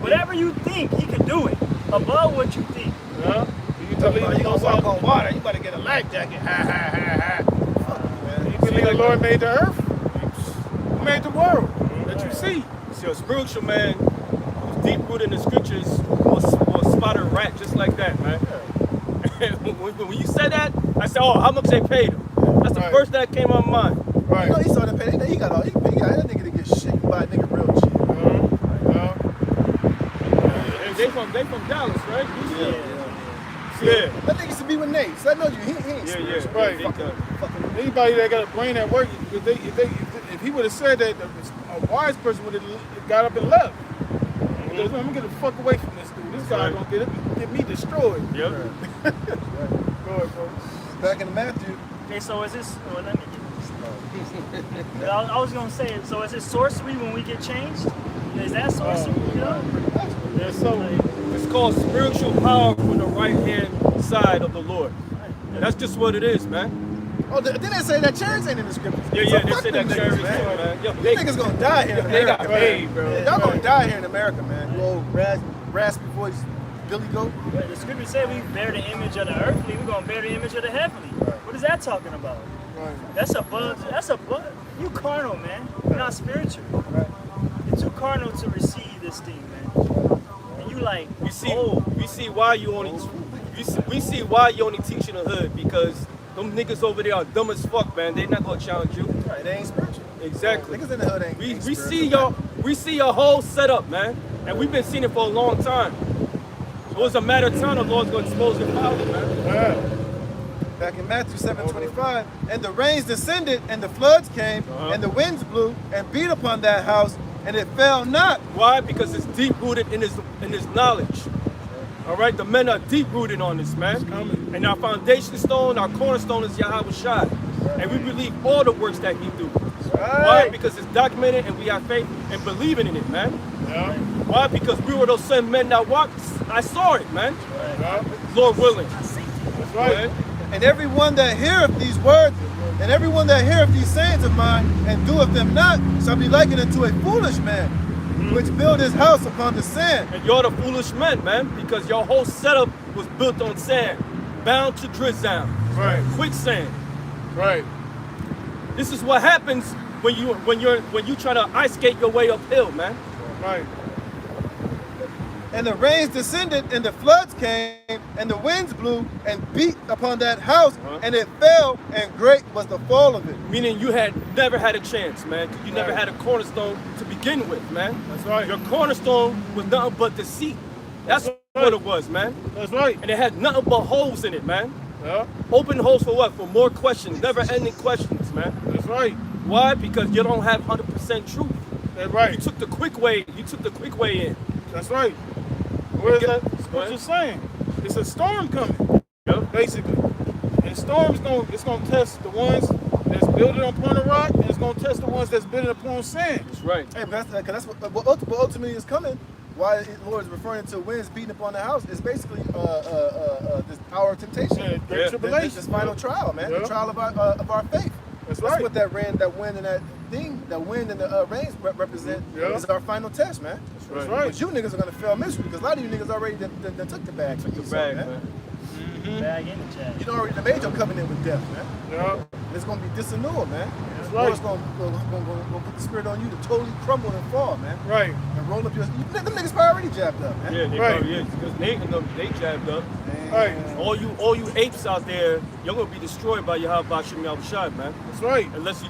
Whatever you think, he can do it. Above what you think. Yeah. You You believe gonna walk on water? You better get a life jacket. Ha ha ha ha. Fuck you, man. you believe the Lord made the earth? Who made the world that you see? See, a spiritual man who's deep rooted in the scriptures will spot a rat just like that, man. when you said that, I said, oh, how much they paid him? That's the Right. first that came on my mind. Right. You know, Esau didn't pay. He got all. He got that nigga to get shit by a nigga real cheap. And they from Dallas, right? Yeah. That nigga used to be with Nate. So I know you. He ain't Yeah. Right. Anybody that got a brain at work, if he would have said that, a wise person would have got up and left. Because, I'm gonna get the fuck away from this dude. This guy gonna get me destroyed. Yep. Go ahead, folks. back in Matthew. Okay, so is this? Well, let me get this. I was gonna say, so is it sorcery when we get changed? Is that sorcery? Yeah, so It's called spiritual power from the right hand side of the Lord. That's just what it is, man. Oh, didn't they say that cherries ain't in the scriptures? Yeah, So they fuck said them that niggas, cherries, man. man. Yo, These niggas gonna die here in they America. got paid, bro. Y'all gonna die here in America, man. You old raspy voice, Billy Goat. The scripture said we bear the image of the earthly, we're gonna bear the image of the heavenly. What is that talking about? That's a buzz. You carnal, man. You're not spiritual. You're too carnal to receive this thing, man. And you like, We see why you only teaching the hood, because them niggas over there are dumb as fuck, man. They not gonna challenge you. Right, they ain't spiritual. Exactly. Niggas in the hood ain't. We spiritual. see your whole setup, man, and we've been seeing it for a long time. So it's a matter of time the Lord's gonna expose your power, man. Back in Matthew 7:25, and the rains descended, and the floods came, and the winds blew and beat upon that house, and it fell not. Why? Because it's deep rooted in his knowledge. All right, the men are deep rooted on this, man. And our foundation stone, our cornerstone is YAHAWASHI, and we believe all the works that He do. Why? Because it's documented, and we have faith and believing in it, man. Why? Because we were those same men that walked. I saw it, man. Lord willing. That's right. And everyone that heareth these words, and everyone that heareth these sayings of mine, and doeth them not, shall be likened unto a foolish man, which built his house upon the sand. And you're the foolish men, man, because your whole setup was built on sand, bound to drizzle, quicksand. Right. This is what happens when you try to ice skate your way uphill, man. Right. And the rains descended, and the floods came, and the winds blew and beat upon that house, and it fell, and great was the fall of it. Meaning you had never had a chance, man. You never had a cornerstone to begin with, man. That's right. Your cornerstone was nothing but deceit. That's what it was, man. That's right. And it had nothing but holes in it, man. Yeah. Open holes for what? For more questions, never-ending questions, man. That's right. Why? Because you don't have 100% truth. That's right. You took the quick way. You took the quick way in. That's right. What is that scripture saying? It's a storm coming, basically. And storm's gonna test the ones that's building upon a rock, and it's gonna test the ones that's building upon sand. That's right. Hey, but that's what ultimately is coming. Why the Lord is referring to winds beating upon the house is basically this hour of temptation, Great tribulation, this final trial, man, the trial of our faith. That's That's right. what that wind and that wind and the rains represent is our final test, man. That's right. But you niggas are gonna fail miserably because a lot of you niggas already done took the bag for you, Bag, man. man. Bag in the chat. You done already made your covenant with death, man. Yeah. It's gonna be disannulled, man. That's The right. Lord's gonna put the spirit on you to totally crumble and fall, man. Right. And roll up your. Them niggas probably already jabbed up, man. Yeah, they Right. probably is. Because Nate and them, they jabbed up. Right. All you apes out there, you're gonna be destroyed by YAHAWASHI, man. That's right. Unless you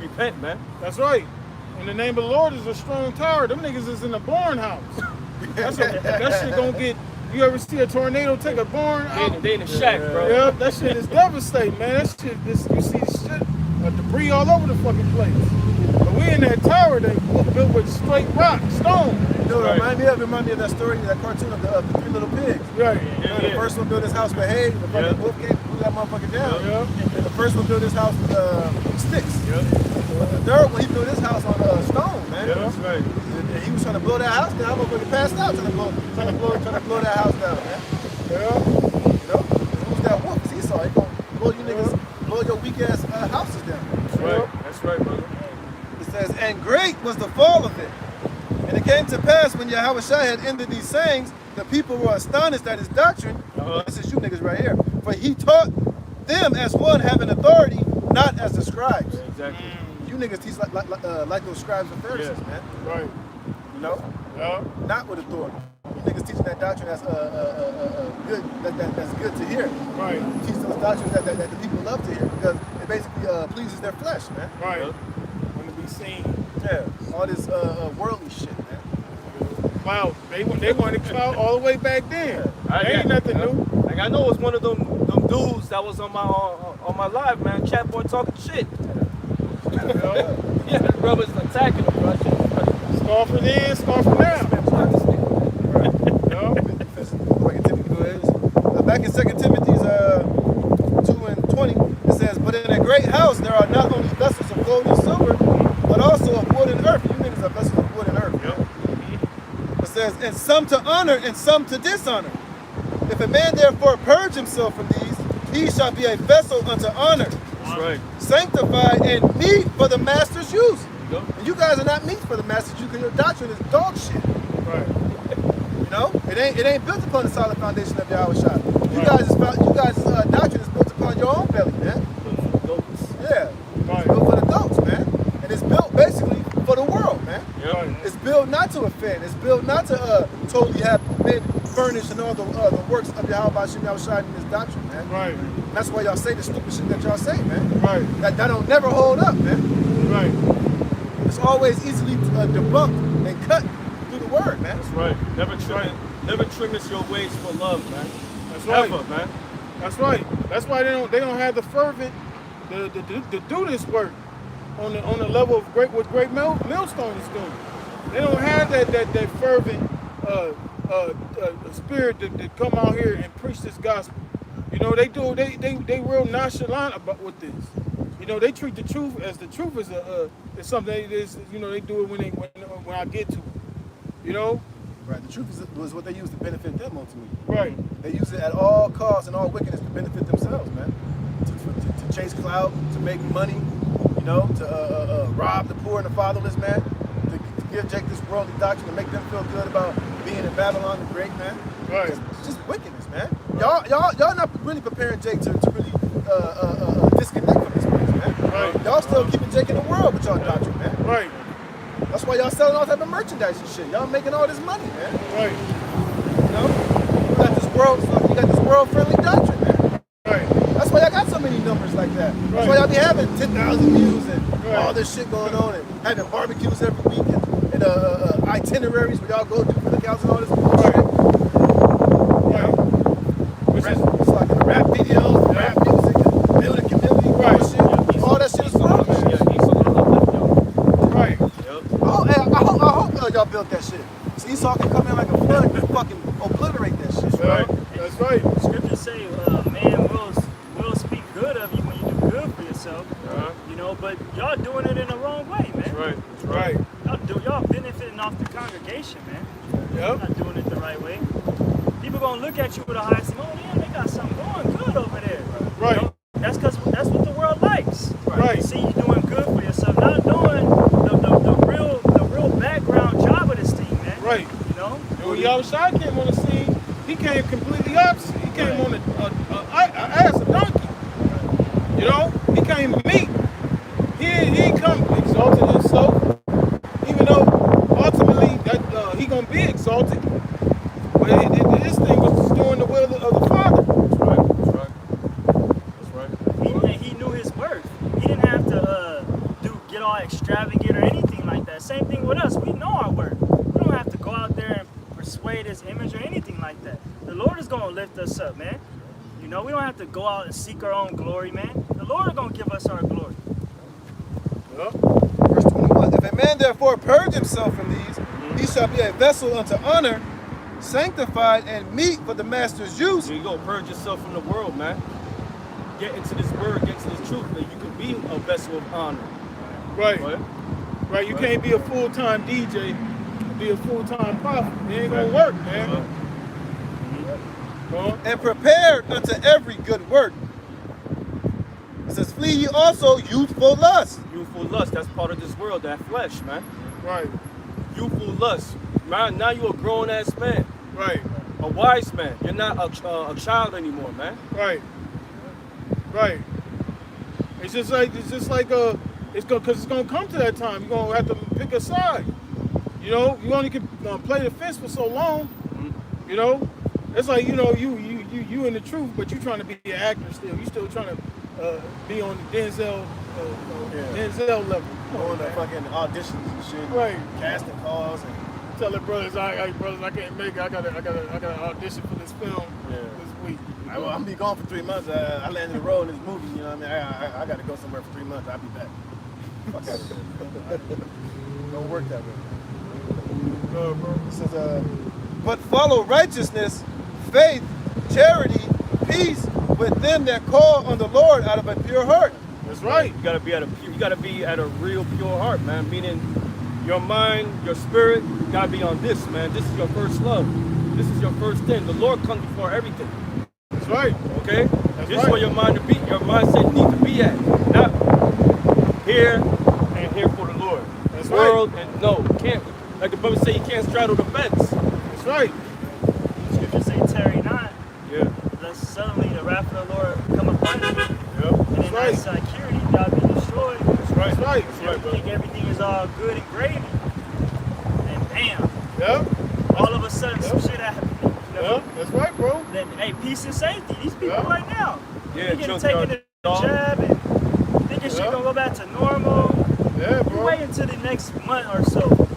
repent, man. That's right. In the name of the Lord is a strong tower. Them niggas is in a barn house. That shit gonna get. You ever see a tornado take a barn out? They in the shack, bro. Yeah, that shit is devastating, man. That shit, you see shit, debris all over the fucking place. But we in that tower that built with straight rock, stone. You know what remind me of that story, that cartoon of the Three Little Pigs. Right. The first one built his house with hay, the fucking wolf came and blew that motherfucker down. Yeah. And the first one built his house with sticks. But the third one, he built his house on stone, man. Yeah, that's right. And he was trying to blow that house down. Motherfucker passed out trying to blow that house down, man. Yeah. You know? Who's that wolf? 'Cause he saw it gonna blow you niggas, blow your weak ass houses down. That's right. That's right, brother. It says, and great was the fall of it. And it came to pass when YAHAWASHI had ended these sayings, the people were astonished at his doctrine. This is you niggas right here. For he taught them as one having authority, not as the scribes. Yeah, exactly. You niggas teach like those scribes and Pharisees, man. Right. You know? Yeah. Not with authority. You niggas teaching that doctrine that's good, that's good to hear. Right. You teach those doctrines that the people love to hear because it basically pleases their flesh, man. Right. Want to be seen. Yeah. All this worldly shit, man. Wow, they wanted clout all the way back then. Ain't nothing new. Like I know it's one of them dudes that was on my live, man. Chat boy talking shit. Yeah, the brothers attacking him, bro. Scoffing in, scoffing out. Back in 2 Timothy 2:20, it says, "But in a great house there are not only vessels of gold and silver, but also of wood and earth." You niggas are vessels of wood and earth. Yep. It says, "And some to honor and some to dishonor. If a man therefore purge himself from these, he shall be a vessel unto honor, That's right. sanctified and meet for the master's use." Yep. And you guys are not meat for the master's use because your doctrine is dog shit. Right. You know, it ain't built upon the solid foundation of YAHAWASHI. You guys' doctrine is built upon your own belly, man. Yeah, Right. it's built for the goats, man, and it's built basically for the world, man. Right. It's built not to offend. It's built not to totally have been furnished in all the works of YAHAWASHI in this doctrine, man. Right. And that's why y'all say the stupid shit that y'all say, man. Right. That don't never hold up, man. Right. It's always easily debunked and cut through the word, man. That's right. Never trim us your ways for love, man. That's right. Ever, man. That's right. That's why they don't have the fervent to do this work on the level of what Great Millstone is doing. They don't have that fervent spirit to come out here and preach this gospel. You know, they real nonchalant about with this. You know, they treat the truth as the truth is something they do it when I get to it. You know? Right. The truth was what they used to benefit them ultimately. Right. They use it at all costs and all wickedness to benefit themselves, man. To chase clout, to make money, you know, to rob the poor and the fatherless, man. To give Jake this worldly doctrine to make them feel good about being in Babylon the Great, man. Right. It's just wickedness, man. Y'all not really preparing Jake to really disconnect from this place, man. Right. Y'all still keeping Jake in the world with y'all doctrine, man. Right. That's why y'all selling all type of merchandise and shit. Y'all making all this money, man. Right. You know? You got this world-friendly doctrine, man. Right. That's why y'all got so many numbers like that. That's why y'all be having 10,000 views and all this shit going on and having barbecues every week and itineraries where y'all go do cookouts and all this bullshit. Right. Which is It's like rap videos, rap music, building community, bullshit. All that shit is wrong. Yeah, he's gonna uplift y'all. right. Yep. I hope y'all built that shit. So Esau can come in like a flood and fucking obliterate that shit. Right. That's right. Scriptures say, man will speak good of you when you do good for yourself. You know, but y'all doing it in the wrong way, man. That's right. Right. Y'all benefiting off the congregation, man. Yep. Not doing it the right way. People gonna look at you with a high and say, oh damn, they got something going good over there. Right. You know? That's what the world likes. Right. They see you doing good for yourself, not doing the real background job of this thing, man. Right. You know? And when YAHAWASHI came on the scene, he came completely opposite. He came on as a donkey. You know? He came meek. He didn't come exalted himself, even though ultimately that he gonna be exalted. But this thing was just doing the will of the Father. That's right. He knew his worth. He didn't have to get all extravagant or anything like that. Same thing with us. We know our worth. We don't have to go out there and persuade his image or anything like that. The Lord is gonna lift us up, man. You know, we don't have to go out and seek our own glory, man. The Lord is gonna give us our glory. Yep. Verse 21. If a man therefore purge himself from these, he shall be a vessel unto honor, sanctified and meet for the master's use. There you go. Purge yourself from the world, man. Get into this word, get into this truth, and you can be a vessel of honor. Right. Right? Right. You can't be a full-time DJ, be a full-time prophet. It ain't gonna work, man. And prepared unto every good work. It says, flee ye also youthful lust. Youthful lust, that's part of this world, that flesh, man. Right. Youthful lust. Man, now you're a grown-ass man. Right. A wise man. You're not a child anymore, man. Right. Right. It's just like because it's gonna come to that time. You're gonna have to pick a side. You know, you only can play the fence for so long. You know, it's like, you know, you in the truth, but you trying to be an actor still. You still trying to be on the Denzel level. Going to fucking auditions and shit. Right. Casting calls and Tell the brothers, I can't make it. I gotta audition for this film this week. I'm gonna be gone for 3 months. I landed a role in this movie. You know what I mean? I gotta go somewhere for 3 months. I'll be back. Fuck out of here. Don't work that way. It says, but follow righteousness, faith, charity, peace with them that call on the Lord out of a pure heart. That's right. You gotta be at a real pure heart, man. Meaning your mind, your spirit gotta be on this, man. This is your first love. This is your first thing. The Lord comes before everything. That's right. Okay? That's This right. is where your mindset needs to be at. Not here and here for the Lord. That's World and no, can't. Like the brother say, you can't straddle the fence. That's right. Scripture say, tarry not, Yeah. lest suddenly the wrath of the Lord come upon you, Yep. and in right. that security thou be destroyed. That's right. That's right. That's You right, brother. think everything is all good and gravy, and bam, Yeah. all of a sudden some shit happened. You know? Yeah. That's right, bro. Then, hey, peace and safety. These people Yeah. right now, Yeah, they getting junkyard taken a dog. jab and thinking shit Yeah. gonna go back to normal. Yeah, You bro. wait until the next month or so,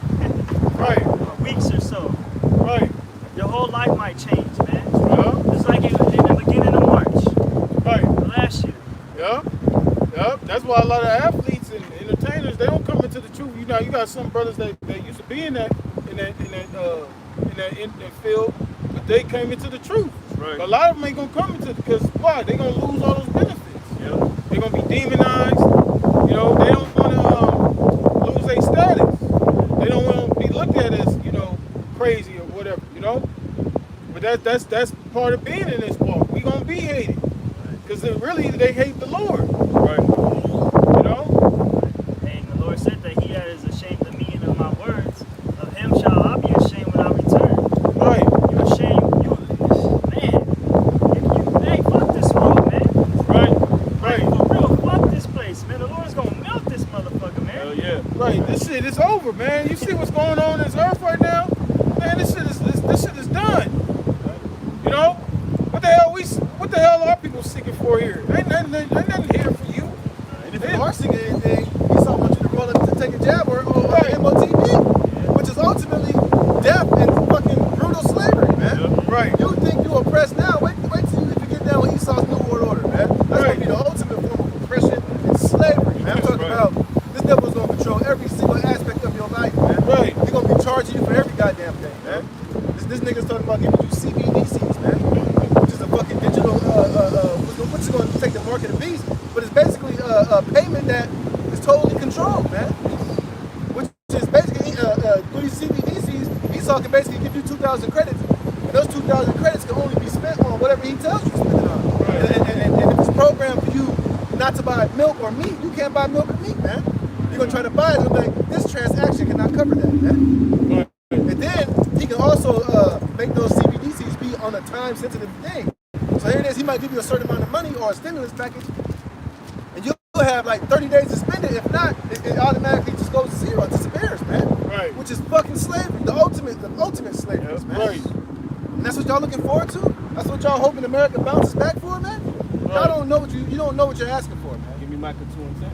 Right. or weeks or so. Right. Your whole life might change, man. Yeah. Just like in the beginning of March Right. last year. Yeah. Yeah. That's why a lot of athletes and entertainers, they don't come into the truth. You know, you got some brothers that used to be in that field, but they came into the truth. Right. But a lot of them ain't gonna come into it because why? They gonna lose all those benefits. Yeah. They're gonna be demonized. You know, they don't want to lose their status. They don't want to be looked at as, you know, crazy or whatever. You know. But that's part of being in this walk. We gonna be hated because really they hate the Lord. Right. You know. And the Lord said that he that is ashamed of me and of my words, of him shall I be ashamed when I return. Right. You ashamed, man. Hey, fuck this world, man. Right. Like, Right. for real, fuck this place, man. The Lord's gonna melt this motherfucker, man. Hell yeah. Right. This shit is over, man. You see what's going on in this earth right now? Man, this shit is done. You know? What the hell are people seeking for here? Ain't nothing here for you. And if you are singing anything, he saw want you to roll up to take a jab or MOTV, which is ultimately death and fucking brutal slavery, man. Right. You think you oppressed now? Wait till you get down with Esau's New World Order, man. That's gonna be the ultimate form of oppression and slavery, man. I'm talking about this devil's gonna control every single aspect of your life, man. Right. He's gonna be charging you for every goddamn thing, man. This nigga's talking about giving you CBDCs, man, which is a fucking digital, which is gonna take the mark of the beast, but it's basically a payment that is totally controlled, man. Which is basically through these CBDCs, Esau can basically give you 2,000 credits, and those 2,000 credits can only be spent on whatever he tells you to spend it on. And if it's programmed for you not to buy milk or meat, you can't buy milk or meat, man. You're gonna try to buy it, and like this transaction cannot cover that, man. And then he can also make those CBDCs be on a time-sensitive thing. So here it is, he might give you a certain amount of money or a stimulus package, and you'll have like 30 days to spend it. If not, it automatically just goes to zero, it disappears, man. Right. Which is fucking slavery, the ultimate slavery, That's man. right. And that's what y'all looking forward to? That's what y'all hoping America bounces back for, man? Y'all Right. don't know what you don't know what you're asking for, man. Give me Micah 2 and 10.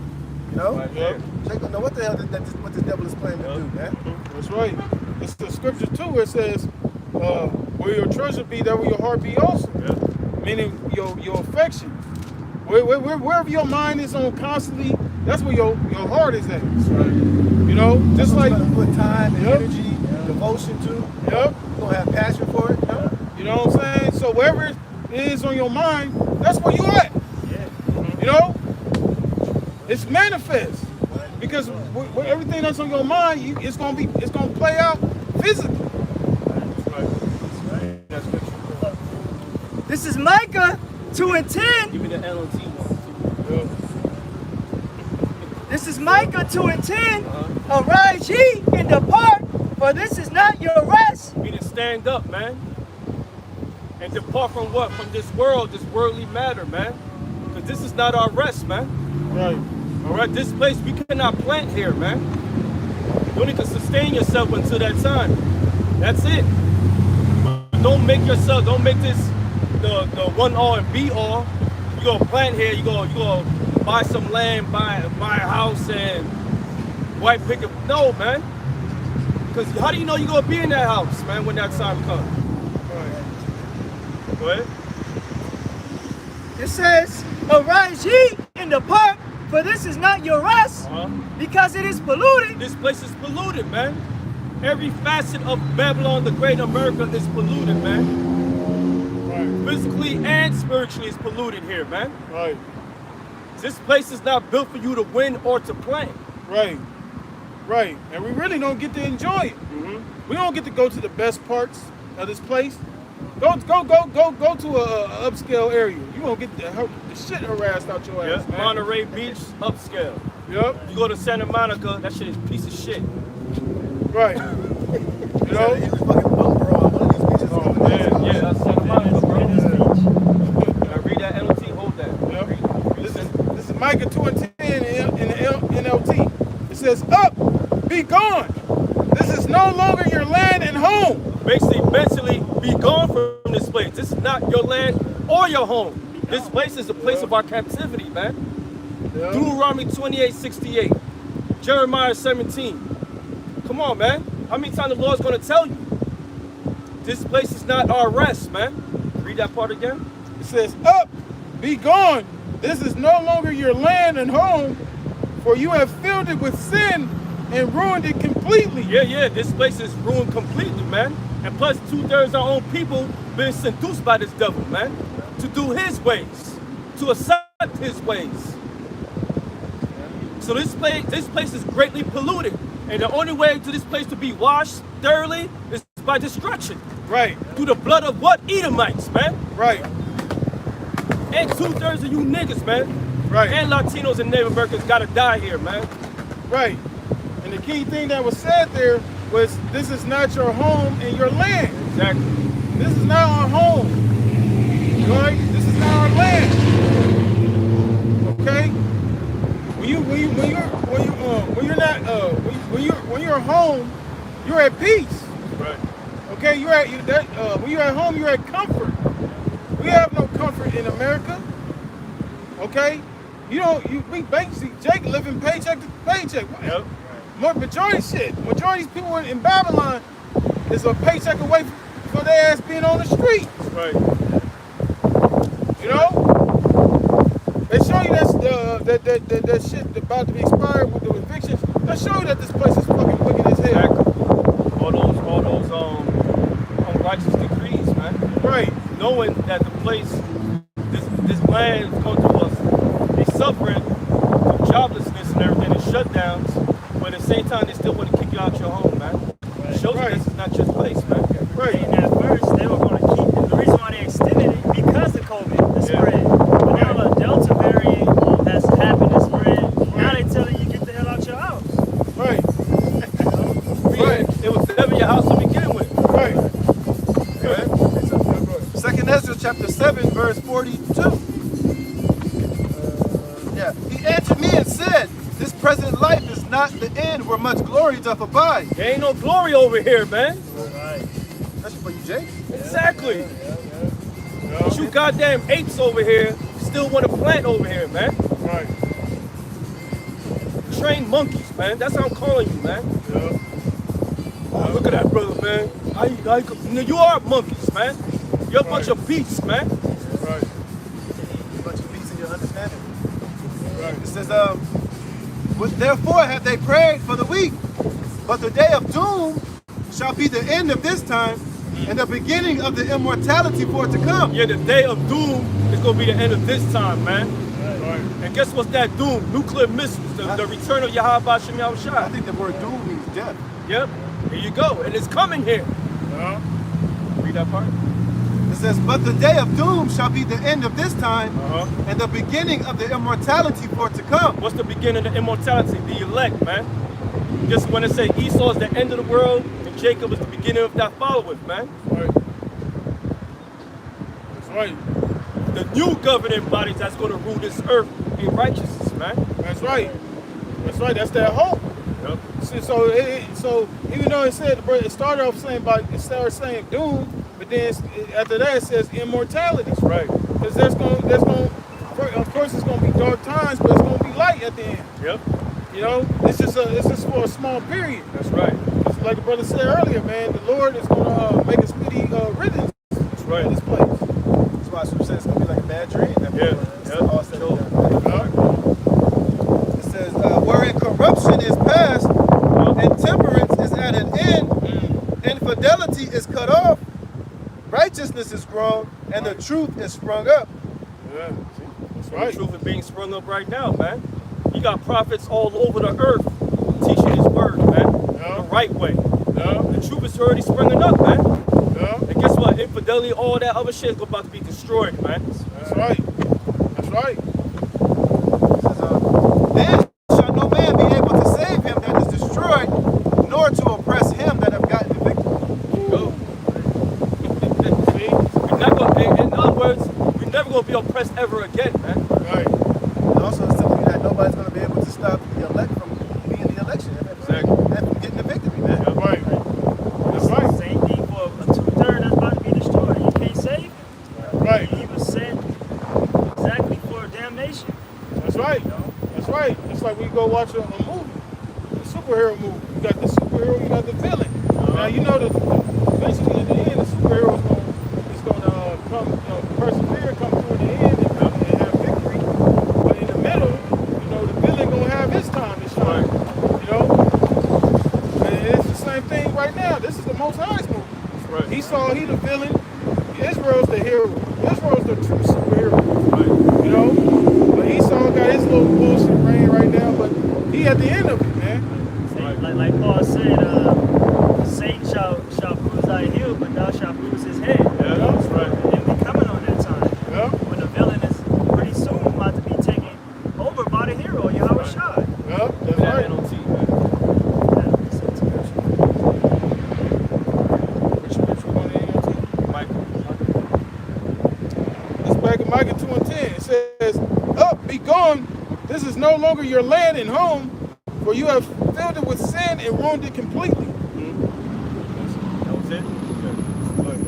You know? Right Yeah. there. Jake don't know what the hell what this devil is planning to do, man. That's right. It's the scripture too. It says, "Where your treasure be, there will your heart be also." Yeah. Meaning your affection. Wherever your mind is on constantly, that's where your heart is at. That's right. You know, just like You're gonna put time and Yep. energy, devotion to. Yep. You're gonna have passion for it. You know what I'm saying? So wherever it is on your mind, that's where you at. Yeah. You know, it's manifest because everything that's on your mind, it's gonna play out physically. That's right. That's good. This is Micah 2 and 10. Give me the LOT one. Yeah. This is Micah 2 and 10. Arise ye and depart, for this is not your rest. Meaning stand up, man. And depart from what? From this world, this worldly matter, man. Because this is not our rest, man. Right. All right, this place, we cannot plant here, man. You need to sustain yourself until that time. That's it. But don't make yourself, don't make this the one all and be all. You gonna plant here, you gonna buy some land, buy a house and white picket. No, man. Because how do you know you're gonna be in that house, man, when that time comes? Go ahead. It says, "Arise ye in the park, for this is not your rest, because it is polluted." This place is polluted, man. Every facet of Babylon, the Great America, is polluted, man. Right. Physically and spiritually is polluted here, man. Right. This place is not built for you to win or to play. Right. Right. And we really don't get to enjoy it. We don't get to go to the best parts of this place. Go to a upscale area. You won't get the shit harassed out your ass, man. Monterey Beach, upscale. Yep. You go to Santa Monica, that shit is a piece of shit. Right. You know? He was fucking bum, bro, on one of these beaches. Oh, man, yeah, that's Santa Monica, bro. Now read that NLT, hold that. Yep. This is Micah 2 and 10 in the NLT. It says, "Up, be gone. This is no longer your land and home." Basically, mentally, be gone from this place. This is not your land or your home. This place is a place of our captivity, man. Yep. Deuteronomy 28:68. Jeremiah 17. Come on, man. How many times the Lord's going to tell you? This place is not our rest, man. Read that part again. It says, "Up, be gone. This is no longer your land and home, for you have filled it with sin and ruined it completely." Yeah, this place is ruined completely, man. And plus, 2/3 of our own people been seduced by this devil, man, to do his ways, to accept his ways. So this place is greatly polluted. And the only way to this place to be washed thoroughly is by destruction. Right. Through the blood of what? Edomites, man. Right. And 2/3 of you niggas, man. Right. And Latinos and Native Americans gotta die here, man. Right. And the key thing that was said there was, this is not your home and your land. Exactly. This is not our home. Right? This is not our land. Okay? When you're home, you're at peace. Right. Okay? When you're at home, you're at comfort. We have no comfort in America. Okay? We basically, Jake living paycheck to paycheck. Yep. Majority of people in Babylon is a paycheck away from their ass being on the street. Right. You know? They show you that shit about to be expired with the evictions. They show you that this place is fucking wicked as hell. Exactly. All those unrighteous decrees, man. Right. Knowing that the place, this land is going to us, they suffering from joblessness and everything and shutdowns, but at the same time they still want to kick you out your home, man. It shows you this is not your place, man. Right. And at first, they were going to keep it. The reason why they extended it because of COVID, the spread. But now the Delta variant has happened to spread. Now they telling you get the hell out your house. Right. Right. It was never your house to begin with. Right. Right. Second Ezra chapter 7, verse 42. He answered me and said, "This present life is not the end where much glory doth abide." There ain't no glory over here, man. Right. That's for you, Jake. Exactly. But you goddamn apes over here still want to plant over here, man. Right. Trained monkeys, man. That's how I'm calling you, man. Yeah. Oh, look at that brother, man. You are monkeys, man. You're a bunch of beasts, man. Right. A bunch of peace in your understanding. Right. It says, "Therefore have they prayed for the weak, but the day of doom shall be the end of this time, and the beginning of the immortality for it to come." Yeah, the day of doom is going to be the end of this time, man. Right. And guess what's that doom? Nuclear missiles, the return of YAHAWAH, sham, I YAHAWASHI. think the word doom means death. Yep, here you go. And it's coming here. Yeah. Read that part. It says, "But the day of doom shall be the end of this time, Uh-huh. and the beginning of the immortality for it to come." What's the beginning of the immortality? The elect, man. Just when they say Esau is the end of the world and Jacob is the beginning of that followeth, man. Right. That's right. The new governing bodies that's going to rule this earth in righteousness, man. That's right. That's right. That's their hope. Yep. So even though it started off saying doom, but then after that it says immortality. That's right. Because of course it's gonna be dark times, but it's gonna be light at the end. Yep. You know, it's just for a small period. That's right. It's like the brother said earlier, man. The Lord is gonna make a speedy riddance. That's right. In this place. That's why Scripture says it's going to be like a bad dream. All said and done. It says, wherein corruption is past, and temperance is at an end, infidelity is cut off, righteousness is grown, and the truth is sprung up. Yeah. That's The right. truth is being sprung up right now, man. You got prophets all over the earth teaching his word, man. Yeah. The right way. Yeah. The truth is already springing up, man. Yeah. And guess what? Infidelity, all that other shit is about to be destroyed, man. That's right. That's right. It says, then shall no man be able to save him that is destroyed, nor to oppress him that have gotten the victory. Go. See? In other words, we're never going to be oppressed ever again, man. Right. And also it's telling you that nobody's going to be able to stop the elect from being the election Exactly. and from getting the victory, man. That's right. That's right. Same thing for a 2/3 that's about to be destroyed. You can't save him. Right. He was sent exactly for damnation. That's right. That's right. It's like we go watch a movie, a superhero movie. You got the superhero, you got the villain. Now you know eventually at the end the superhero is gonna come, persevere, come through the end and have victory. But in the middle, the villain gonna have his time to shine. And it's the same thing right now. This is the Most High's movie. That's right. He the villain. Israel's the hero. Israel's the true superhero. Right. But Esau got his little bullshit reign right now, but he at the end of it, man. Like Paul said, Satan shall bruise thy heel, but thou shalt bruise his head. Yeah, that's right. And we coming on that time. Yeah. When the villain is pretty soon about to be taken over by the hero, YAHAWASHI. Yeah, that's That right. NLT, man. Which one NLT? Michael. It's back in Micah 2:10. It says, "Up, be gone. This is no longer your land and home, for you have filled it with sin and ruined it completely." That was it? Okay.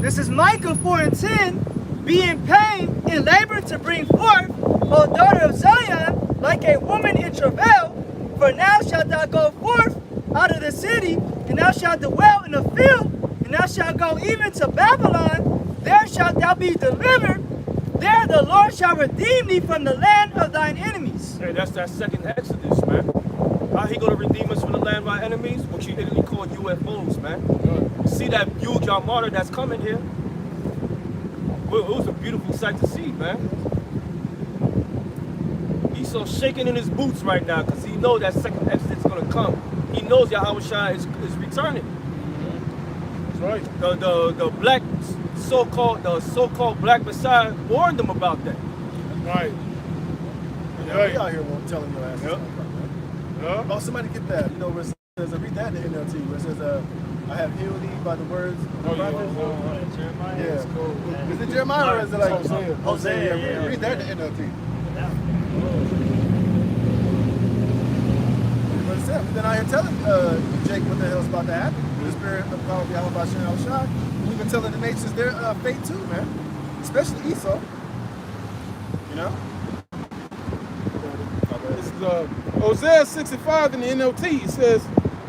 This is Micah 4:10. Be in pain and labor to bring forth, O daughter of Zion, like a woman in travail. For now shalt thou go forth out of the city, and thou shalt dwell in the field, and thou shalt go even to Babylon. There shalt thou be delivered. There the Lord shall redeem thee from the land of thine enemies. Hey, that's that second Exodus, man. How he gonna redeem us from the land of our enemies? What you Italy call UFOs, man. See that huge armada that's coming here? Well, it was a beautiful sight to see, man. He's so shaking in his boots right now because he knows that second Exodus is gonna come. He knows YAHAWASHI is returning. That's right. The black so-called black Messiah warned them about that. Right. Yeah, Right. we out here telling your ass. Yep. Yeah. Oh, somebody get that. Where it says, read that in the NLT, where it says, I have healed thee by the words of the Oh, yeah. prophet. Jeremiah. Yeah. Is it Jeremiah or is it like Hosea. Hosea, yeah. Read that in the NLT. But it said, we've been out here telling Jake what the hell's about to happen. The spirit of power of YAHAWASHI. We've been telling the nations their fate too, man. Especially Esau. This is Hosea 6:5 in the NLT. It says,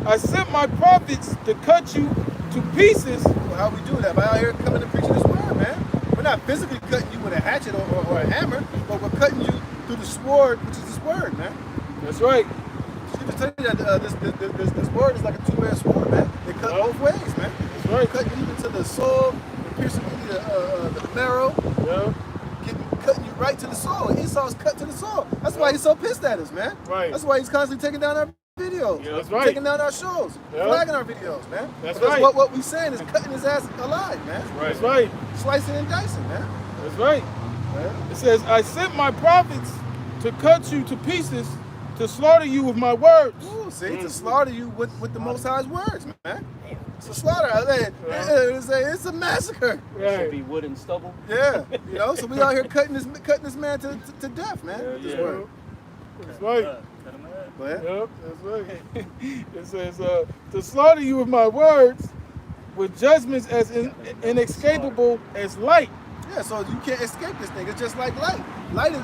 "I sent my prophets to cut you to pieces." Well, how we do that? By out here coming and preaching this word, man. We're not physically cutting you with a hatchet or a hammer, but we're cutting you through the sword, which is this word, man. That's right. Scripture tell you that this word is like a two-edged sword, man. They cut both ways, man. That's right. Cutting you even to the soul, and piercing you the marrow, Yeah. cutting you right to the soul. And Esau's cut to the soul. That's why he's so pissed at us, man. Right. That's why he's constantly taking down our videos. Yeah, that's right. Taking down our shows. Yeah. Flagging our videos, man. That's because right. what we saying is cutting his ass alive, man. That's right. Slicing and dicing, man. That's right. It says, "I sent my prophets to cut you to pieces, to slaughter you with my words." Ooh, see, to slaughter you with the Most High's words, man. It's a slaughter. It's a massacre. Should be wood and stubble. Yeah, so we out here cutting this man to death, man. Yeah, This yeah. word. That's right. Go ahead. Yep, that's right. It says, "to slaughter you with my words, with judgments as inescapable as light. Yeah, so you can't escape this thing. It's just like light. Light is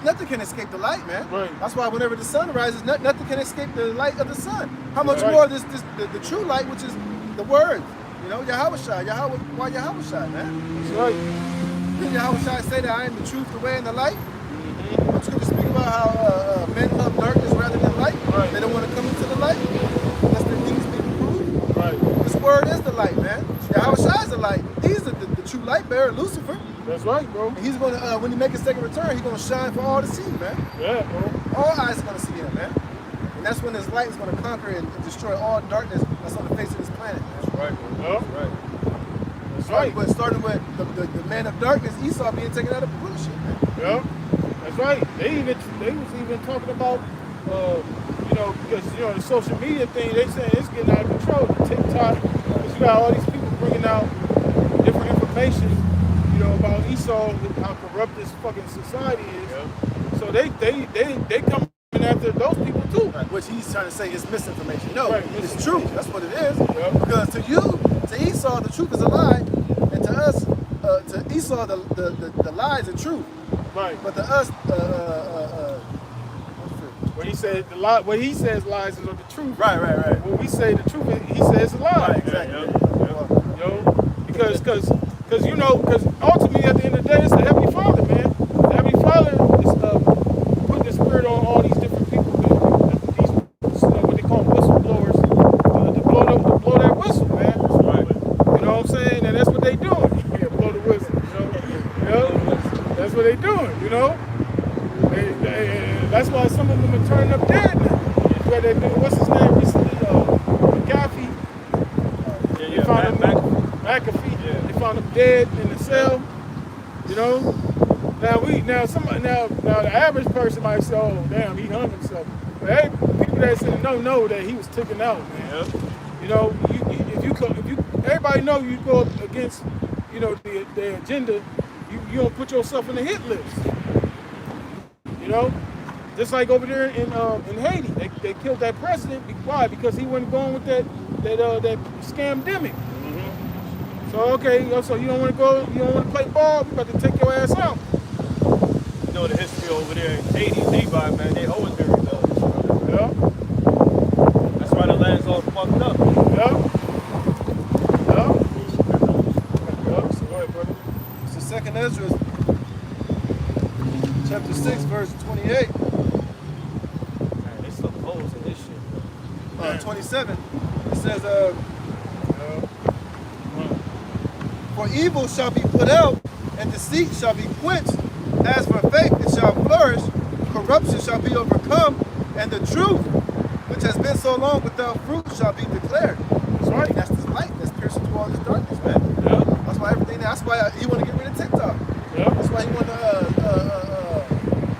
nothing can escape the light, man. Right. That's why whenever the sun rises, nothing can escape the light of the sun. How much Right. more the true light, which is the word, you know, YAHAWASHI, YAHAWASHI, man. That's right. Didn't YAHAWASHI say that I am the truth, the way, and the light? I'm just going to speak about how men love darkness rather than light. Right. They don't want to come into the light. That's their deeds being proved. Right. This word is the light, man. YAHAWASHI is the light. He's the true light bearer, Lucifer. That's right, bro. And he's going to, when he makes his second return, he's going to shine for all to see, man. Yeah, bro. All eyes are going to see him, man. And that's when his light is going to conquer and destroy all darkness that's on the face of this planet, man. That's right, bro. That's right. That's right. Starting with the man of darkness, Esau being taken out of rulership, man. Yeah, that's right. They was even talking about, you know, because you know the social media thing. They saying it's getting out of control. The TikTok, because you got all these people bringing out different information, you know, about Esau, how corrupt this fucking society is. Yeah. So they come after those people too. Right. Which he's trying to say is misinformation. No, right, it's true. That's what it is. Yeah. Because to Esau, the truth is a lie, and to us, to Esau, the lie is the truth. Right. But to us, when he says the lie, what he says lies is the truth. Right. When we say the truth, he says a lie. Right, exactly. You know, because you know, because ultimately at the end of the day, it's the Heavenly Father, man. The Heavenly Father is putting the spirit on all these different people, these you know, what they call whistleblowers, to blow that whistle, man. That's right. You know what I'm saying? And that's what they doing. Yeah, blow the whistle. You know, that's what they doing. You know, that's why some of them are turning up dead now. Where they do, what's his name recently? McAfee. They found him, McAfee. Yeah. They found him dead in the cell. You know. Now the average person might say, "Oh, damn, he hung himself." But hey, people that say don't know that he was taken out, man. Yeah. You know, if you everybody know you go up against, you know, the agenda, you don't put yourself in the hit list. You know, just like over there in Haiti, they killed that president. Why? Because he wasn't going with that scamdemic. Mm-hmm. So okay, so you don't want to go, you don't want to play ball. We about to take your ass out. You know the history over there in Haiti, Levi, man, they always been rebellious. Yeah. That's why the land's all fucked up. Yeah. So go ahead, brother. It's the second Ezra, chapter 6, verse 28. Man, they still close in this shit. 27. It says, for evil shall be put out, and deceit shall be quenched. As for faith, it shall flourish. Corruption shall be overcome, and the truth, which has been so long without fruit, shall be declared. That's right. That's this light that's piercing through all this darkness, man. Yeah. That's why everything. That's why he want to get rid of TikTok. Yeah. That's why he want to.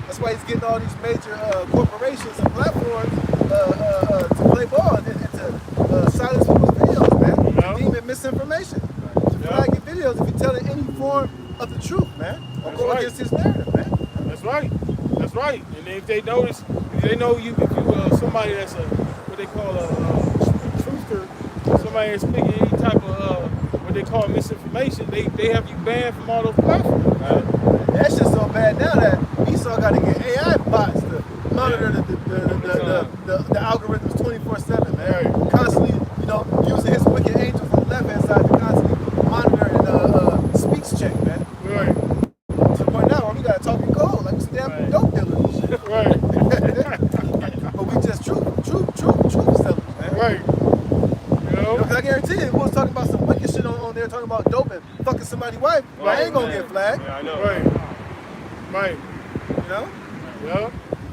That's why he's getting all these major corporations and platforms to play ball and to silence people's videos, man. Yeah. Demon misinformation. To flag your videos if you're telling any form of the truth, man. Or go against his narrative, man. That's right. That's right. And if they notice, if you somebody that's what they call a truther, somebody that's speaking any type of what they call misinformation, they have you banned from all those platforms. Right. That shit's so bad now that Esau got to get AI bots to monitor the algorithms 24/7, man. Right. Constantly, you know, using his wicked angels on the left-hand side to constantly monitor and speech check, man. Right. To the point now where we got to talk in code like some damn dope dealers and shit. Right. But we just truth sellers, man. Right. You know? Because I guarantee you, if we was talking about some wicked shit on there, talking about dope and fucking somebody's wife, I ain't gonna get flagged. Yeah, I know. Right. Right. You know? Yeah.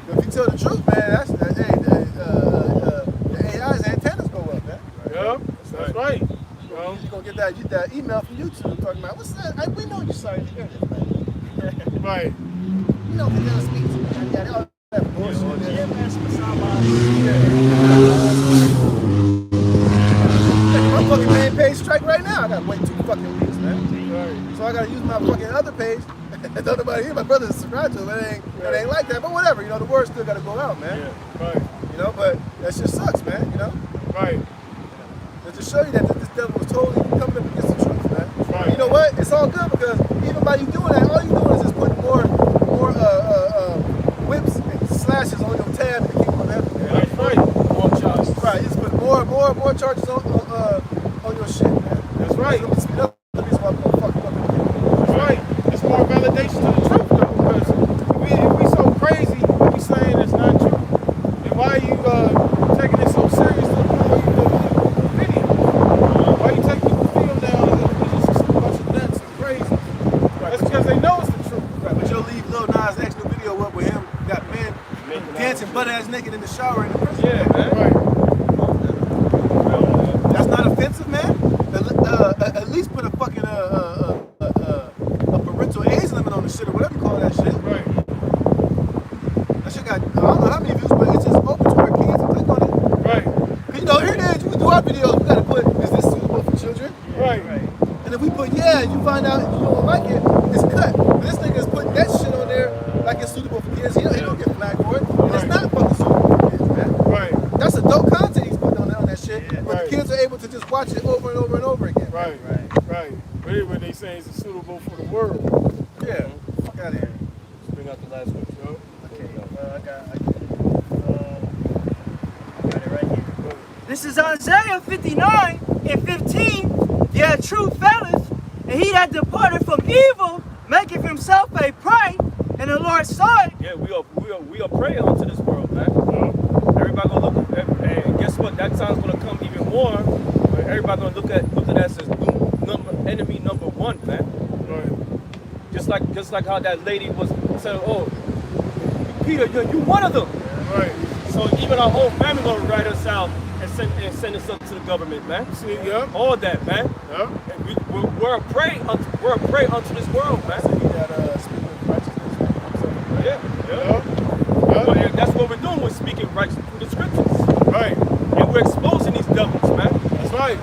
But if you tell the truth, man, that's the AI's antennas go up, man. Yeah. That's right. Well, You're gonna get that email from YouTube talking about what's that? We know you sorry to hear this, man. right. You know, freedom of speech. Yeah, all that bullshit. GMS My fucking main page strike right now. I gotta wait 2 fucking weeks, man. Right. So I gotta use my fucking other page. Don't nobody hear my brother is subscribed to it. It ain't like that, but whatever. You know, the word still gotta go out, man. Yeah. Right. You know, but that shit sucks, man. You know. Right. to show you that this devil was totally coming up against the truth, man. Right. And you know what? It's all good because even by you doing that, all you doing is just putting more whips and slashes on your tab in the kingdom of heaven. Man. That's right. More charges. Right. You just put more charges on your shit, man. That's right. That's why we're gonna fuck you up in the kingdom. That's right. It's more validation to the truth, though. Because if we so crazy, we saying it's not true, then why are you taking it so serious to the point where you do the video? Why you take people's film down and it's just a bunch of nuts and crazy? That's because they know it's the truth. Right. But you'll leave Lil Nas X new video up with him, got men dancing butt ass naked in the shower in the prison. Yeah, man. Right. That's not offensive, man. At least put a fucking a parental age limit on the shit or whatever you call that shit. Right. That shit got I don't know how many views, but it's just open to where kids can click on it. Right. Cause you know, here it is. You can do our videos. We gotta put, is this suitable for children? Right. And if we put yeah, and you find out you don't like it, it's cut. But this nigga's putting that shit on there like it's suitable for kids. He don't get flagged for it. And it's not fucking suitable for kids, man. Right. That's adult content he's putting on that shit. Yeah. But Right. the kids are able to just watch it over and over and over again. Right. Right. Really, what they say is suitable for the world. Yeah. Fuck out of here. Let's bring out the last one, yo. Okay. I got Got it right here. This is Isaiah 59 and 15. Yeah, true fellas, and he that departed from evil maketh himself a prey, and the Lord saw it. Yeah, we are prey unto this world, man. Everybody gonna look at, and guess what? That time's gonna come even more. But everybody gonna look at us as enemy number one, man. Right. Just like how that lady was saying, oh, Peter, you one of them. Right. So even our whole family gonna write us out and send us up to the government, man. See, yeah. All that, man. Yeah. And we're a prey unto this world, man. he got speaking of righteousness. Yeah. Yeah. But Yeah. that's what we're doing. We're speaking right through the scriptures, Right. and we're exposing these devils, man. That's right.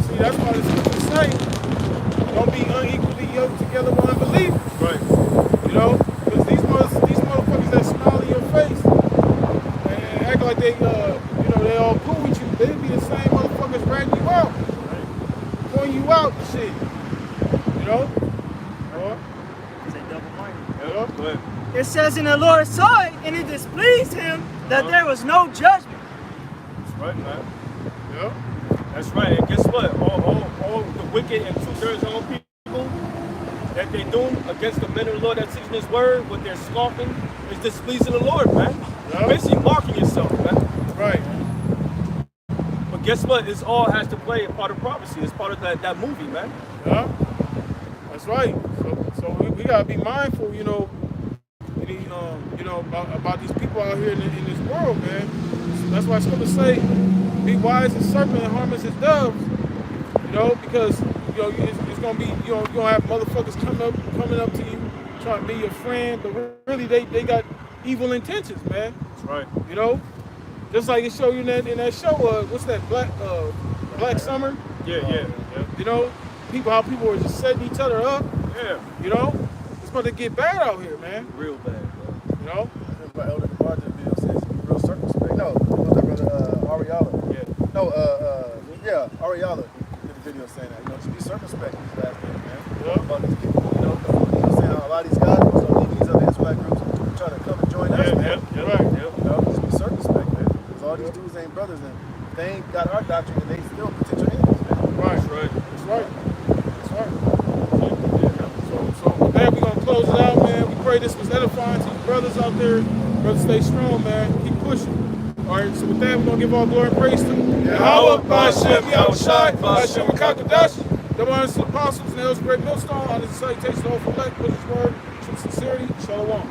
See, that's why the scriptures say, don't be unequally yoked together with unbelief. Right. You know? Because these motherfuckers that smile in your face and act like they, they all cool with you, they'll be the same motherfuckers ratting you out. Pulling you out and shit. You know? Say double-minded. Yeah. Go ahead. It says, and the Lord saw it, and it displeased him that there was no judgment. That's right, man. Yeah. That's right. And guess what? All the wicked and 2/3 of all people that they doing against the men of the Lord that teaching His word, what they're scoffing, is displeasing the Lord, man. Yeah. Basically marking yourself, man. Right. But guess what? This all has to play a part of prophecy. It's part of that movie, man. Yeah. That's right. So we gotta be mindful, about these people out here in this world, man. So that's why it's gonna say, be wise as serpent and harmless as doves. Because it's gonna be you're gonna have motherfuckers coming up to you trying to be your friend, but really they got evil intentions, man. That's right. Just like it showed you in that show. What's that Black Summer? Yeah. How people were just setting each other up. Yeah. It's about to get bad out here, man. Real bad, bro. My elder Departure video says be real circumspect. No, what's that brother Ariala? Yeah. No, Ariala did a video saying that. Just be circumspect these last days, man. Yeah. About these people, saying how a lot of these guys are leaving these other Israelite groups trying to come and join us, man. Right. Just be circumspect, man. Because all these dudes ain't brothers and they ain't got our doctrine and they still potential enemies, man. Right. That's right. That's right. So with that, we're going to close it out, man. We pray this was edifying to you brothers out there. Brothers, stay strong, man. Keep pushing. All right, so with that, we're going to give all glory and praise to YAHAWAH, YAHAWASHI, Rawchaa Qadash. The ones, the apostles, and those great millstone. On this salutation, the whole elect, with his word, true sincerity. Shalom.